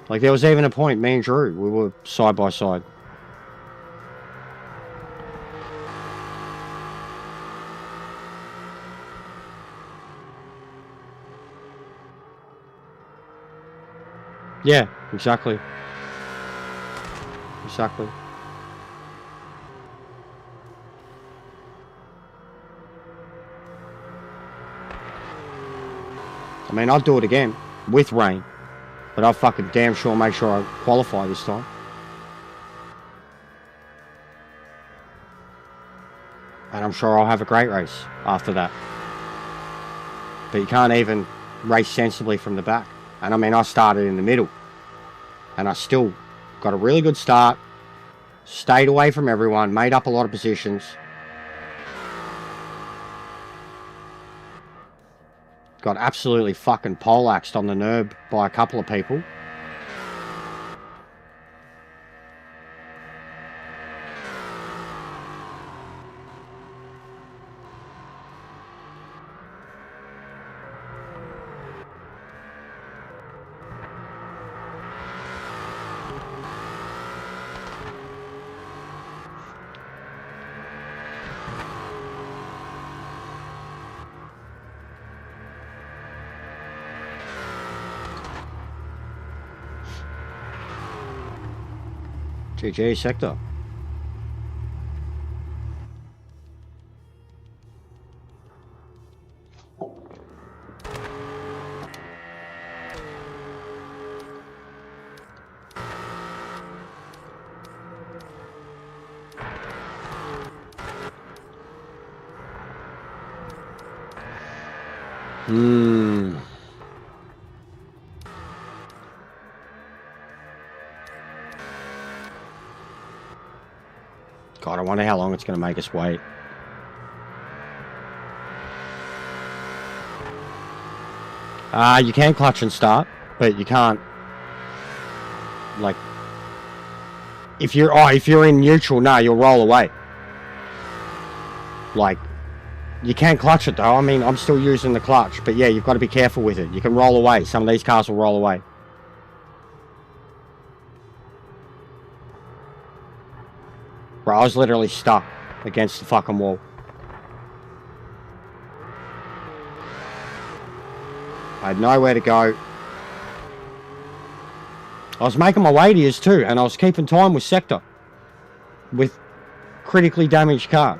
Like, there was even a point, me and Drew, we were side by side. Yeah, exactly. Exactly. I mean, I'd do it again with rain, but I'll fucking damn sure make sure I qualify this time. And I'm sure I'll have a great race after that. But you can't even race sensibly from the back. And I mean, I started in the middle, and I still got a really good start, stayed away from everyone, made up a lot of positions. Got absolutely fucking poleaxed on the NERB by a couple of people. GG sector. God, I wonder how long it's going to make us wait. You can clutch and start, but you can't, like, if you're in neutral, no, you'll roll away. Like, you can clutch it though. I mean, I'm still using the clutch, but yeah, you've got to be careful with it. You can roll away. Some of these cars will roll away. Bro, I was literally stuck against the fucking wall. I had nowhere to go. I was making my way to yours too, and I was keeping time with Sector. With critically damaged car.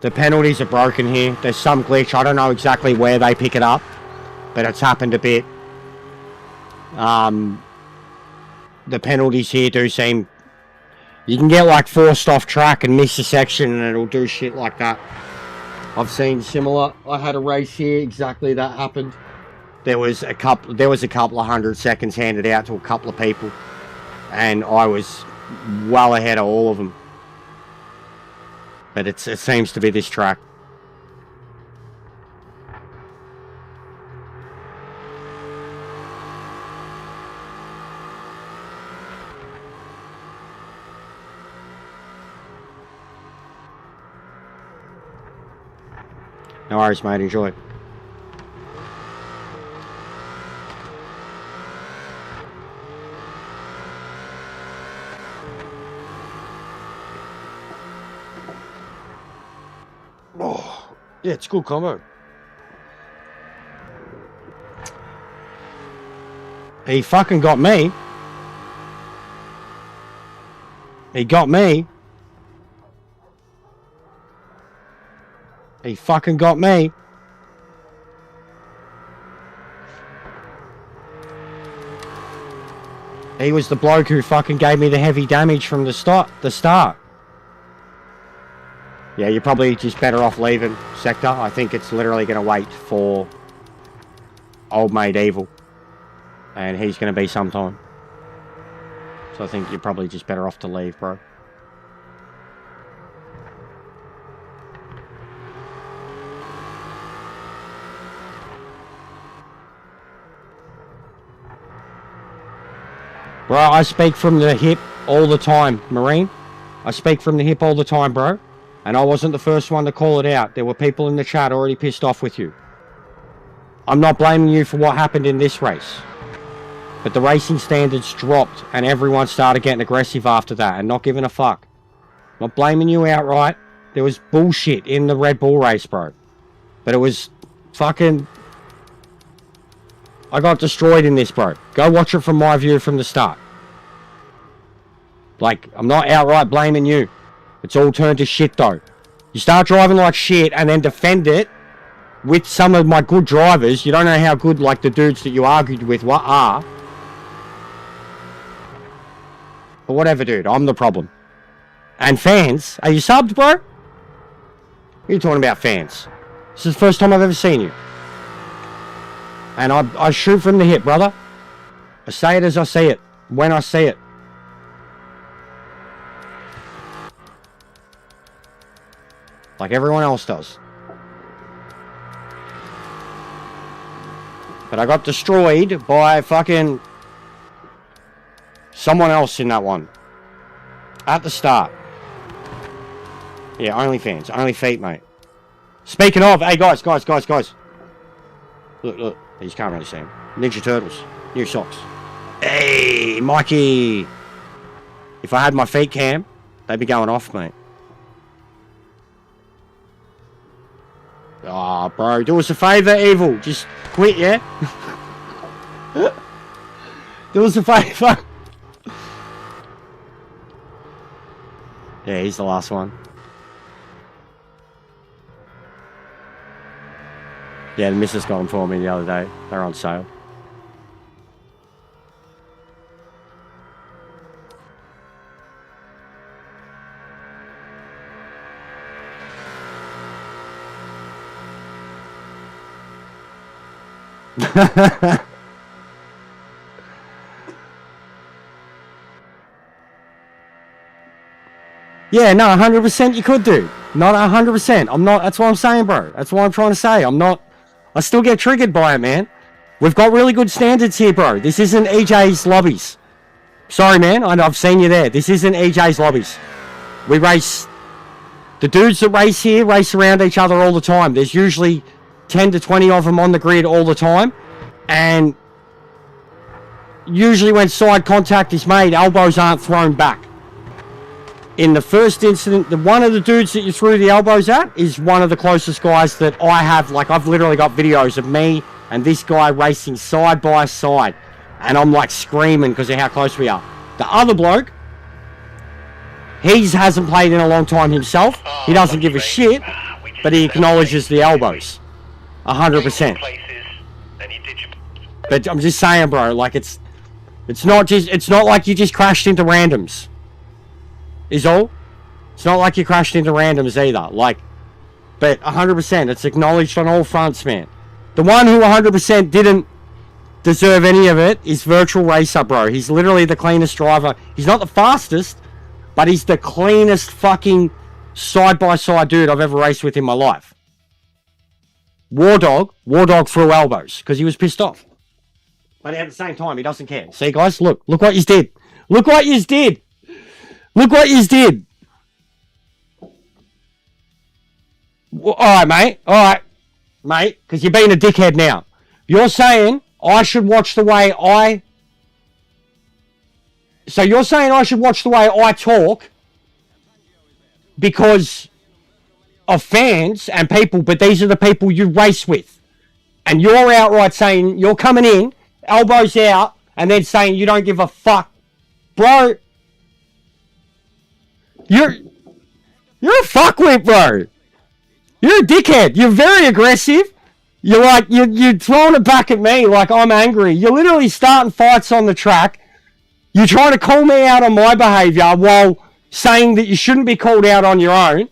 The penalties are broken here. There's some glitch. I don't know exactly where they pick it up, but it's happened a bit. The penalties here do seem... You can get like forced off track and miss a section and it'll do shit like that. I've seen similar. I had a race here, exactly that happened. There was a couple of 100 seconds handed out to a couple of people, and I was well ahead of all of them. But it seems to be this track. No worries, mate. Enjoy. Oh, yeah, it's a good combo. He fucking got me. He got me. He fucking got me. He was the bloke who fucking gave me the heavy damage from the start. Yeah, you're probably just better off leaving Sector. I think it's literally going to wait for Old Mate Evil. And he's going to be sometime. So I think you're probably just better off to leave, bro. Bro, I speak from the hip all the time, Marine. I speak from the hip all the time, bro. And I wasn't the first one to call it out. There were people in the chat already pissed off with you. I'm not blaming you for what happened in this race. But the racing standards dropped and everyone started getting aggressive after that and not giving a fuck. I'm not blaming you outright. There was bullshit in the Red Bull race, bro. But it was fucking... I got destroyed in this, bro. Go watch it from my view from the start. Like, I'm not outright blaming you. It's all turned to shit, though. You start driving like shit and then defend it with some of my good drivers. You don't know how good, like, the dudes that you argued with are. But whatever, dude. I'm the problem. And fans, are you subbed, bro? What are you talking about, fans? This is the first time I've ever seen you. And I shoot from the hip, brother. I say it as I see it. When I see it. Like everyone else does. But I got destroyed by fucking someone else in that one. At the start. Yeah, only fans. Only feet, mate. Speaking of, hey guys. Look. You can't really see them. Ninja Turtles. New socks. Hey, Mikey. If I had my feet cam, they'd be going off, mate. Ah, bro, do us a favour, Evil. Just quit, yeah? Do us a favour. Yeah, he's the last one. Yeah, the missus got them for me the other day. They're on sale. Yeah, no, 100% you could do. Not 100%. I'm not, that's what I'm saying, bro. That's what I'm trying to say. I'm not, I still get triggered by it, man. We've got really good standards here, bro. This isn't EJ's lobbies. Sorry, man. I've seen you there. This isn't EJ's lobbies. We race, the dudes that race here race around each other all the time. There's usually 10 to 20 of them on the grid all the time. And usually when side contact is made, elbows aren't thrown back. In the first incident, one of the dudes that you threw the elbows at is one of the closest guys that I have. Like, I've literally got videos of me and this guy racing side by side. And I'm like screaming because of how close we are. The other bloke, he hasn't played in a long time himself. He doesn't give a shit, but he acknowledges the elbows. 100%. But I'm just saying, bro, like it's not like you just crashed into randoms. Is all. It's not like you crashed into randoms either. Like, but 100%, it's acknowledged on all fronts, man. The one who 100% didn't deserve any of it is Virtual Racer, bro. He's literally the cleanest driver. He's not the fastest, but he's the cleanest fucking side-by-side dude I've ever raced with in my life. War Dog threw elbows because he was pissed off. But at the same time, he doesn't care. See, guys, look what you did. Look what you did. Look what you did. Well, all right, mate, because you're being a dickhead now. You're saying I should watch the way I... So you're saying I should watch the way I talk because of fans and people, but these are the people you race with. And you're outright saying, you're coming in, elbows out, and then saying you don't give a fuck. Bro, you're a fuckwit, bro. You're a dickhead. You're very aggressive. You're like, you're throwing it back at me like I'm angry. You're literally starting fights on the track. You're trying to call me out on my behaviour while saying that you shouldn't be called out on your own.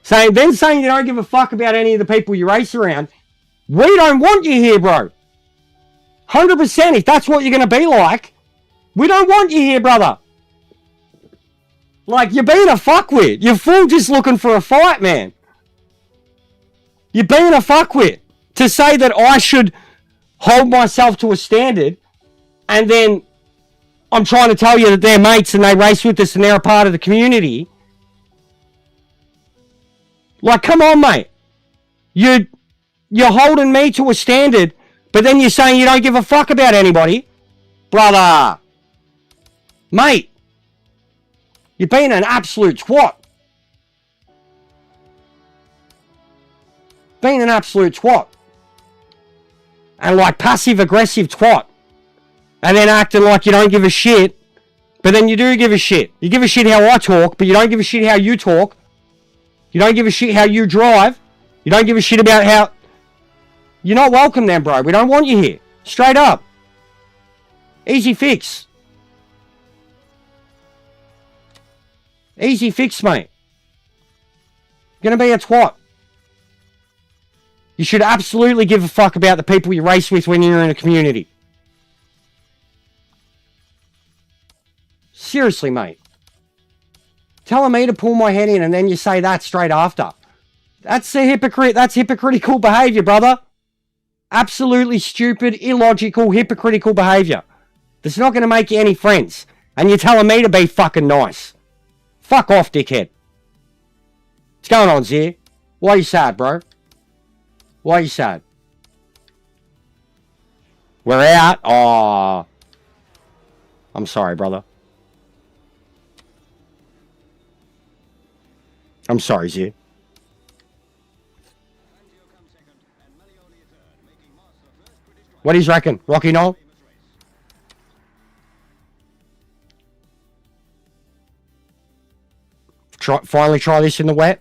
Then saying you don't give a fuck about any of the people you race around. We don't want you here, bro. 100%, if that's what you're going to be like, we don't want you here, brother. Like, you're being a fuckwit. You're full just looking for a fight, man. You're being a fuckwit. To say that I should hold myself to a standard and then I'm trying to tell you that they're mates and they race with us and they're a part of the community. Like, come on, mate. You're holding me to a standard, but then you're saying you don't give a fuck about anybody. Brother. Mate. You're being an absolute twat. Being an absolute twat. And like passive-aggressive twat. And then acting like you don't give a shit. But then you do give a shit. You give a shit how I talk, but you don't give a shit how you talk. You don't give a shit how you drive. You don't give a shit about how... You're not welcome then, bro. We don't want you here. Straight up. Easy fix. Easy fix, mate. You're gonna be a twat. You should absolutely give a fuck about the people you race with when you're in a community. Seriously, mate. Telling me to pull my head in and then you say that straight after. That's a hypocrite. That's hypocritical behaviour, brother. Absolutely stupid, illogical, hypocritical behaviour. That's not going to make you any friends. And you're telling me to be fucking nice. Fuck off, dickhead. What's going on, Zir? Why are you sad, bro? Why are you sad? We're out. Oh. I'm sorry, brother. I'm sorry, Zir. What do you reckon, Rocky Noel? Finally try this in the wet.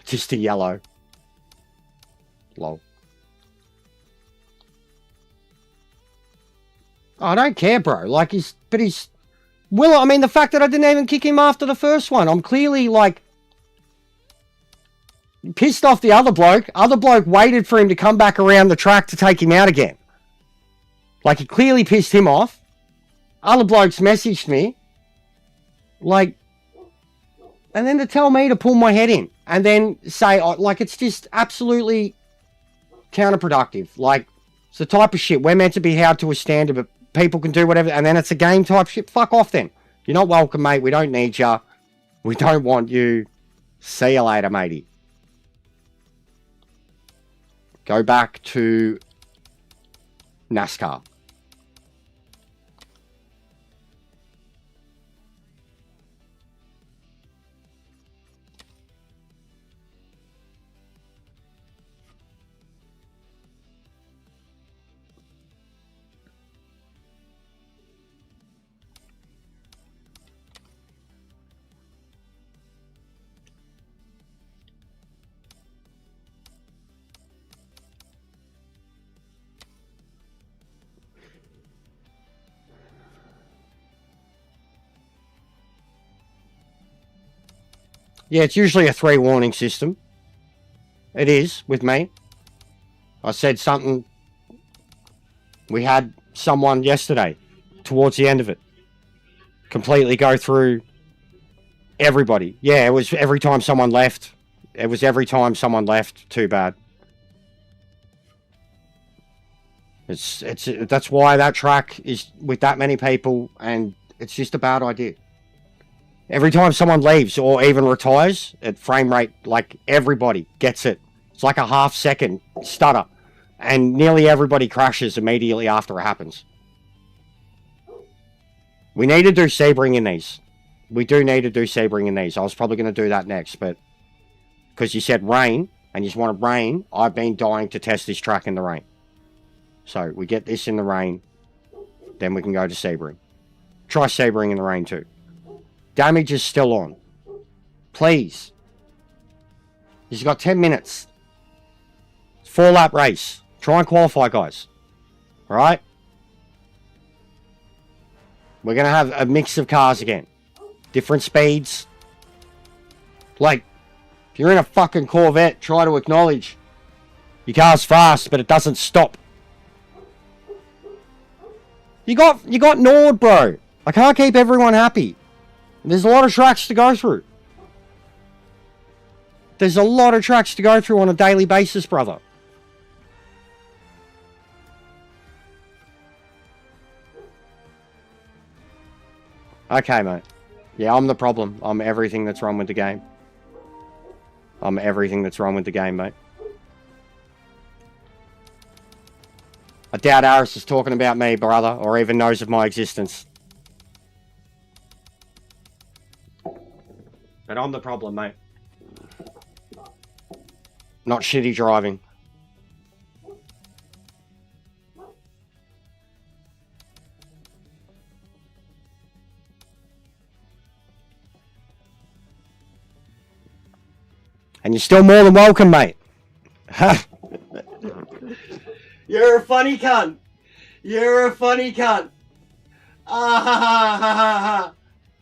Just a yellow. Lol. I don't care, bro. Like, but he's... Well, I mean, the fact that I didn't even kick him after the first one. I'm clearly, like... pissed off the other bloke. Other bloke waited for him to come back around the track to take him out again. Like, it clearly pissed him off. Other blokes messaged me. Like... And then to tell me to pull my head in. And then say, like, it's just absolutely counterproductive. Like, it's the type of shit. We're meant to be held to a standard, but people can do whatever. And then it's a game type shit. Fuck off then. You're not welcome, mate. We don't need you. We don't want you. See you later, matey. Go back to NASCAR. Yeah, it's usually a 3 warning system. It is, with me. I said something... We had someone yesterday, towards the end of it, completely go through everybody. Yeah, it was every time someone left. It was every time someone left. Too bad. That's why that track is with that many people, and it's just a bad idea. Every time someone leaves or even retires, at frame rate, like, everybody gets it. It's like a half-second stutter. And nearly everybody crashes immediately after it happens. We need to do Sebring in these. We do need to do Sebring in these. I was probably going to do that next, but... Because you said rain, and you just wanted rain, I've been dying to test this track in the rain. So, we get this in the rain, then we can go to Sebring. Try Sebring in the rain too. Damage is still on. Please. You've got 10 minutes. 4-lap race. Try and qualify, guys. Alright? We're going to have a mix of cars again. Different speeds. Like, if you're in a fucking Corvette, try to acknowledge your car's fast, but it doesn't stop. You got Nord, bro. I can't keep everyone happy. There's a lot of tracks to go through. There's a lot of tracks to go through on a daily basis, brother. Okay, mate. Yeah, I'm the problem. I'm everything that's wrong with the game. I'm everything that's wrong with the game, mate. I doubt Aris is talking about me, brother, or even knows of my existence. But I'm the problem, mate. Not shitty driving. And you're still more than welcome, mate. You're a funny cunt. You're a funny cunt. Ah ha ha ha ha ha.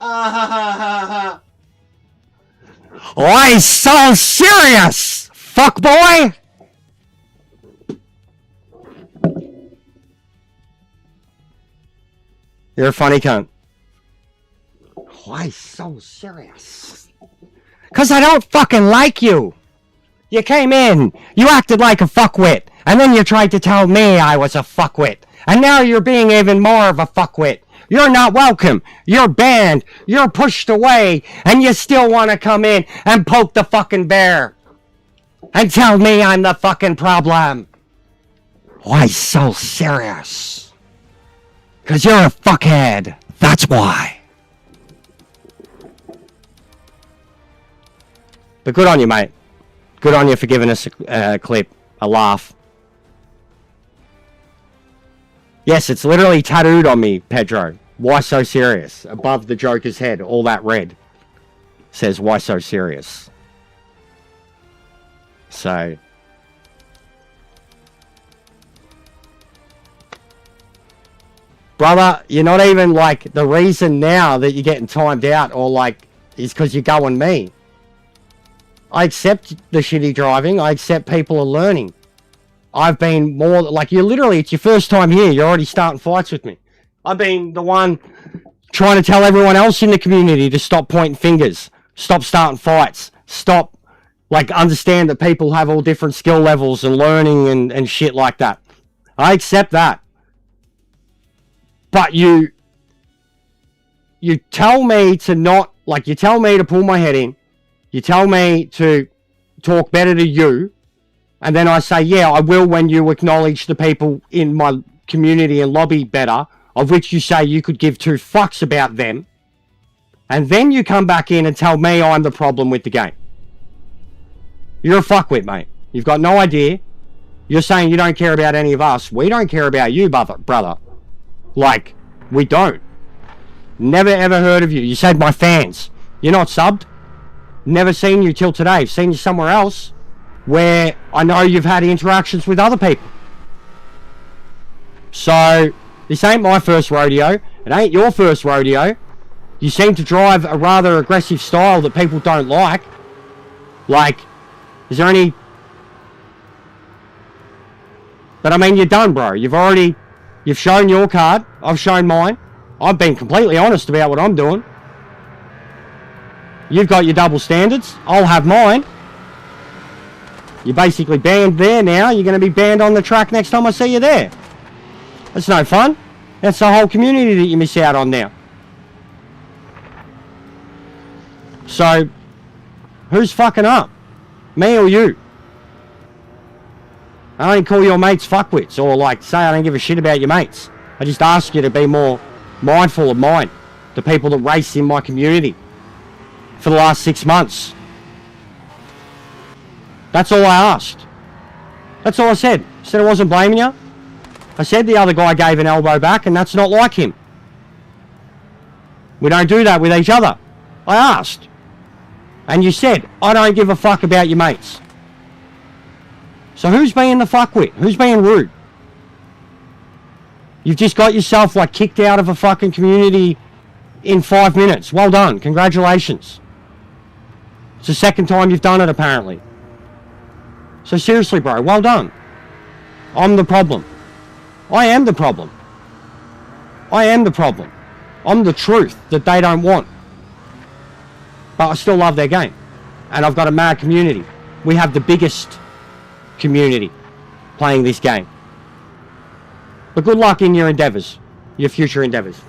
Ah ha ha ha ha. Why so serious, fuck boy? You're a funny cunt. Why so serious? 'Cause I don't fucking like you. You came in, you acted like a fuckwit, and then you tried to tell me I was a fuckwit. And now you're being even more of a fuckwit. You're not welcome. You're banned. You're pushed away. And you still want to come in and poke the fucking bear. And tell me I'm the fucking problem. Why so serious? 'Cause you're a fuckhead. That's why. But good on you, mate. Good on you for giving us a clip, a laugh. Yes, it's literally tattooed on me, Pedro. Why so serious? Above the Joker's head, all that red says, why so serious? So... brother, you're not even, like, the reason now that you're getting timed out or, like, is because you're going me. I accept the shitty driving. I accept people are learning. I've been more, like, you're literally, it's your first time here. You're already starting fights with me. I've been the one trying to tell everyone else in the community to stop pointing fingers. Stop starting fights. Stop, like, understand that people have all different skill levels and learning and shit like that. I accept that. But you tell me to not, like, you tell me to pull my head in. You tell me to talk better to you. And then I say, yeah, I will when you acknowledge the people in my community and lobby better, of which you say you could give two fucks about them. And then you come back in and tell me I'm the problem with the game. You're a fuckwit, mate. You've got no idea. You're saying you don't care about any of us. We don't care about you, brother. Like, we don't. Never ever heard of you. You said my fans. You're not subbed. Never seen you till today. I've seen you somewhere else where I know you've had interactions with other people. So, this ain't my first rodeo. It ain't your first rodeo. You seem to drive a rather aggressive style that people don't like. Like, is there any... But I mean, you're done, bro. You've shown your card. I've shown mine. I've been completely honest about what I'm doing. You've got your double standards. I'll have mine. You're basically banned there now. You're going to be banned on the track next time I see you there. That's no fun. That's the whole community that you miss out on now. So, who's fucking up? Me or you? I don't call your mates fuckwits or like say I don't give a shit about your mates. I just ask you to be more mindful of mine, the people that race in my community for the last 6 months. That's all I asked. That's all I said. I said I wasn't blaming you. I said the other guy gave an elbow back and that's not like him. We don't do that with each other. I asked. And you said, I don't give a fuck about your mates. So who's being the fuckwit? Who's being rude? You've just got yourself like kicked out of a fucking community in 5 minutes. Well done. Congratulations. It's the second time you've done it apparently. So seriously, bro, well done. I'm the problem. I am the problem. I am the problem. I'm the truth that they don't want. But I still love their game. And I've got a mad community. We have the biggest community playing this game. But good luck in your endeavors, your future endeavors.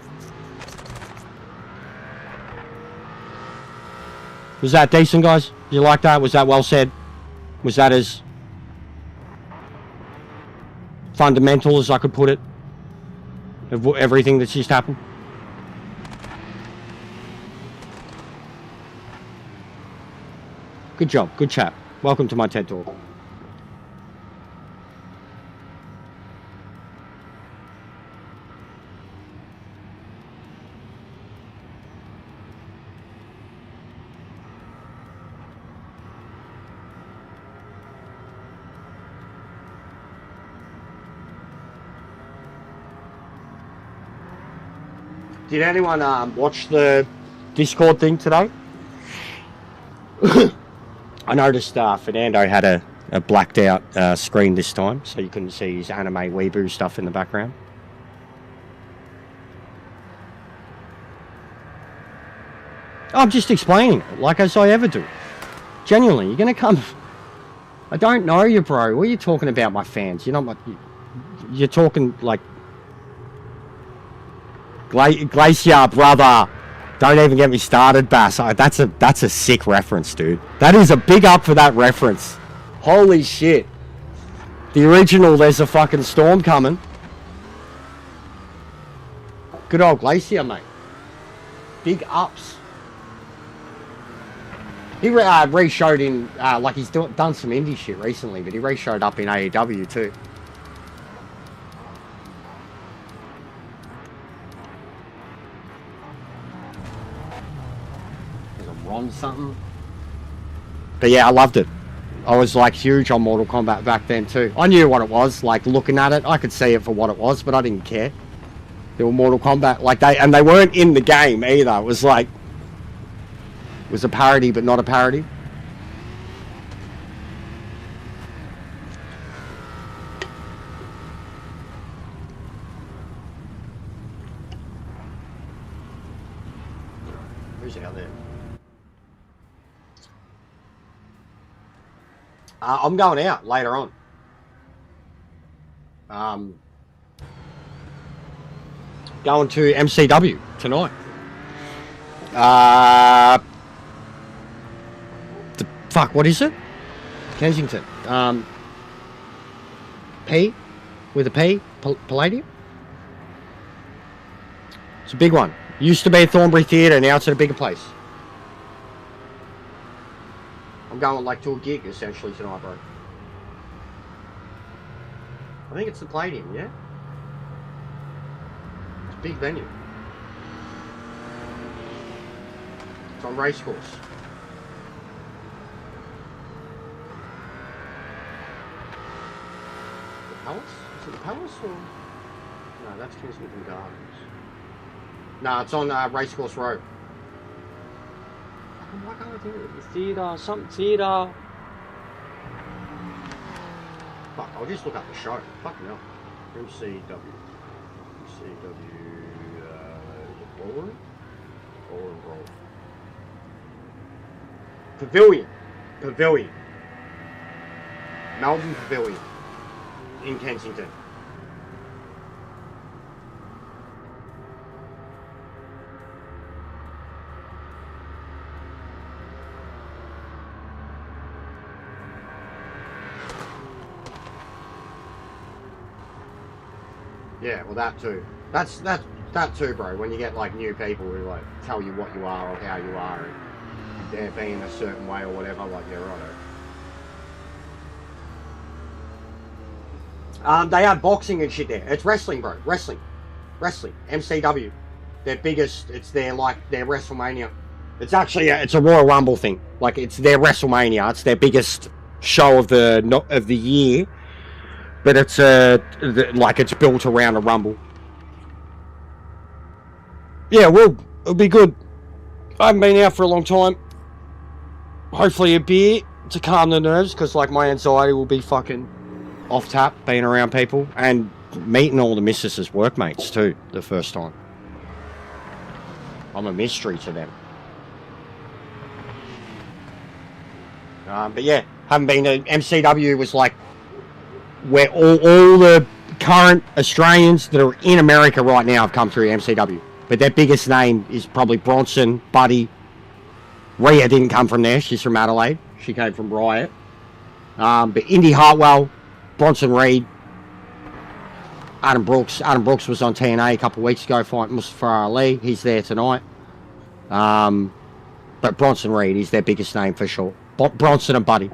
Was that decent, guys? Did you like that? Was that well said? Was that as fundamental as I could put it? Of everything that's just happened? Good job. Good chat. Welcome to my TED Talk. Did anyone watch the Discord thing today? I noticed Fernando had a blacked out screen this time, so you couldn't see his anime weeaboo stuff in the background. I'm just explaining it, like as I ever do. Genuinely, you're going to come... I don't know you, bro. What are you talking about, my fans? You're not my... You're talking, like... Glacier, brother. Don't even get me started, Bass. That's a sick reference, dude. That is a big up for that reference. Holy shit. The original, there's a fucking storm coming. Good old Glacier, mate. big ups. He re-showed in, like he's done some indie shit recently, but he re-showed up in AEW too. There's a Ron something. But yeah, I loved it. I was like huge on Mortal Kombat back then too. I knew what it was, like looking at it, I could see it for what it was, but I didn't care. They were Mortal Kombat, like they weren't in the game either. It was like, it was a parody, but not a parody. Who's out there? I'm going out later on. Going to MCW tonight. Fuck, what is it? Kensington. P? With a P? Palladium? It's a big one. Used to be a Thornbury Theatre, now it's at a bigger place. I'm going like to a gig essentially tonight, bro. I think it's the Palladium, yeah? It's a big venue. It's on Racecourse. The Palace? Is it the Palace or? No, that's Kensington Gardens. No, it's on Racecourse Road. Why can't I do it? Theatre, something theatre. Fuck, I'll just look up the show. Fucking hell. MCW. Ballroom? Ballroom Brawl. Pavilion. Melbourne Pavilion. In Kensington. Yeah, well that too. That's that too, bro. When you get like new people who like tell you what you are or how you are, and they're being a certain way or whatever, like yeah, righto. They have boxing and shit there. It's wrestling, bro. Wrestling. MCW. Their biggest. It's their WrestleMania. It's actually it's a Royal Rumble thing. Like it's their WrestleMania. It's their biggest show of the year. But it's like it's built around a Rumble. Yeah, well, it'll be good. I haven't been out for a long time. Hopefully a beer to calm the nerves, because like my anxiety will be fucking off tap being around people and meeting all the missus's workmates too the first time. I'm a mystery to them. But yeah, haven't been to MCW. Was like where all the current Australians that are in America right now have come through MCW. But their biggest name is probably Bronson, Buddy. Rhea didn't come from there. She's from Adelaide. She came from Riot. But Indy Hartwell, Bronson Reed, Adam Brooks. Adam Brooks was on TNA a couple of weeks ago fighting Mustafa Ali. He's there tonight. But Bronson Reed is their biggest name for sure. Bronson and Buddy.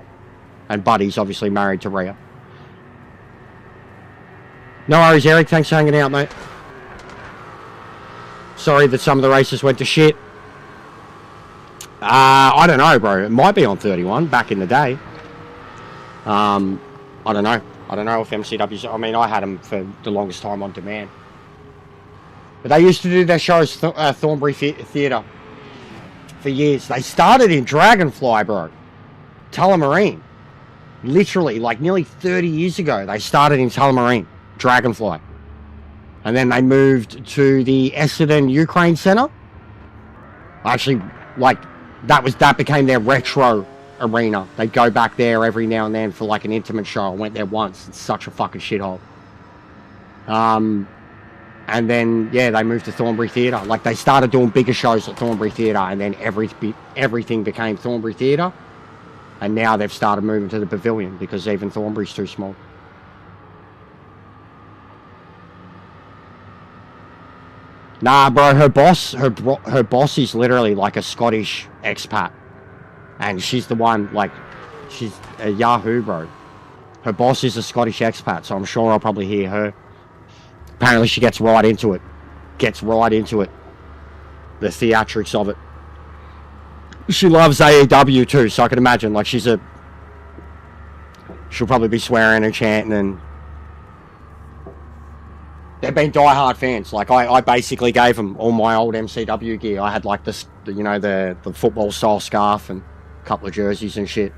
And Buddy's obviously married to Rhea. No worries, Eric. Thanks for hanging out, mate. Sorry that some of the races went to shit. I don't know, bro. It might be on 31 back in the day. I don't know. I don't know if MCW's... I mean, I had them for the longest time on demand. But they used to do their shows Thornbury Theatre for years. They started in Dragonfly, bro. Tullamarine. Literally, like nearly 30 years ago, they started in Tullamarine. Dragonfly. And then they moved to the Essendon Ukraine Centre. Actually, like, that became their retro arena. They'd go back there every now and then for like an intimate show. I went there once. It's such a fucking shithole. And then, yeah, they moved to Thornbury Theatre. Like, they started doing bigger shows at Thornbury Theatre, and then everything became Thornbury Theatre. And now they've started moving to the Pavilion because even Thornbury's too small. Nah, bro, her boss is literally like a Scottish expat. And she's the one, like, she's a Yahoo, bro. Her boss is a Scottish expat, so I'm sure I'll probably hear her. Apparently she gets right into it. Gets right into it. The theatrics of it. She loves AEW too, so I can imagine, like, she'll probably be swearing and chanting, and they've been diehard fans. Like, I basically gave them all my old MCW gear. I had, like, this, you know, the football style scarf and a couple of jerseys and shit,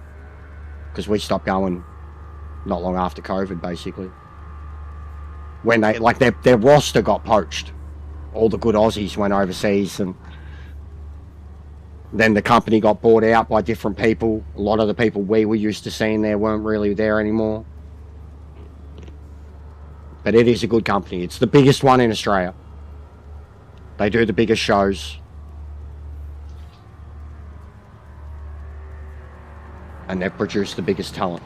because we stopped going not long after COVID, basically. When they, like, their roster got poached. All the good Aussies went overseas, and then the company got bought out by different people. A lot of the people we were used to seeing there weren't really there anymore. But it is a good company. It's the biggest one in Australia. They do the biggest shows. And they've produced the biggest talent.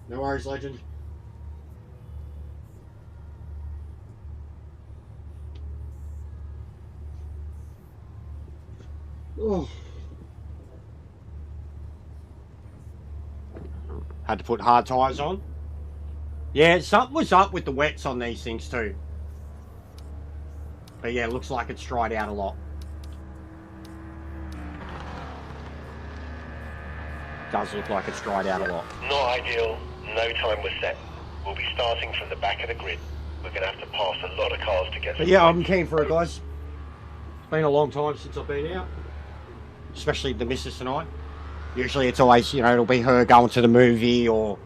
No worries, legend. Oh. Had to put hard tyres on. Yeah, something was up with the wets on these things too. But yeah, it looks like it's dried out a lot. Does look like it's dried out a lot. Not ideal. No time was set. We'll be starting from the back of the grid. We're going to have to pass a lot of cars to get. But yeah, I'm keen for it, guys. It's been a long time since I've been out. Especially the missus and I. Usually it's always, you know, it'll be her going to the movie or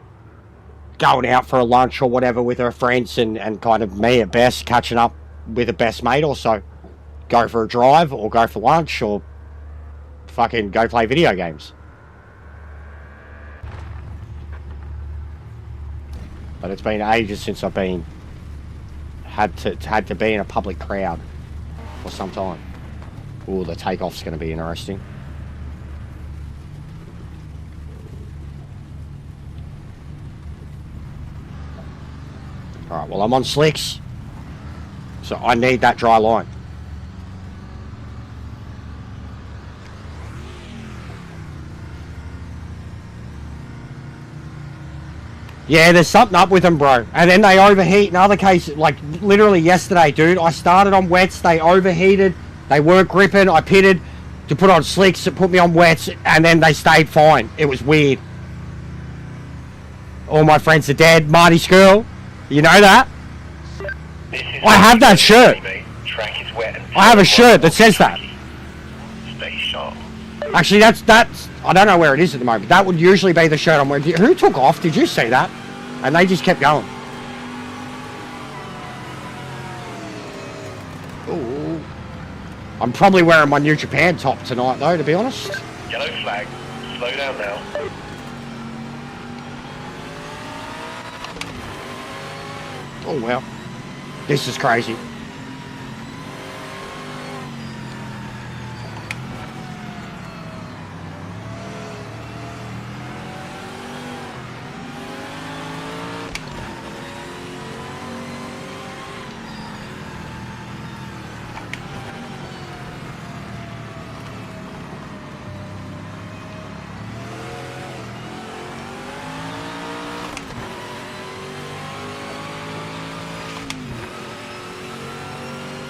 going out for a lunch or whatever with her friends, and kind of me at best catching up with a best mate or so. Go for a drive or go for lunch or fucking go play video games. But it's been ages since I've had to be in a public crowd for some time. Ooh, the takeoff's going to be interesting. Alright, well, I'm on slicks, so I need that dry line. Yeah, there's something up with them, bro. And then they overheat in other cases. Like, literally yesterday, dude, I started on wets, they overheated, they weren't gripping, I pitted to put on slicks, it put me on wets, and then they stayed fine. It was weird. All my friends are dead. Marty's girl, you know that? I have that shirt. Track is wet and I have a shirt that says that. Stay sharp. Actually, that's I don't know where it is at the moment. That would usually be the shirt I'm wearing. Who took off? Did you see that? And they just kept going. Ooh. I'm probably wearing my New Japan top tonight, though, to be honest. Yellow flag. Slow down now. Oh, well. This is crazy.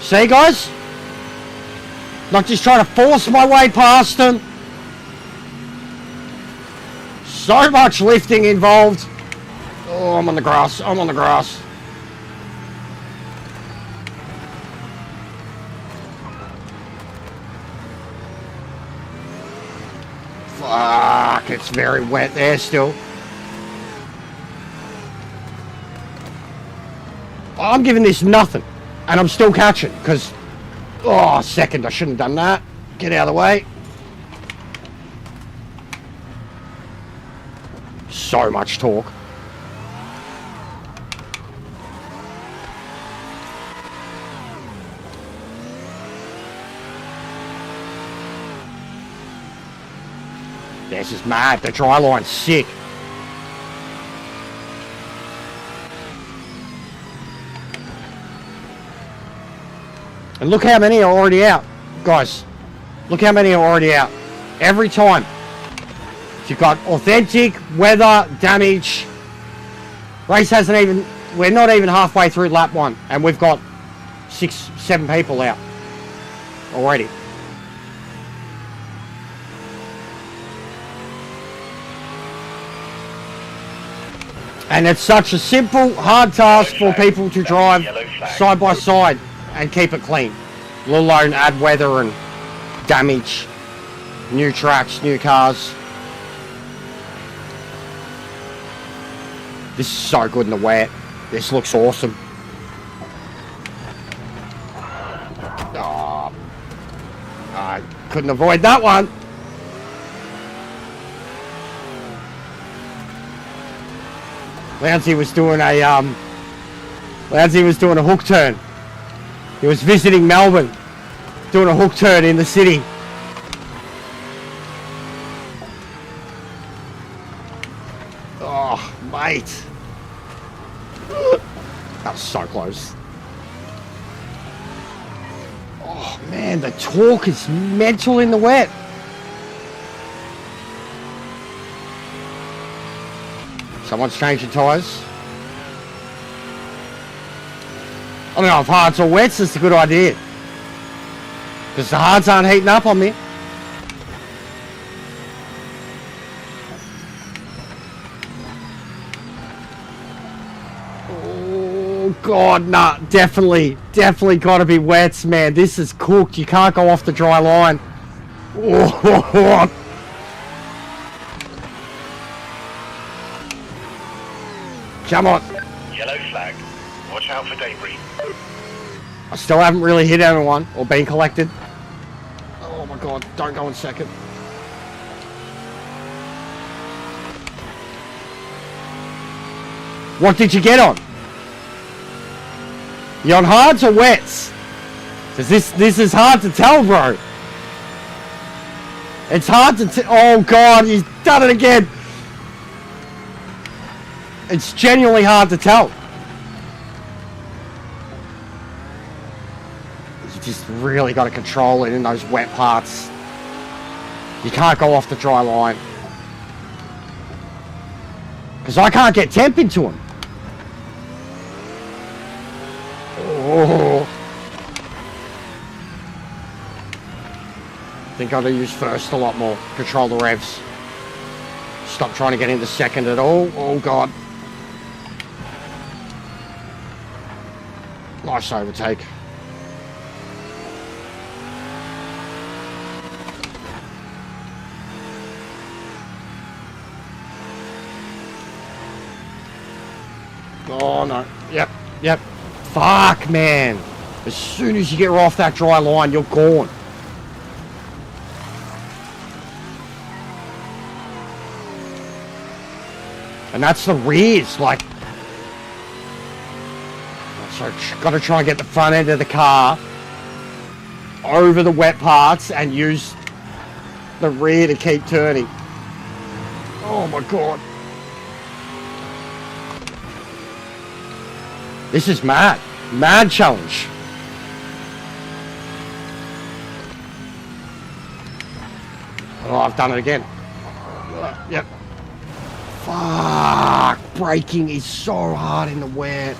See, guys? Not just trying to force my way past them. So much lifting involved. Oh, I'm on the grass. I'm on the grass. Fuck, it's very wet there still. I'm giving this nothing. And I'm still catching, because... Oh, second, I shouldn't have done that. Get out of the way. So much torque. This is mad. The dry line's sick. And look how many are already out. Guys, look how many are already out. Every time. You've got authentic, weather, damage. Race hasn't even... We're not even halfway through lap 1. And we've got 6, 7 people out. Already. And it's such a simple, hard task for people to drive side by side and keep it clean. Let alone add weather and damage. New tracks, new cars. This is so good in the wet. This looks awesome. Oh, I couldn't avoid that one. Lancey was doing a hook turn. He was visiting Melbourne, doing a hook turn in the city. Oh, mate. That was so close. Oh, man, the torque is mental in the wet. Someone's changing tyres. I don't know if hards or wets is a good idea. Because the hards aren't heating up on me. Oh, God, nah. Definitely got to be wets, man. This is cooked. You can't go off the dry line. Oh, come on. Yellow flag. Watch out for debris. I still haven't really hit anyone or been collected. Oh my God, don't go in second. What did you get on? You on hards or wets? Because this is hard to tell, bro. It's hard to tell. Oh God, he's done it again. It's genuinely hard to tell. You just really got to control it in those wet parts. You can't go off the dry line. Because I can't get temp into him. Oh. I think I've got to use first a lot more. Control the revs. Stop trying to get into second at all. Oh God. Nice overtake. Oh no. Yep. Fuck, man. As soon as you get off that dry line, you're gone. And that's the rears, like... So got to try and get the front end of the car over the wet parts and use the rear to keep turning. Oh my God. This is mad. Mad challenge. Oh, I've done it again. Yep. Fuck. Braking is so hard in the wet.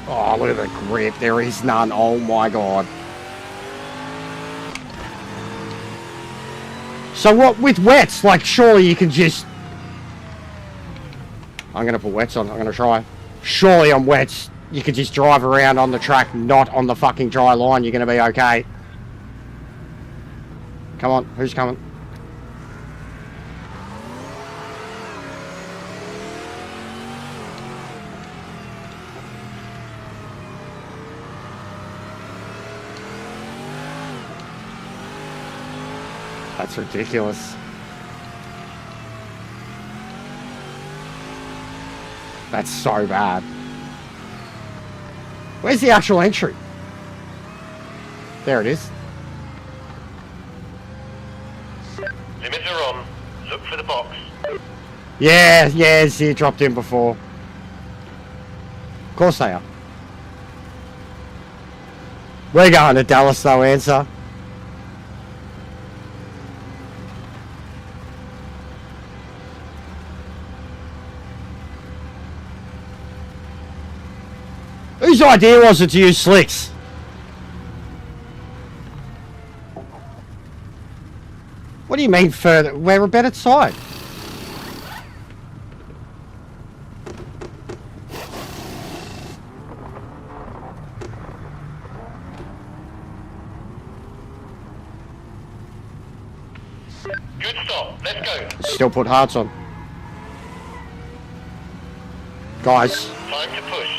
Oh, look at the grip. There is none. Oh my god. So what with wets? Like, surely you can just... I'm going to put wets on. I'm going to try. Surely on wets, you could just drive around on the track, not on the fucking dry line. You're going to be okay. Come on. Who's coming? That's ridiculous. That's so bad. Where's the actual entry? There it is. Limits are on. Look for the box. Yeah, see, it dropped in before. Of course they are. We're going to Dallas, no answer. Whose idea was it to use slicks? What do you mean further? We're a better side. Good stop. Let's go. Still put hearts on. Guys. Time to push.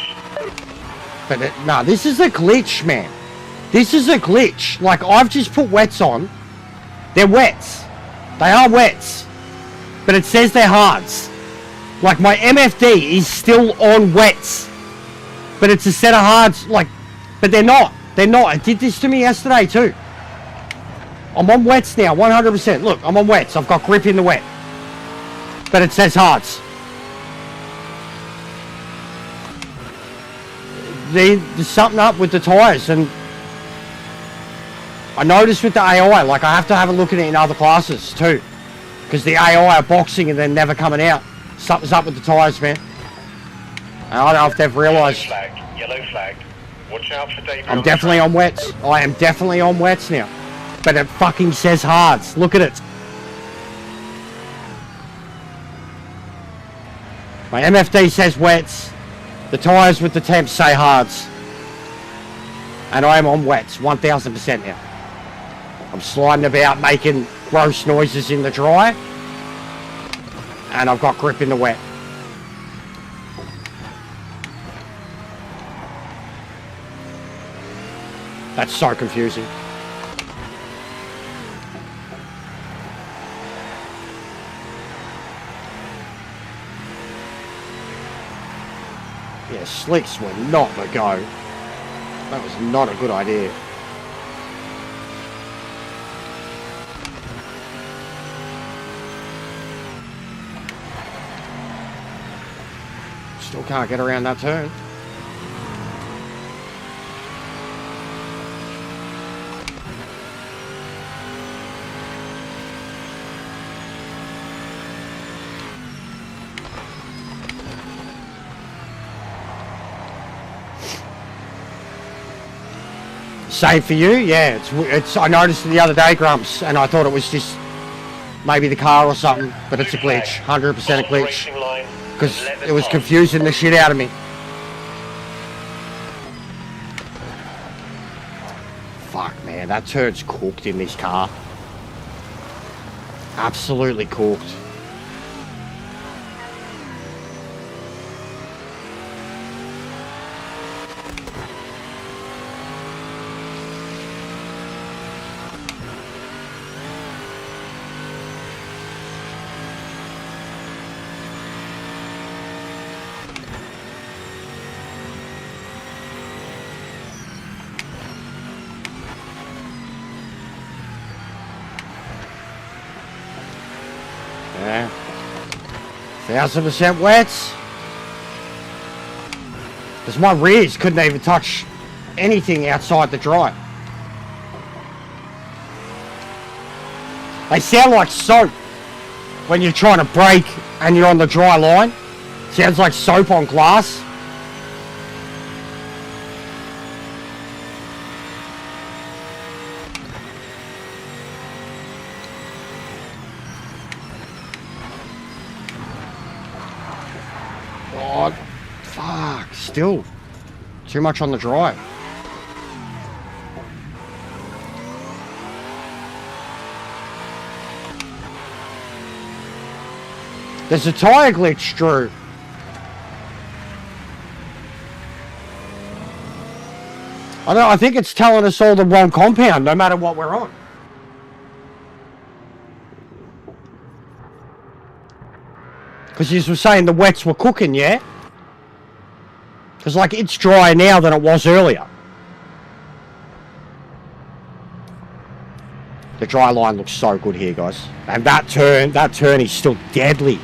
But no, this is a glitch, man. This is a glitch. Like, I've just put wets on. They're wets. They are wets. But it says they're hards. Like, my MFD is still on wets. But it's a set of hards, like... But they're not. They're not. It did this to me yesterday, too. I'm on wets now, 100%. Look, I'm on wets. I've got grip in the wet. But it says hards. There's something up with the tyres, and I noticed with the AI, like, I have to have a look at it in other classes too, because the AI are boxing and they're never coming out. Something's up with the tyres, man. And I don't know if they've realised. Yellow flag. Watch out for David. I'm definitely on wets. I am definitely on wets now, but it fucking says hards. Look at it. My MFD says wets. The tyres with the temps say hards. And I am on wets, 1000% now. I'm sliding about, making gross noises in the dry. And I've got grip in the wet. That's so confusing. Yeah, slicks were not the go. That was not a good idea. Still can't get around that turn. Same for you? Yeah, it's. I noticed it the other day, Grumps, and I thought it was just maybe the car or something, but it's a glitch, 100% a glitch, because it was confusing the shit out of me. Fuck, man, that turn's cooked in this car. Absolutely cooked. Yeah. 1000% wets. Because my rears couldn't even touch anything outside the dry. They sound like soap when you're trying to brake and you're on the dry line. Sounds like soap on glass. still. Too much on the dry. There's a tyre glitch, Drew. I think it's telling us all the wrong compound, no matter what we're on. Because you were saying the wets were cooking, yeah? Because, like, it's drier now than it was earlier. The dry line looks so good here, guys. And that turn is still deadly.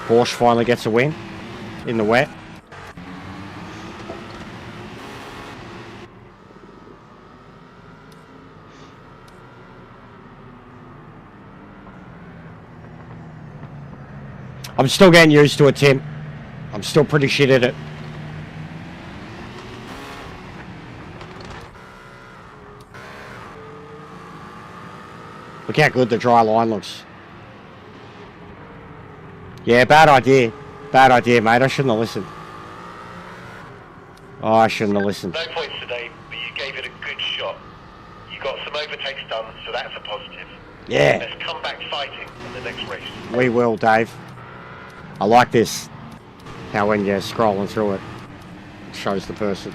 Porsche finally gets a win in the wet. I'm still getting used to it, Tim. I'm still pretty shit at it. Look how good the dry line looks. Yeah, bad idea. Bad idea, mate. I shouldn't have listened. Oh, I shouldn't have listened. No points today, but you gave it a good shot. You got some overtakes done, so that's a positive. Yeah. Let's come back fighting in the next race. We will, Dave. I like this. How when you're scrolling through it, it shows the person.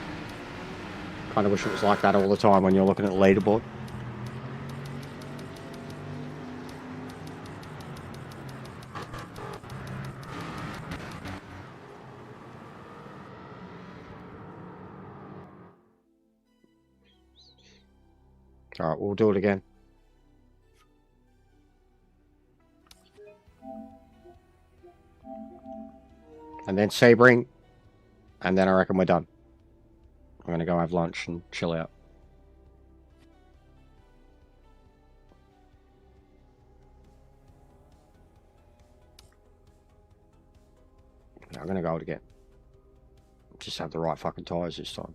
Kind of wish it was like that all the time when you're looking at the leaderboard. Alright, we'll do it again. And then Sebring. And then I reckon we're done. I'm going to go have lunch and chill out. Yeah, I'm going to go out again. Just have the right fucking tyres this time.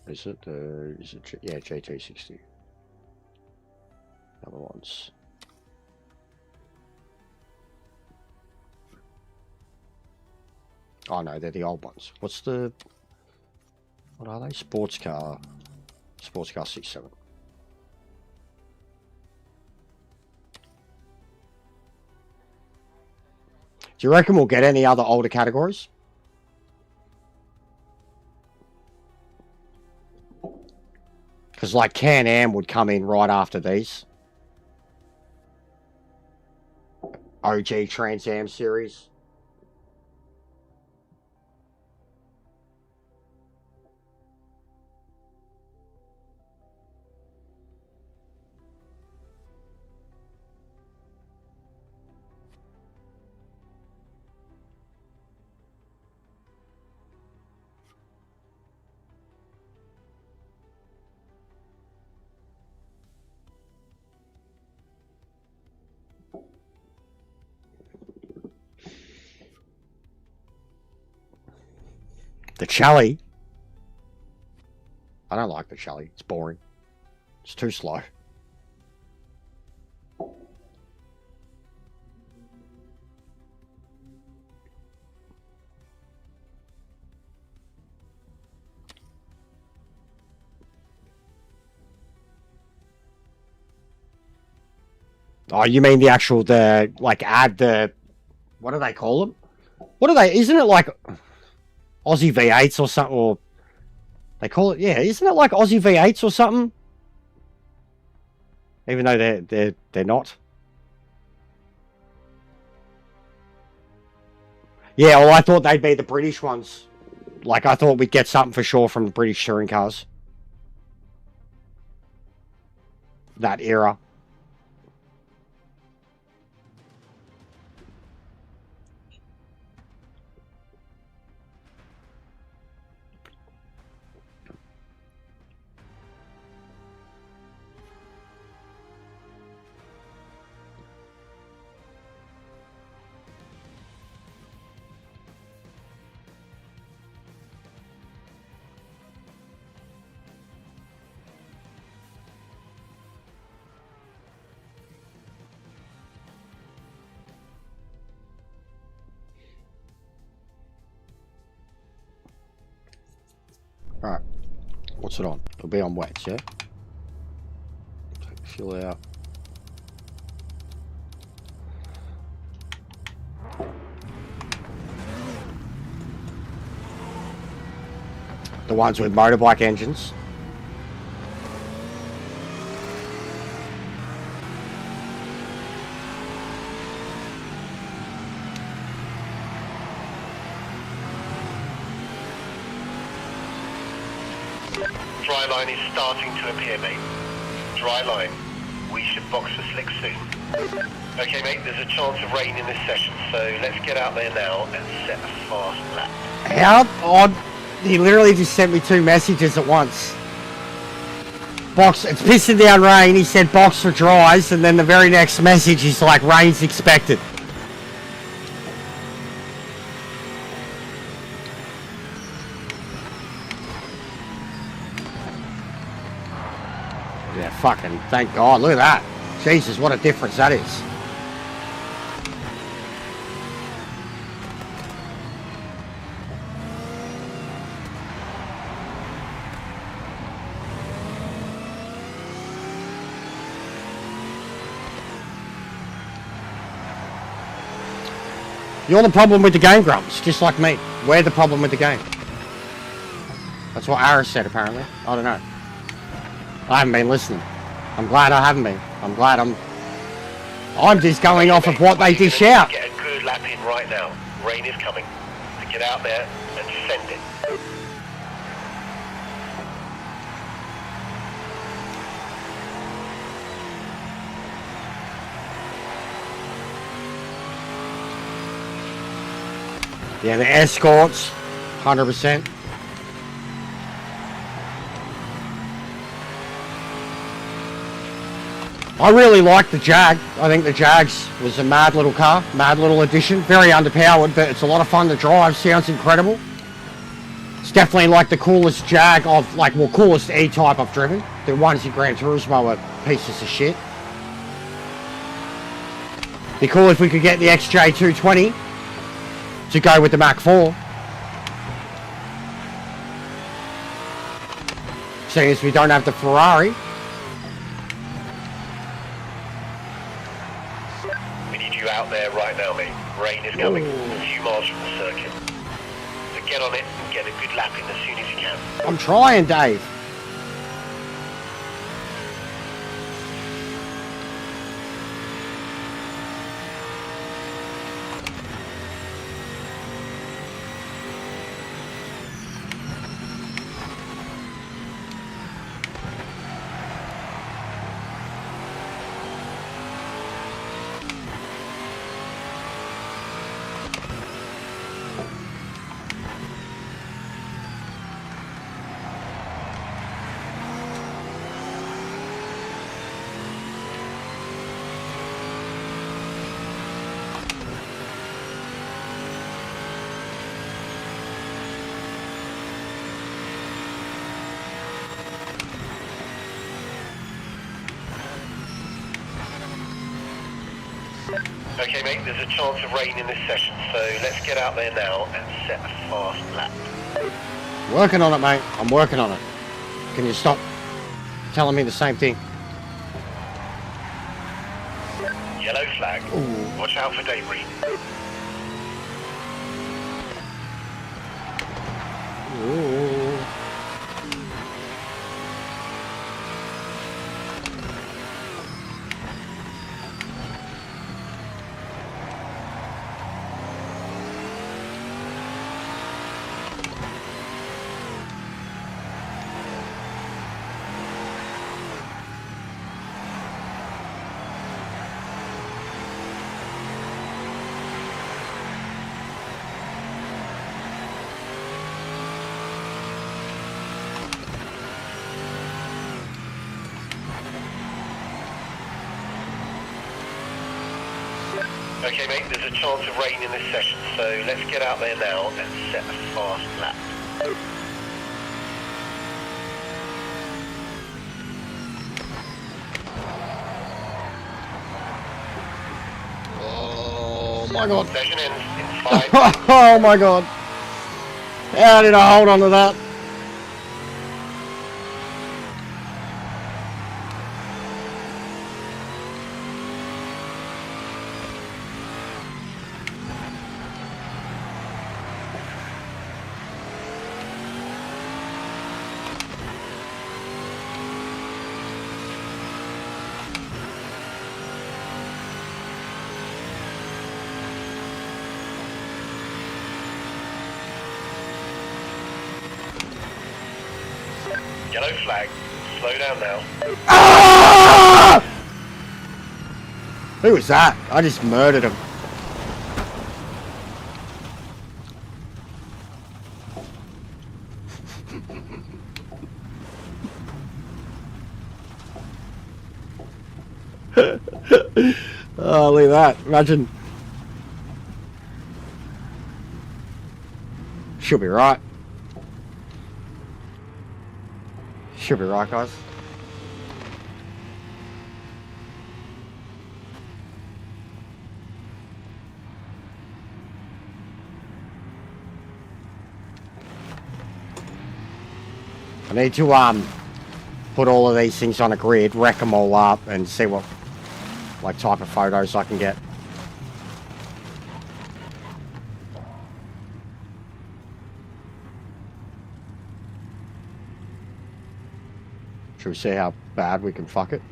Is it yeah, JT60. Other ones. Oh no, they're the old ones. What are they? Sports car 67. Do you reckon we'll get any other older categories? Because like Can-Am would come in right after these. OG Trans Am series. The Chally. I don't like the Chally. It's boring. It's too slow. Oh, you mean the actual, add the, what do they call them? Isn't it like Aussie V8s or something, or they call it, yeah, isn't it like Aussie V8s or something? Even though they're not. Yeah, well, I thought they'd be the British ones. Like, I thought we'd get something for sure from the British touring cars. that era. Alright, what's it on? It'll be on wets, yeah? Take the fuel out. The ones with motorbike engines. Dry line is starting to appear, mate. Dry line. We should box for slick soon. Okay, mate, there's a chance of rain in this session, so let's get out there now and set a fast lap. How odd. He literally just sent me 2 messages at once. Box, it's pissing down rain. He said box for dries, and then the very next message is like, rain's expected. Yeah, fucking thank God. Look at that. Jesus, what a difference that is. You're the problem with the game, Grumps, just like me. We're the problem with the game. That's what Aris said, apparently. I don't know. I haven't been listening. I'm glad I haven't been. I'm glad I'm just going off of what they dish out. Get a good lap in right now. Rain is coming. So get out there and send it. Yeah, the escorts, 100%. I really like the Jag. I think the Jags was a mad little car, mad little addition. Very underpowered, but it's a lot of fun to drive. Sounds incredible. It's definitely like the coolest Jag of, like, well, coolest E-Type I've driven. The ones in Gran Turismo are pieces of shit. Be cool if we could get the XJ220 to go with the Mach 4. Seeing as we don't have the Ferrari. We need you out there right now, mate. Rain is coming. A few miles from the circuit. So get on it and get a good lap in as soon as you can. I'm trying, Dave. Okay, mate, there's a chance of rain in this session, so let's get out there now and set a fast lap. Working on it, mate. I'm working on it. Can you stop telling me the same thing? Yellow flag. Ooh. Watch out for debris. Ooh. Okay, mate, there's a chance of rain in this session, so let's get out there now and set a fast lap. Oh my god. Session ends in 5. Oh my god. How did I hold on to that? Yellow flag. Slow down now. Ah! Who was that? I just murdered him. Oh, look at that. Imagine. Should be right. Should be right, guys. I need to put all of these things on a grid, wreck them all up, and see what like type of photos I can get. Should we see how bad we can fuck it?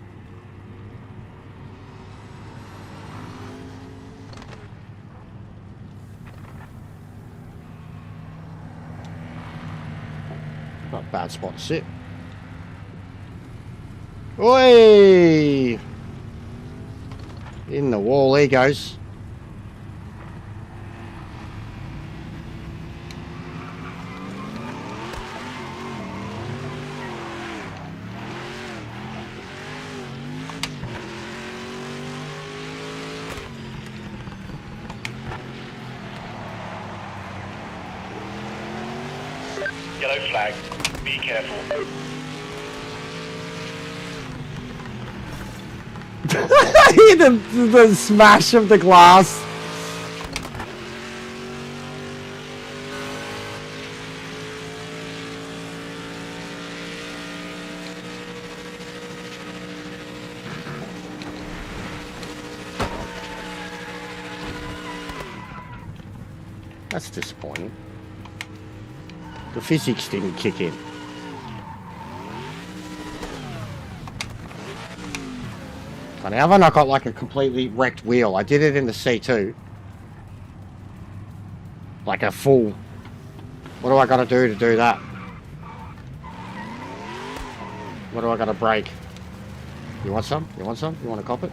Not a bad spot to sit. Oi! In the wall, he goes. Yellow flag. Be careful. the smash of the glass. That's disappointing. The physics didn't kick in. And have I not got like a completely wrecked wheel? I did it in the C2. Like a full... What do I gotta do to do that? What do I gotta break? You want some? You want some? You want to cop it?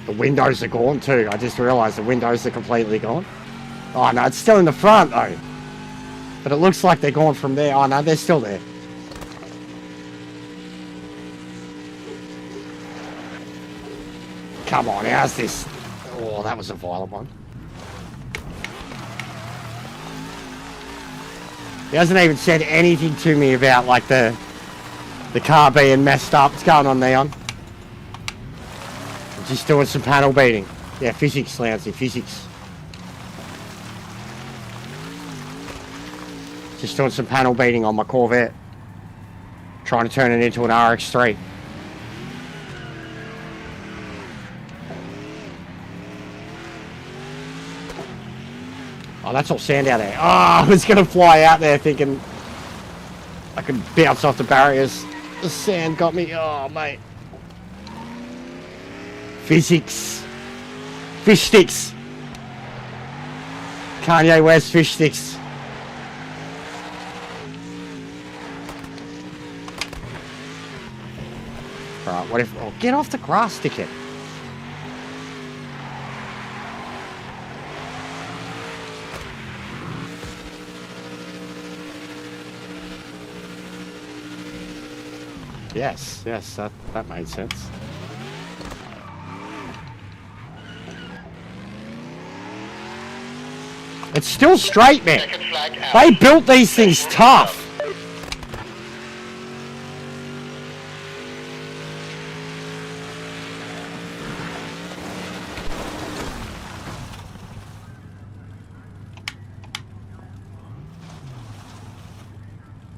The windows are gone too. I just realised the windows are completely gone. Oh no, it's still in the front though. But it looks like they're gone from there. Oh no, they're still there. Come on, how's this? Oh, that was a violent one. He hasn't even said anything to me about like the car being messed up. What's going on, Neon? Just doing some panel beating. Yeah, physics, Lousy, physics. Just doing some panel beating on my Corvette. Trying to turn it into an RX-3. Oh, that's all sand out there. Oh, I was going to fly out there thinking I could bounce off the barriers. The sand got me. Oh, mate. Physics. Fish sticks. Kanye West fish sticks. Right, what if... Oh, get off the grass, dickhead. Yes, that made sense. It's still straight, man. Second flag out. They built these things tough.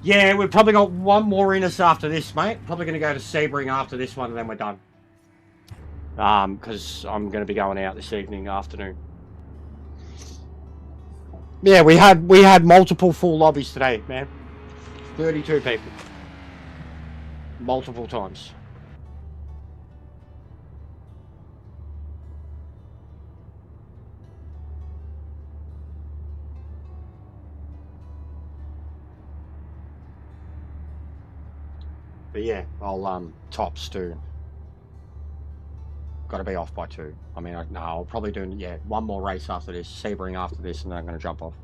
Yeah, we've probably got one more in us after this, mate. Probably going to go to Sebring after this one, and then we're done. Because I'm going to be going out this afternoon. Yeah, we had multiple full lobbies today, man. 32 people. Multiple times. But yeah, I'll tops too. Got to be off by 2. I mean, no, I'll probably do one more race after this, Sebring after this, and then I'm going to jump off.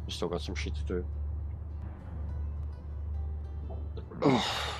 I've still got some shit to do. Oh.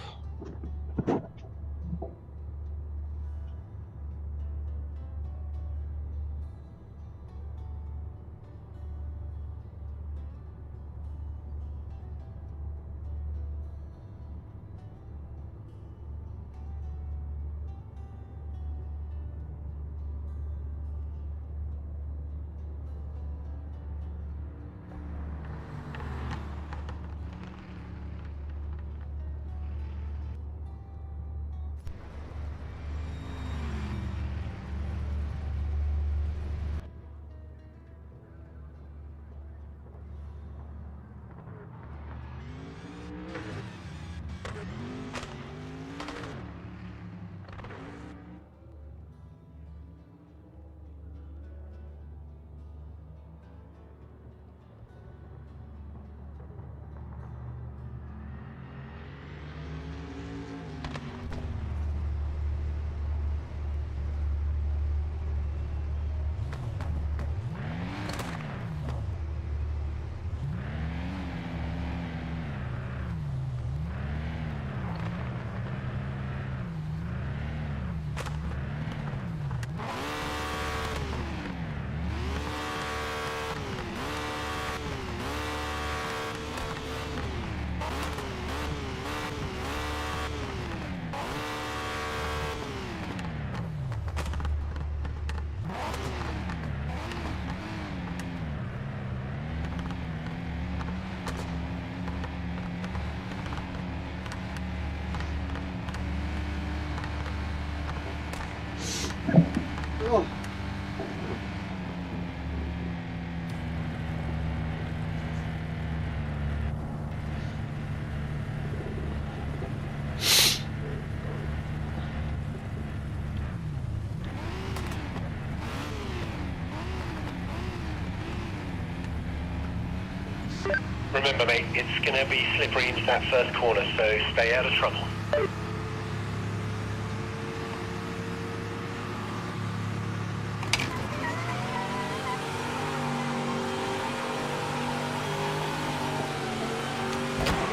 Remember, mate, it's going to be slippery into that first corner, so stay out of trouble.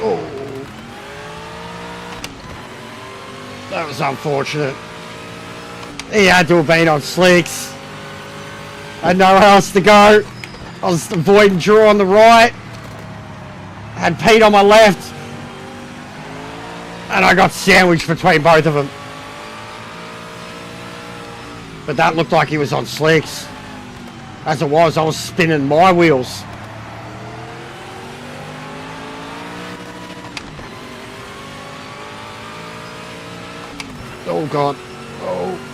Oh. That was unfortunate. He had to have been on slicks. I had nowhere else to go. I was avoiding Drew on the right. Had Pete on my left. And I got sandwiched between both of them. But that looked like he was on slicks. As it was, I was spinning my wheels. Oh God. Oh.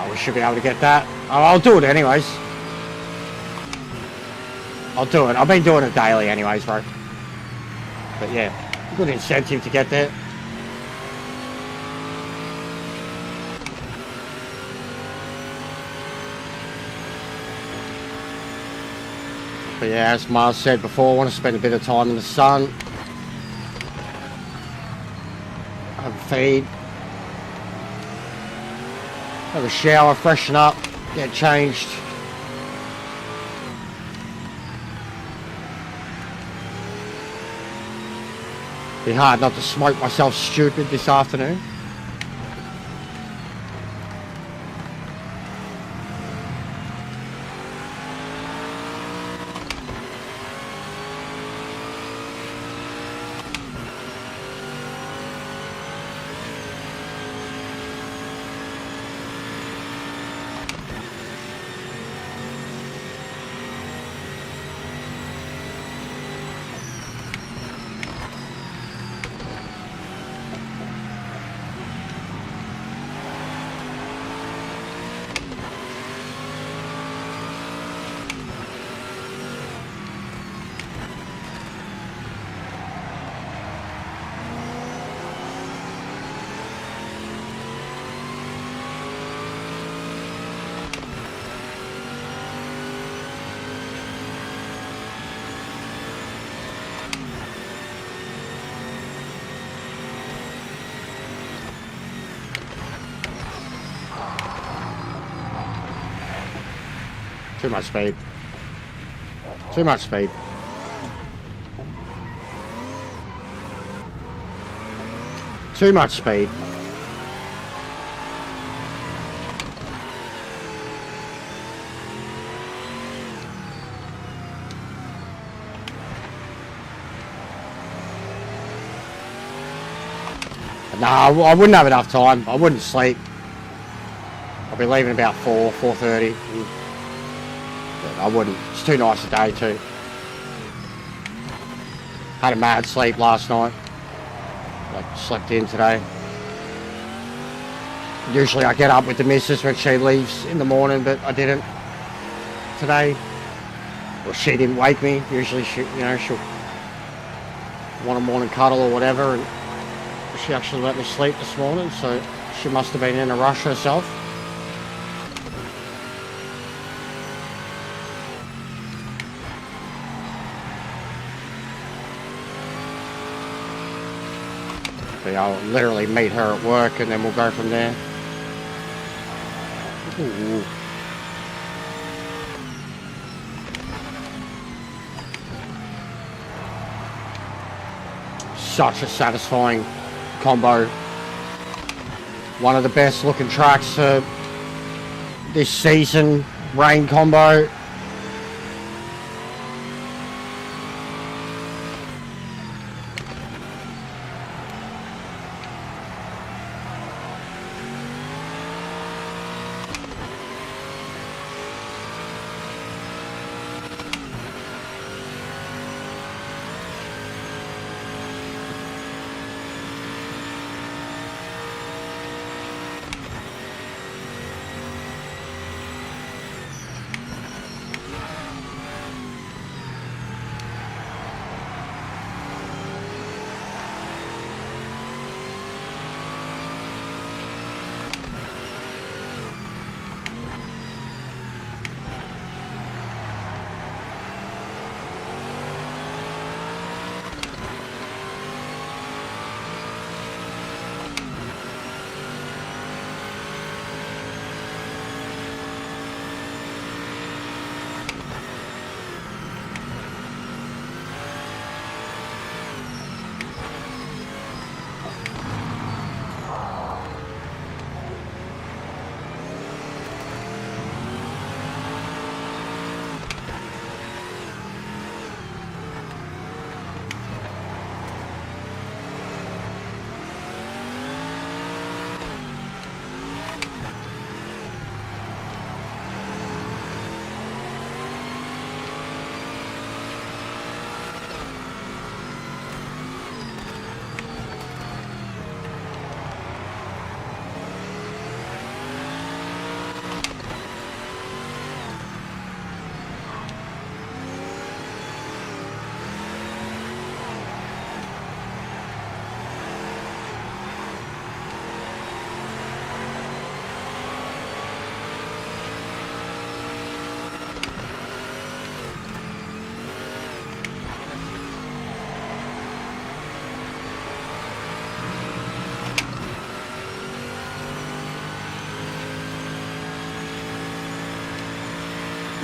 Oh, we should be able to get that. Oh, I'll do it anyways. I'll do it. I've been doing it daily anyways, bro. But yeah, good incentive to get there. But yeah, as Mars said before, I want to spend a bit of time in the sun. Have a feed. Have a shower, freshen up, get changed. Be hard not to smoke myself stupid this afternoon. Too much speed. Too much speed. Too much speed. No, I wouldn't have enough time. I wouldn't sleep. I'll be leaving about 4:30. I wouldn't. It's too nice a day too. Had a mad sleep last night. Like, slept in today. Usually I get up with the missus when she leaves in the morning, but I didn't today. Well, she didn't wake me. Usually she'll want a morning cuddle or whatever, and she actually let me sleep this morning, so she must have been in a rush herself. I'll literally meet her at work and then we'll go from there. Ooh. Such a satisfying combo. One of the best looking tracks for this season, rain combo.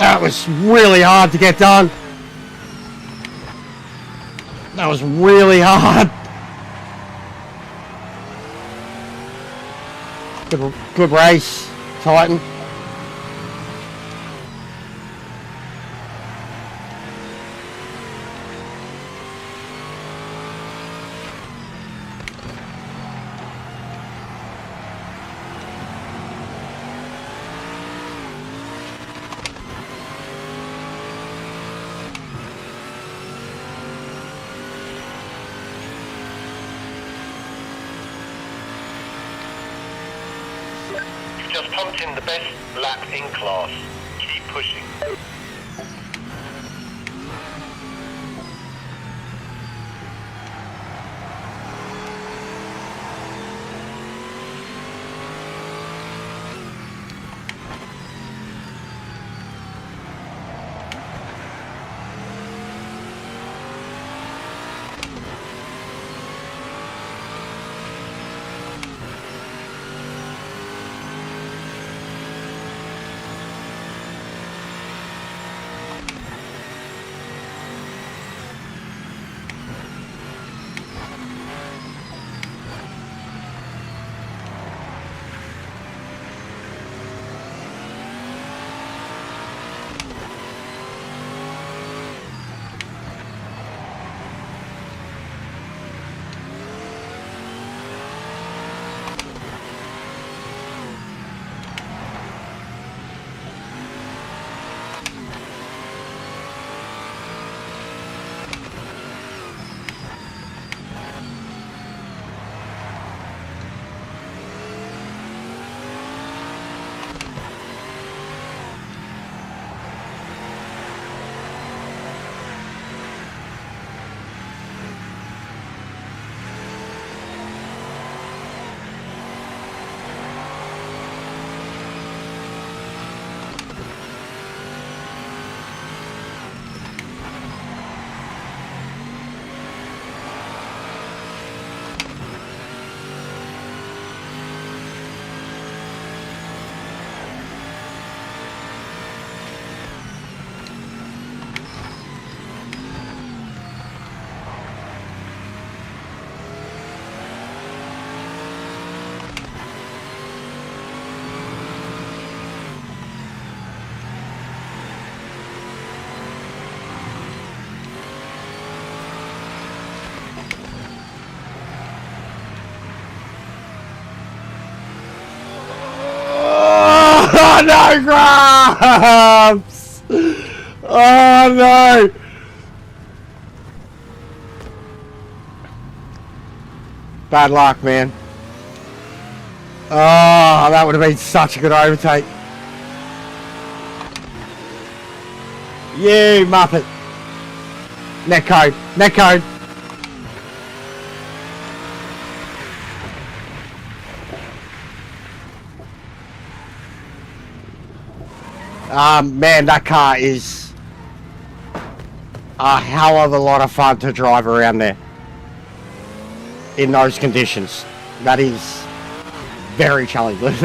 That was really hard to get done. That was really hard. Good race, Titan. Just pumped in the best lap in class. Keep pushing. Oh no, Grabs! Oh no! Bad luck, man. Oh, that would have been such a good overtake. You muppet. Net code. Net code. Man, that car is a hell of a lot of fun to drive around there in those conditions. That is very challenging.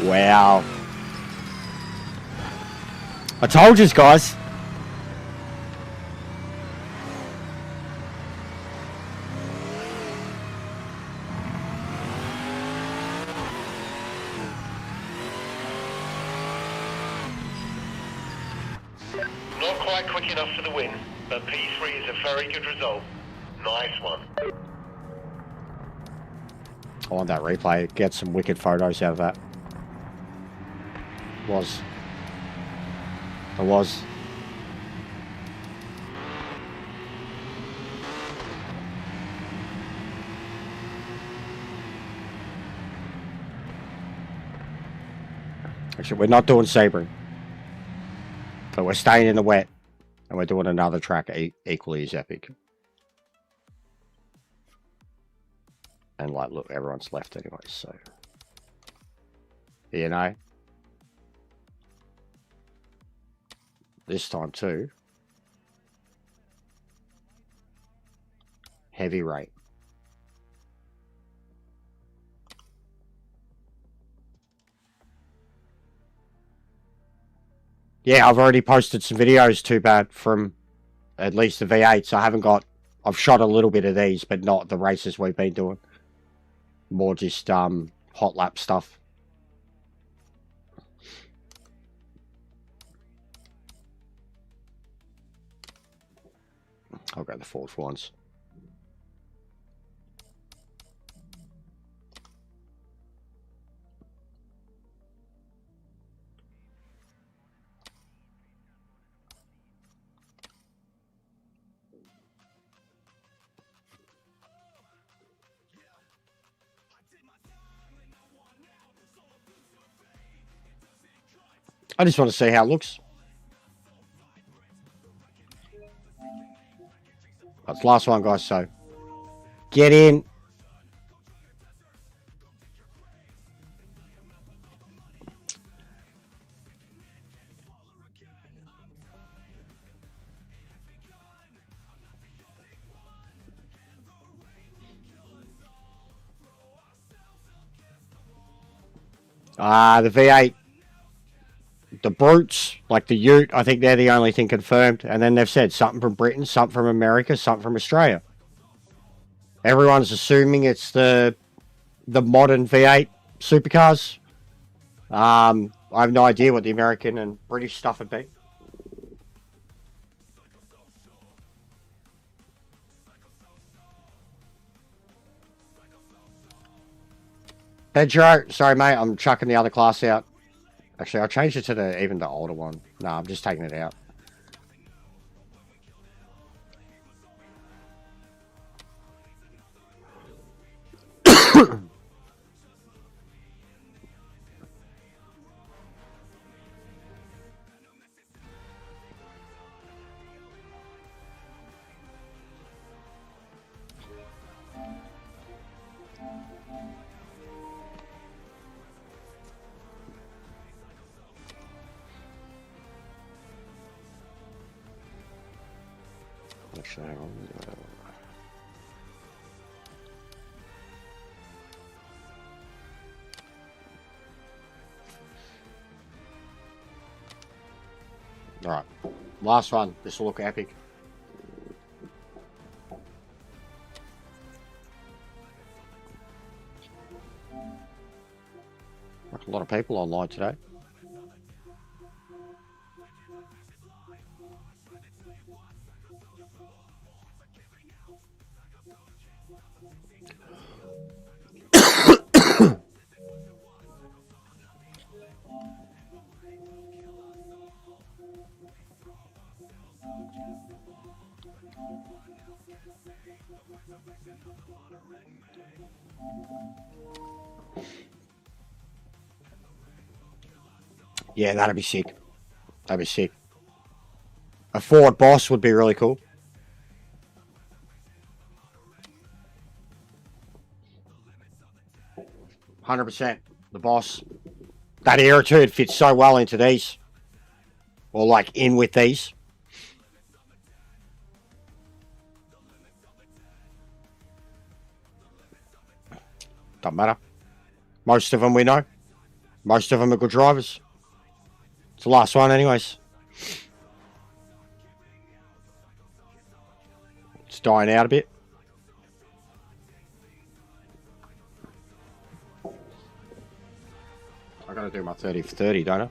Wow. I told you guys. Not quite quick enough for the win, but P3 is a very good result. Nice one. I want that replay. Get some wicked photos out of that. It was. Actually, we're not doing Sebring. But we're staying in the wet. And we're doing another track equally as epic. And like, look, everyone's left anyway, so. You know. This time too. Heavy rate. Yeah, I've already posted some videos, too bad, from at least the V8s. I've shot a little bit of these, but not the races we've been doing. More just hot lap stuff. I'll go the Ford for once. I just want to see how it looks. That's the last one, guys, so get in. The V8, the Brutes, like the Ute, I think they're the only thing confirmed. And then they've said something from Britain, something from America, something from Australia. Everyone's assuming it's the modern V8 supercars. I have no idea what the American and British stuff would be. Pedro, sorry mate, I'm chucking the other class out. Actually, I'll change it to even the older one. No, I'm just taking it out. Actually, hang on. Alright, last one. This will look epic. A lot of people online today. Yeah, that'd be sick. That'd be sick. A Ford Boss would be really cool. %. The Boss. That era too, it fits so well into these. Or like in with these. Doesn't matter. Most of them we know. Most of them are good drivers. It's the last one anyways. It's dying out a bit. I gotta do my 30 for 30, don't I?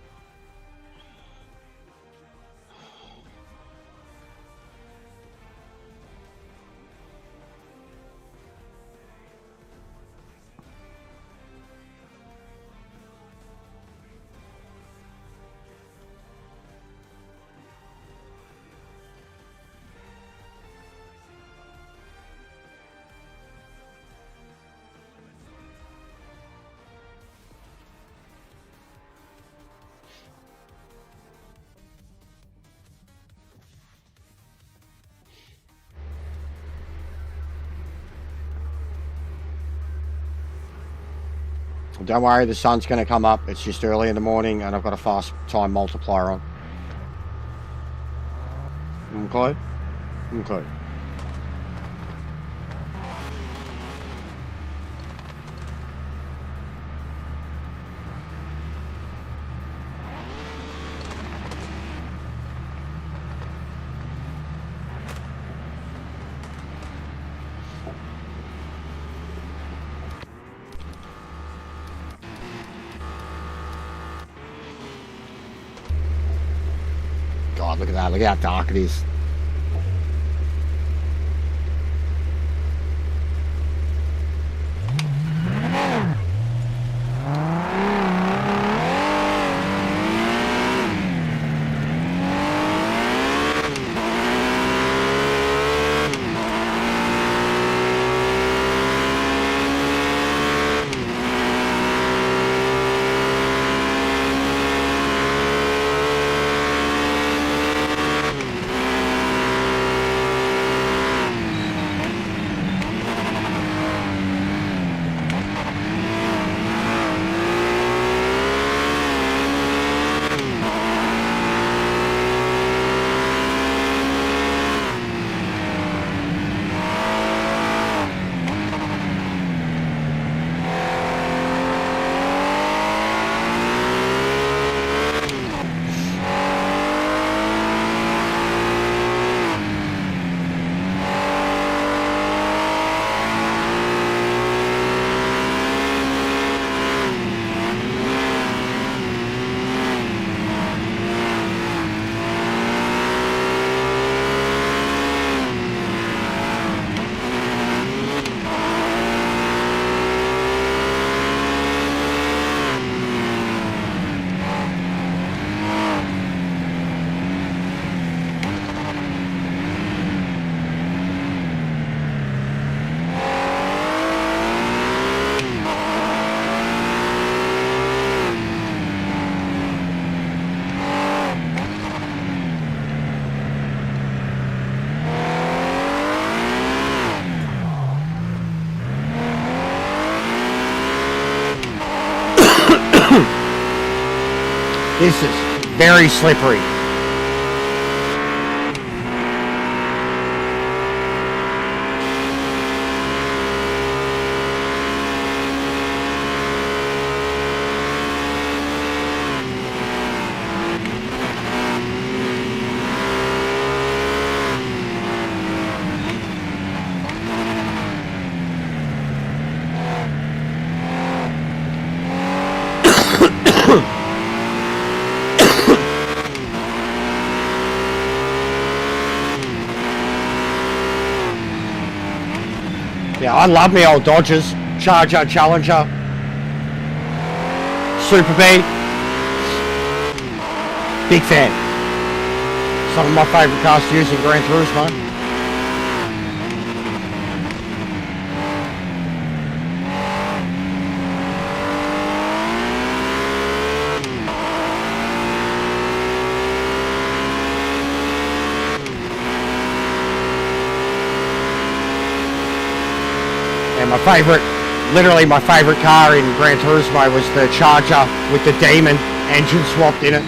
Don't worry, the sun's going to come up. It's just early in the morning and I've got a fast time multiplier on. Okay? Okay. Oh, look at that. Look how dark it is. This is very slippery. Yeah, I love me old Dodgers, Charger, Challenger, Super B. Big fan. Some of my favourite cars to use in Gran Turismo. And my favourite, literally my favourite car in Gran Turismo was the Charger with the Demon engine swapped in it.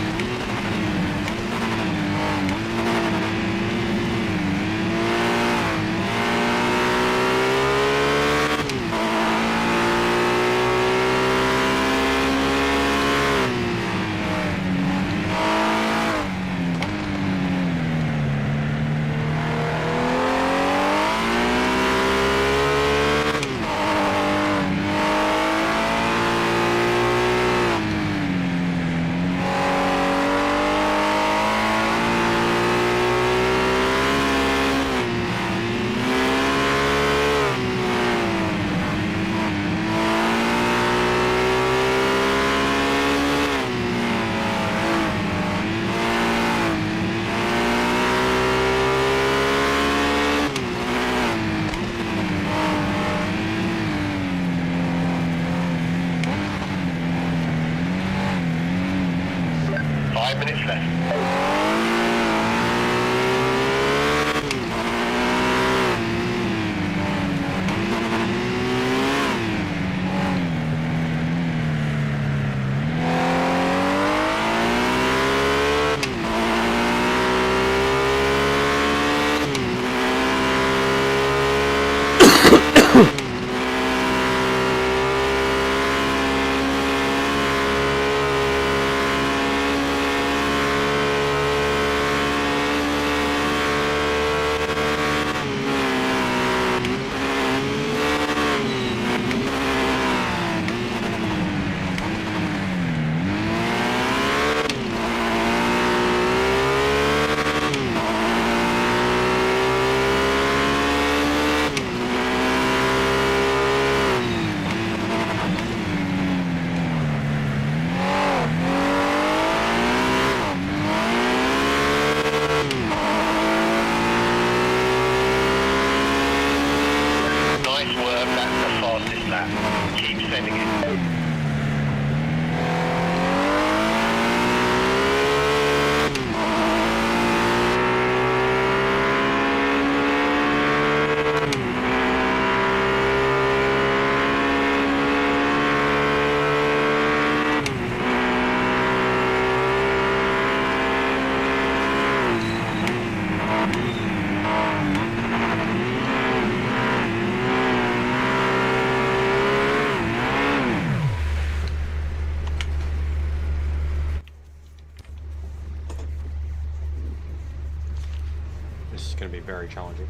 be very challenging.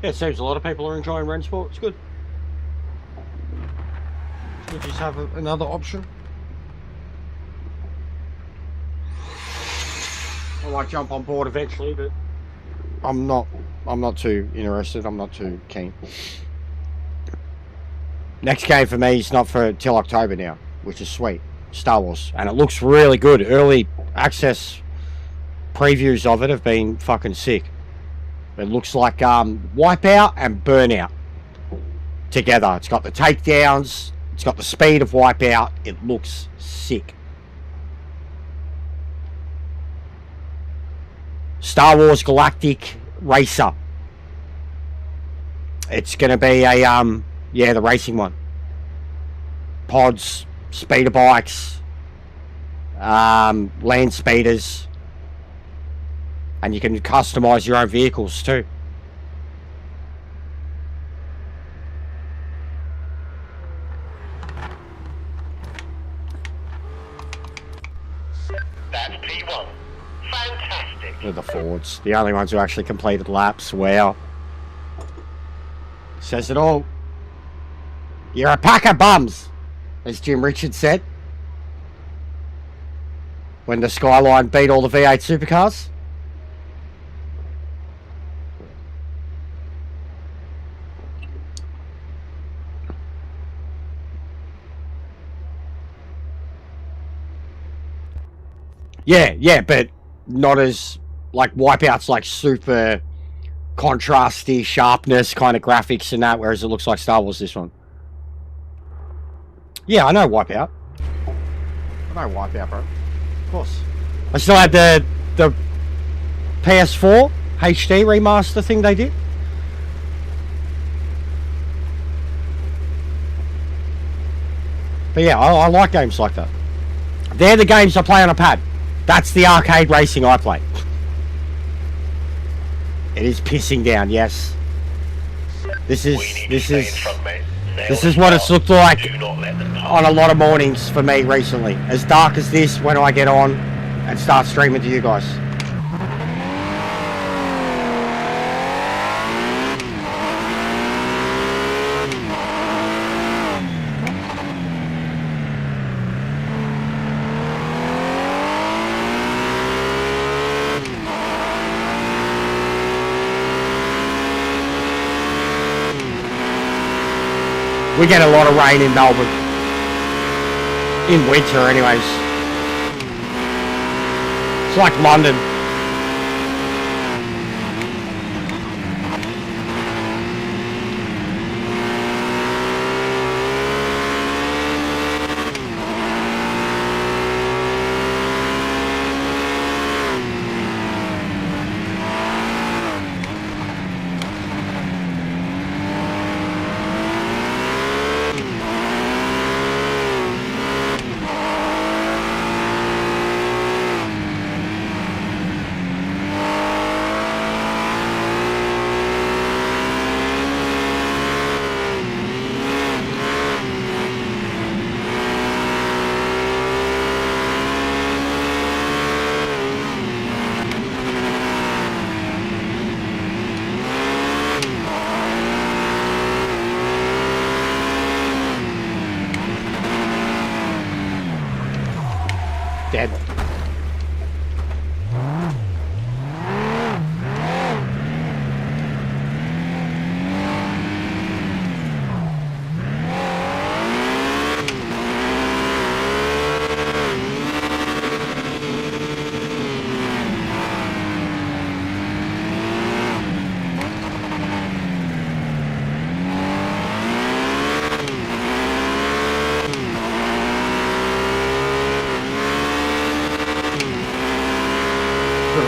Yeah, it seems a lot of people are enjoying Rensport. It's good. It's good to just have another option. I might jump on board eventually, but I'm not too interested. I'm not too keen. Next game for me is not for till October now, which is sweet. Star Wars, and it looks really good. Early access previews of it have been fucking sick. It looks like Wipeout and Burnout together. It's got the takedowns. It's got the speed of Wipeout. It looks sick. Star Wars Galactic Racer. It's going to be a, yeah, the racing one. Pods, speeder bikes, land speeders. And you can customize your own vehicles too. That's P1. Fantastic. With the Fords. The only ones who actually completed laps. Wow. Says it all. You're a pack of bums, as Jim Richards said. When the Skyline beat all the V8 supercars. Yeah, but not as, like, Wipeout's like super contrasty, sharpness kind of graphics and that, whereas it looks like Star Wars, this one. Yeah, I know Wipeout. I know Wipeout, bro. Of course. I still had the PS4 HD remaster thing they did. But yeah, I like games like that. They're the games I play on a pad. That's the arcade racing I play. It is pissing down, yes. This is what it's looked like on a lot of mornings for me recently. As dark as this when I get on and start streaming to you guys. We get a lot of rain in Melbourne. In winter, anyways. It's like London. Dead.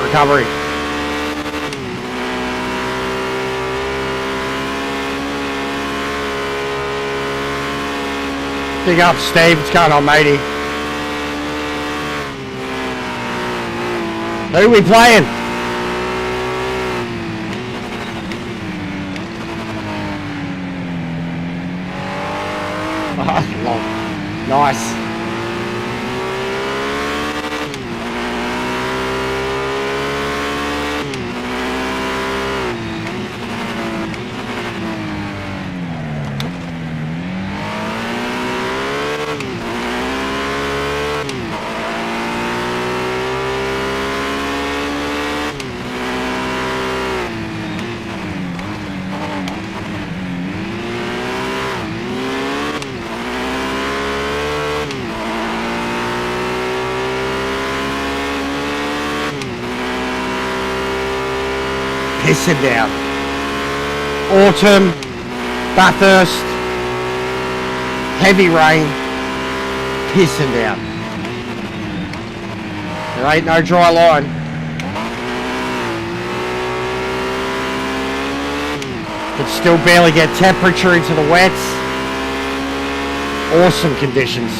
Recovery. Big up, Steve. What's going on, matey? Who are we playing? Oh, nice. Pissing down. Autumn, Bathurst, heavy rain, pissing down. There ain't no dry line. Could still barely get temperature into the wets. Awesome conditions.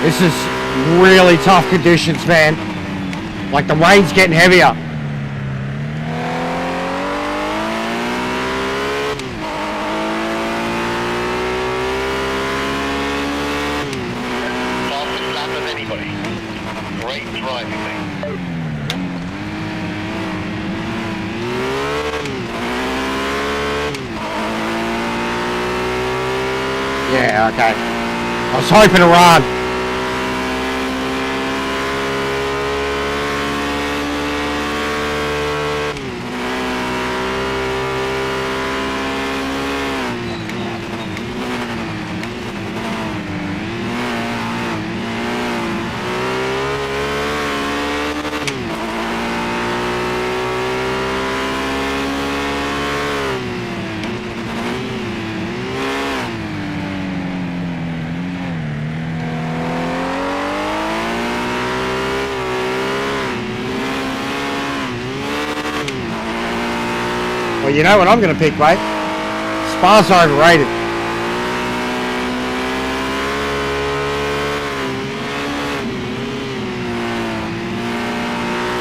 This is really tough conditions, man. Like the rain's getting heavier. Fastest lap of anybody. Great driving, mate. Yeah, okay. I was hoping to run. Well, you know what I'm going to pick, mate? Spa's overrated.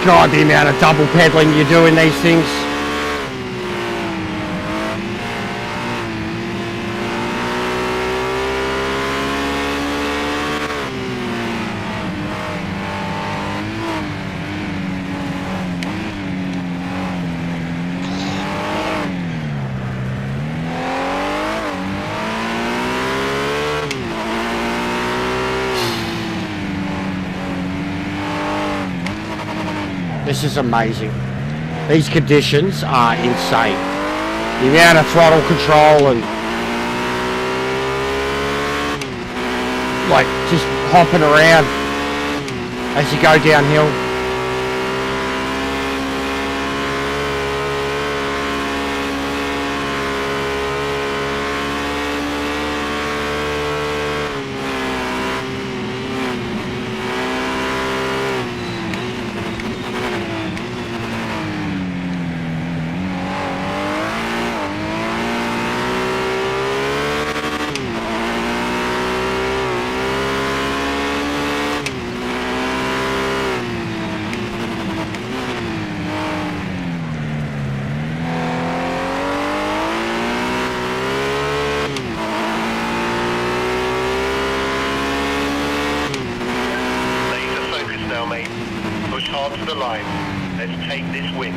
God, the amount of double pedaling you do in these things. This is amazing. These conditions are insane. The amount of throttle control and like just hopping around as you go downhill. To the line. Let's take this win.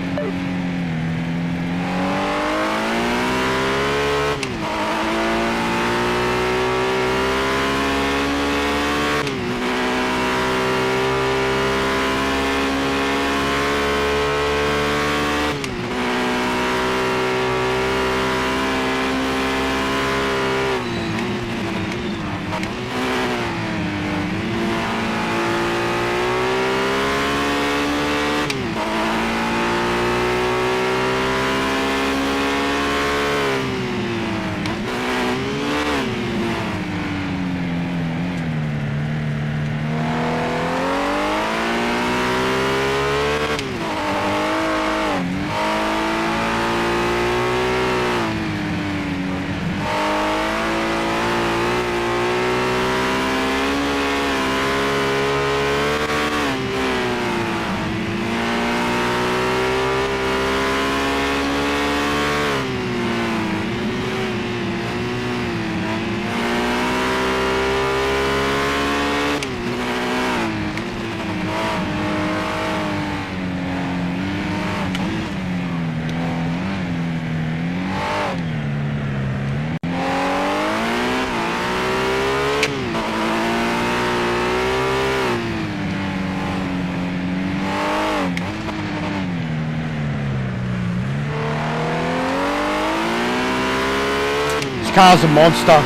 This car's a monster.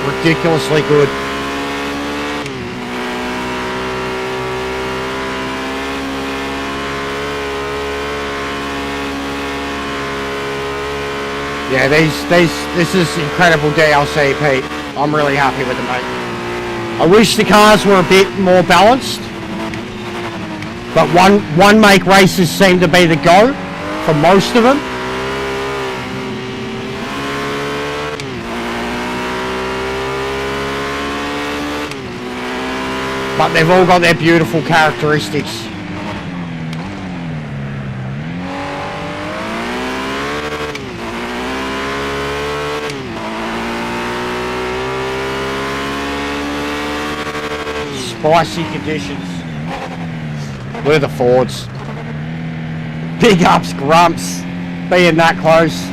Ridiculously good. Yeah, this is incredible DLC, Pete. I'm really happy with it, mate. I wish the cars were a bit more balanced, but one make races seem to be the go for most of them. But they've all got their beautiful characteristics. Spicy conditions. Look at the Fords. Big ups, Grumps. Being that close.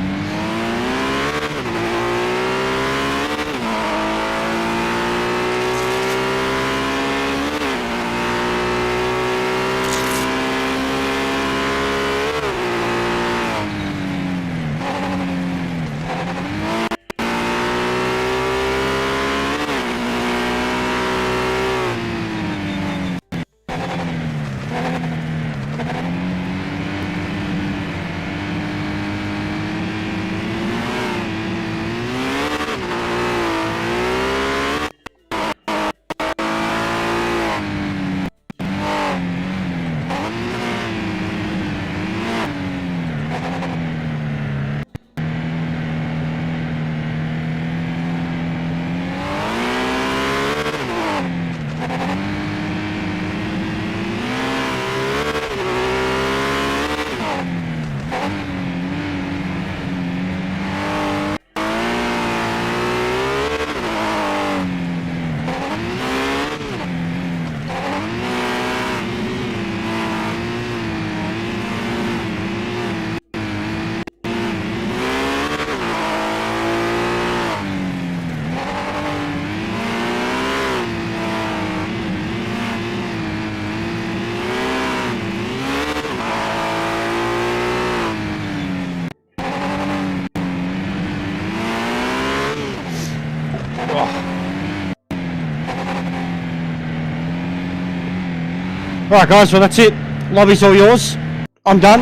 Alright guys, well that's it. Lobby's all yours. I'm done.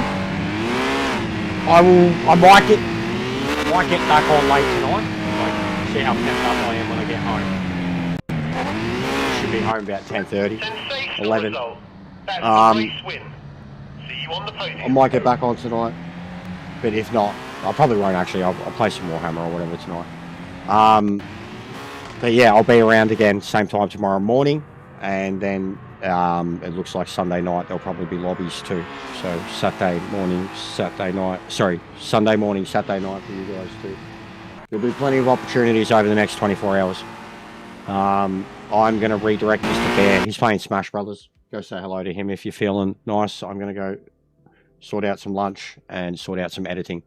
I might get back on late tonight. Like, see how pent up I am when I get home. Should be home about 10:30, 11. I might get back on tonight. But if not, I probably won't actually. I'll play some more Hammer or whatever tonight. But yeah, I'll be around again same time tomorrow morning. And then it looks like Sunday night there'll probably be lobbies too. So Sunday morning, Saturday night for you guys too. There'll be plenty of opportunities over the next 24 hours. I'm going to redirect Mr. Bear. He's playing Smash Brothers. Go say hello to him if you're feeling nice. I'm going to go sort out some lunch and sort out some editing.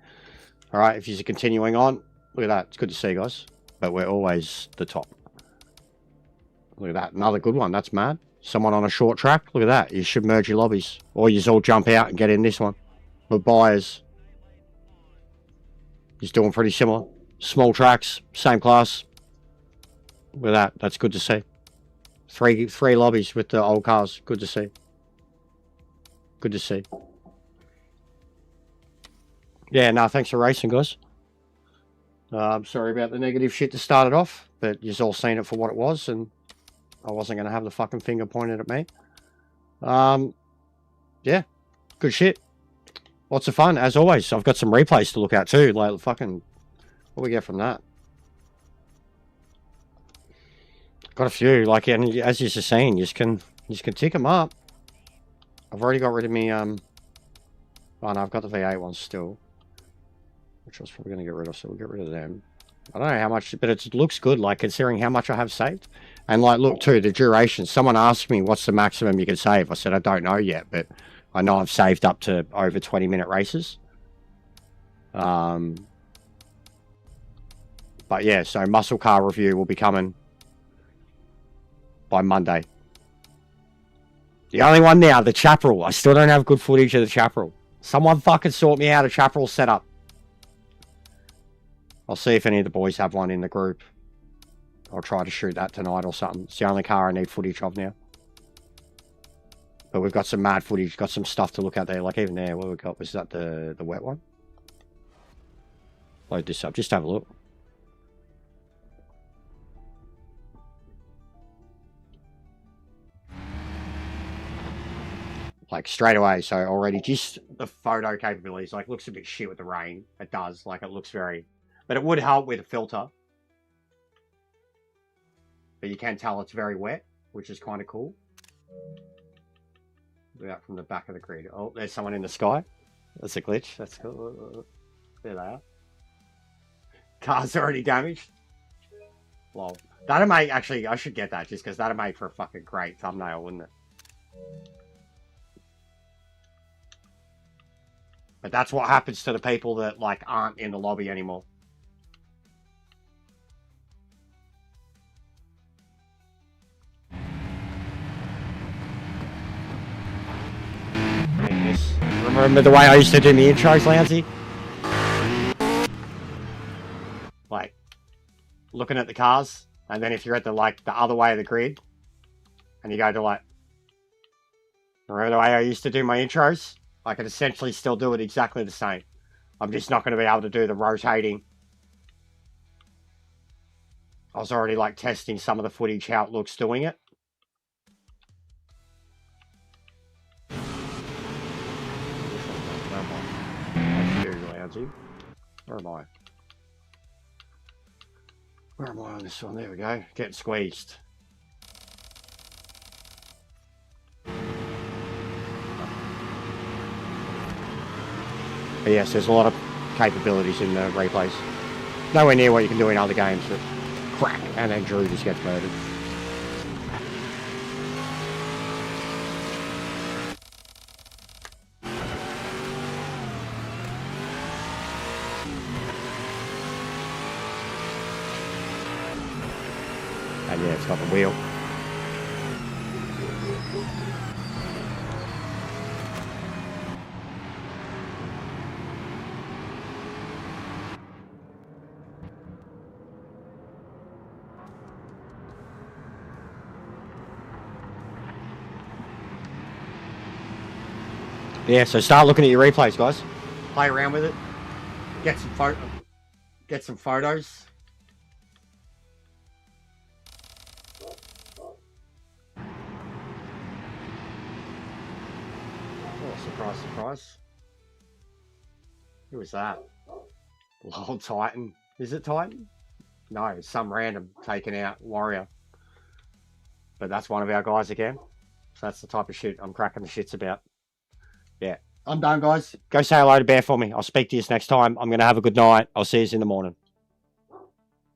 All right, if you're continuing on, look at that. It's good to see you guys. But we're always the top. Look at that. Another good one. That's mad. Someone on a short track. Look at that. You should merge your lobbies. Or you all jump out and get in this one. But buyers. He's doing pretty similar. Small tracks. Same class. Look at that. That's good to see. Three lobbies with the old cars. Good to see. Good to see. Yeah, no, thanks for racing, guys. I'm sorry about the negative shit to start it off. But you've all seen it for what it was. And I wasn't going to have the fucking finger pointed at me. Yeah, good shit. Lots of fun, as always. I've got some replays to look at too. Like, fucking, what do we get from that? Got a few. Like, and as you're seeing, you can tick them up. I've already got rid of me. Oh no, I've got the V8 ones still, which I was probably going to get rid of. So we'll get rid of them. I don't know how much, but it looks good. Like, considering how much I have saved. And like, look too, the duration. Someone asked me what's the maximum you can save. I said I don't know yet, but I know I've saved up to over 20-minute races. But yeah, so muscle car review will be coming by Monday. The only one now, the Chaparral. I still don't have good footage of the Chaparral. Someone fucking sort me out a Chaparral setup. I'll see if any of the boys have one in the group. I'll try to shoot that tonight or something. It's the only car I need footage of now. But we've got some mad footage. Got some stuff to look at there. Like even there, what we got? Was that the wet one? Load this up. Just have a look. Like straight away. So already just the photo capabilities. Like looks a bit shit with the rain. It does. Like it looks very... But it would help with a filter. But you can tell it's very wet, which is kind of cool. Out from the back of the grid. Oh, there's someone in the sky. That's a glitch. That's cool. There they are. Car's already damaged. Well, that'd make, actually, I should get that just because that'd make for a fucking great thumbnail, wouldn't it? But that's what happens to the people that, like, aren't in the lobby anymore. Remember the way I used to do the intros, Lansy? Like, looking at the cars, and then if you're at the, like, the other way of the grid, and you go to, like, remember the way I used to do my intros? I could essentially still do it exactly the same. I'm just not going to be able to do the rotating. I was already, like, testing some of the footage, how it looks doing it. Where am I? Where am I on this one? There we go. Getting squeezed. But yes, there's a lot of capabilities in the replays. Nowhere near what you can do in other games that crack and then Drew just gets murdered. And yeah, it's got the wheel. Yeah, so start looking at your replays, guys. Play around with it. Get some photos. Oh, surprise, surprise. Who was that? Old Titan. Is it Titan? No, it's some random taken out warrior. But that's one of our guys again. So that's the type of shit I'm cracking the shits about. Yeah. I'm done, guys. Go say hello to Bear for me. I'll speak to you next time. I'm going to have a good night. I'll see you in the morning.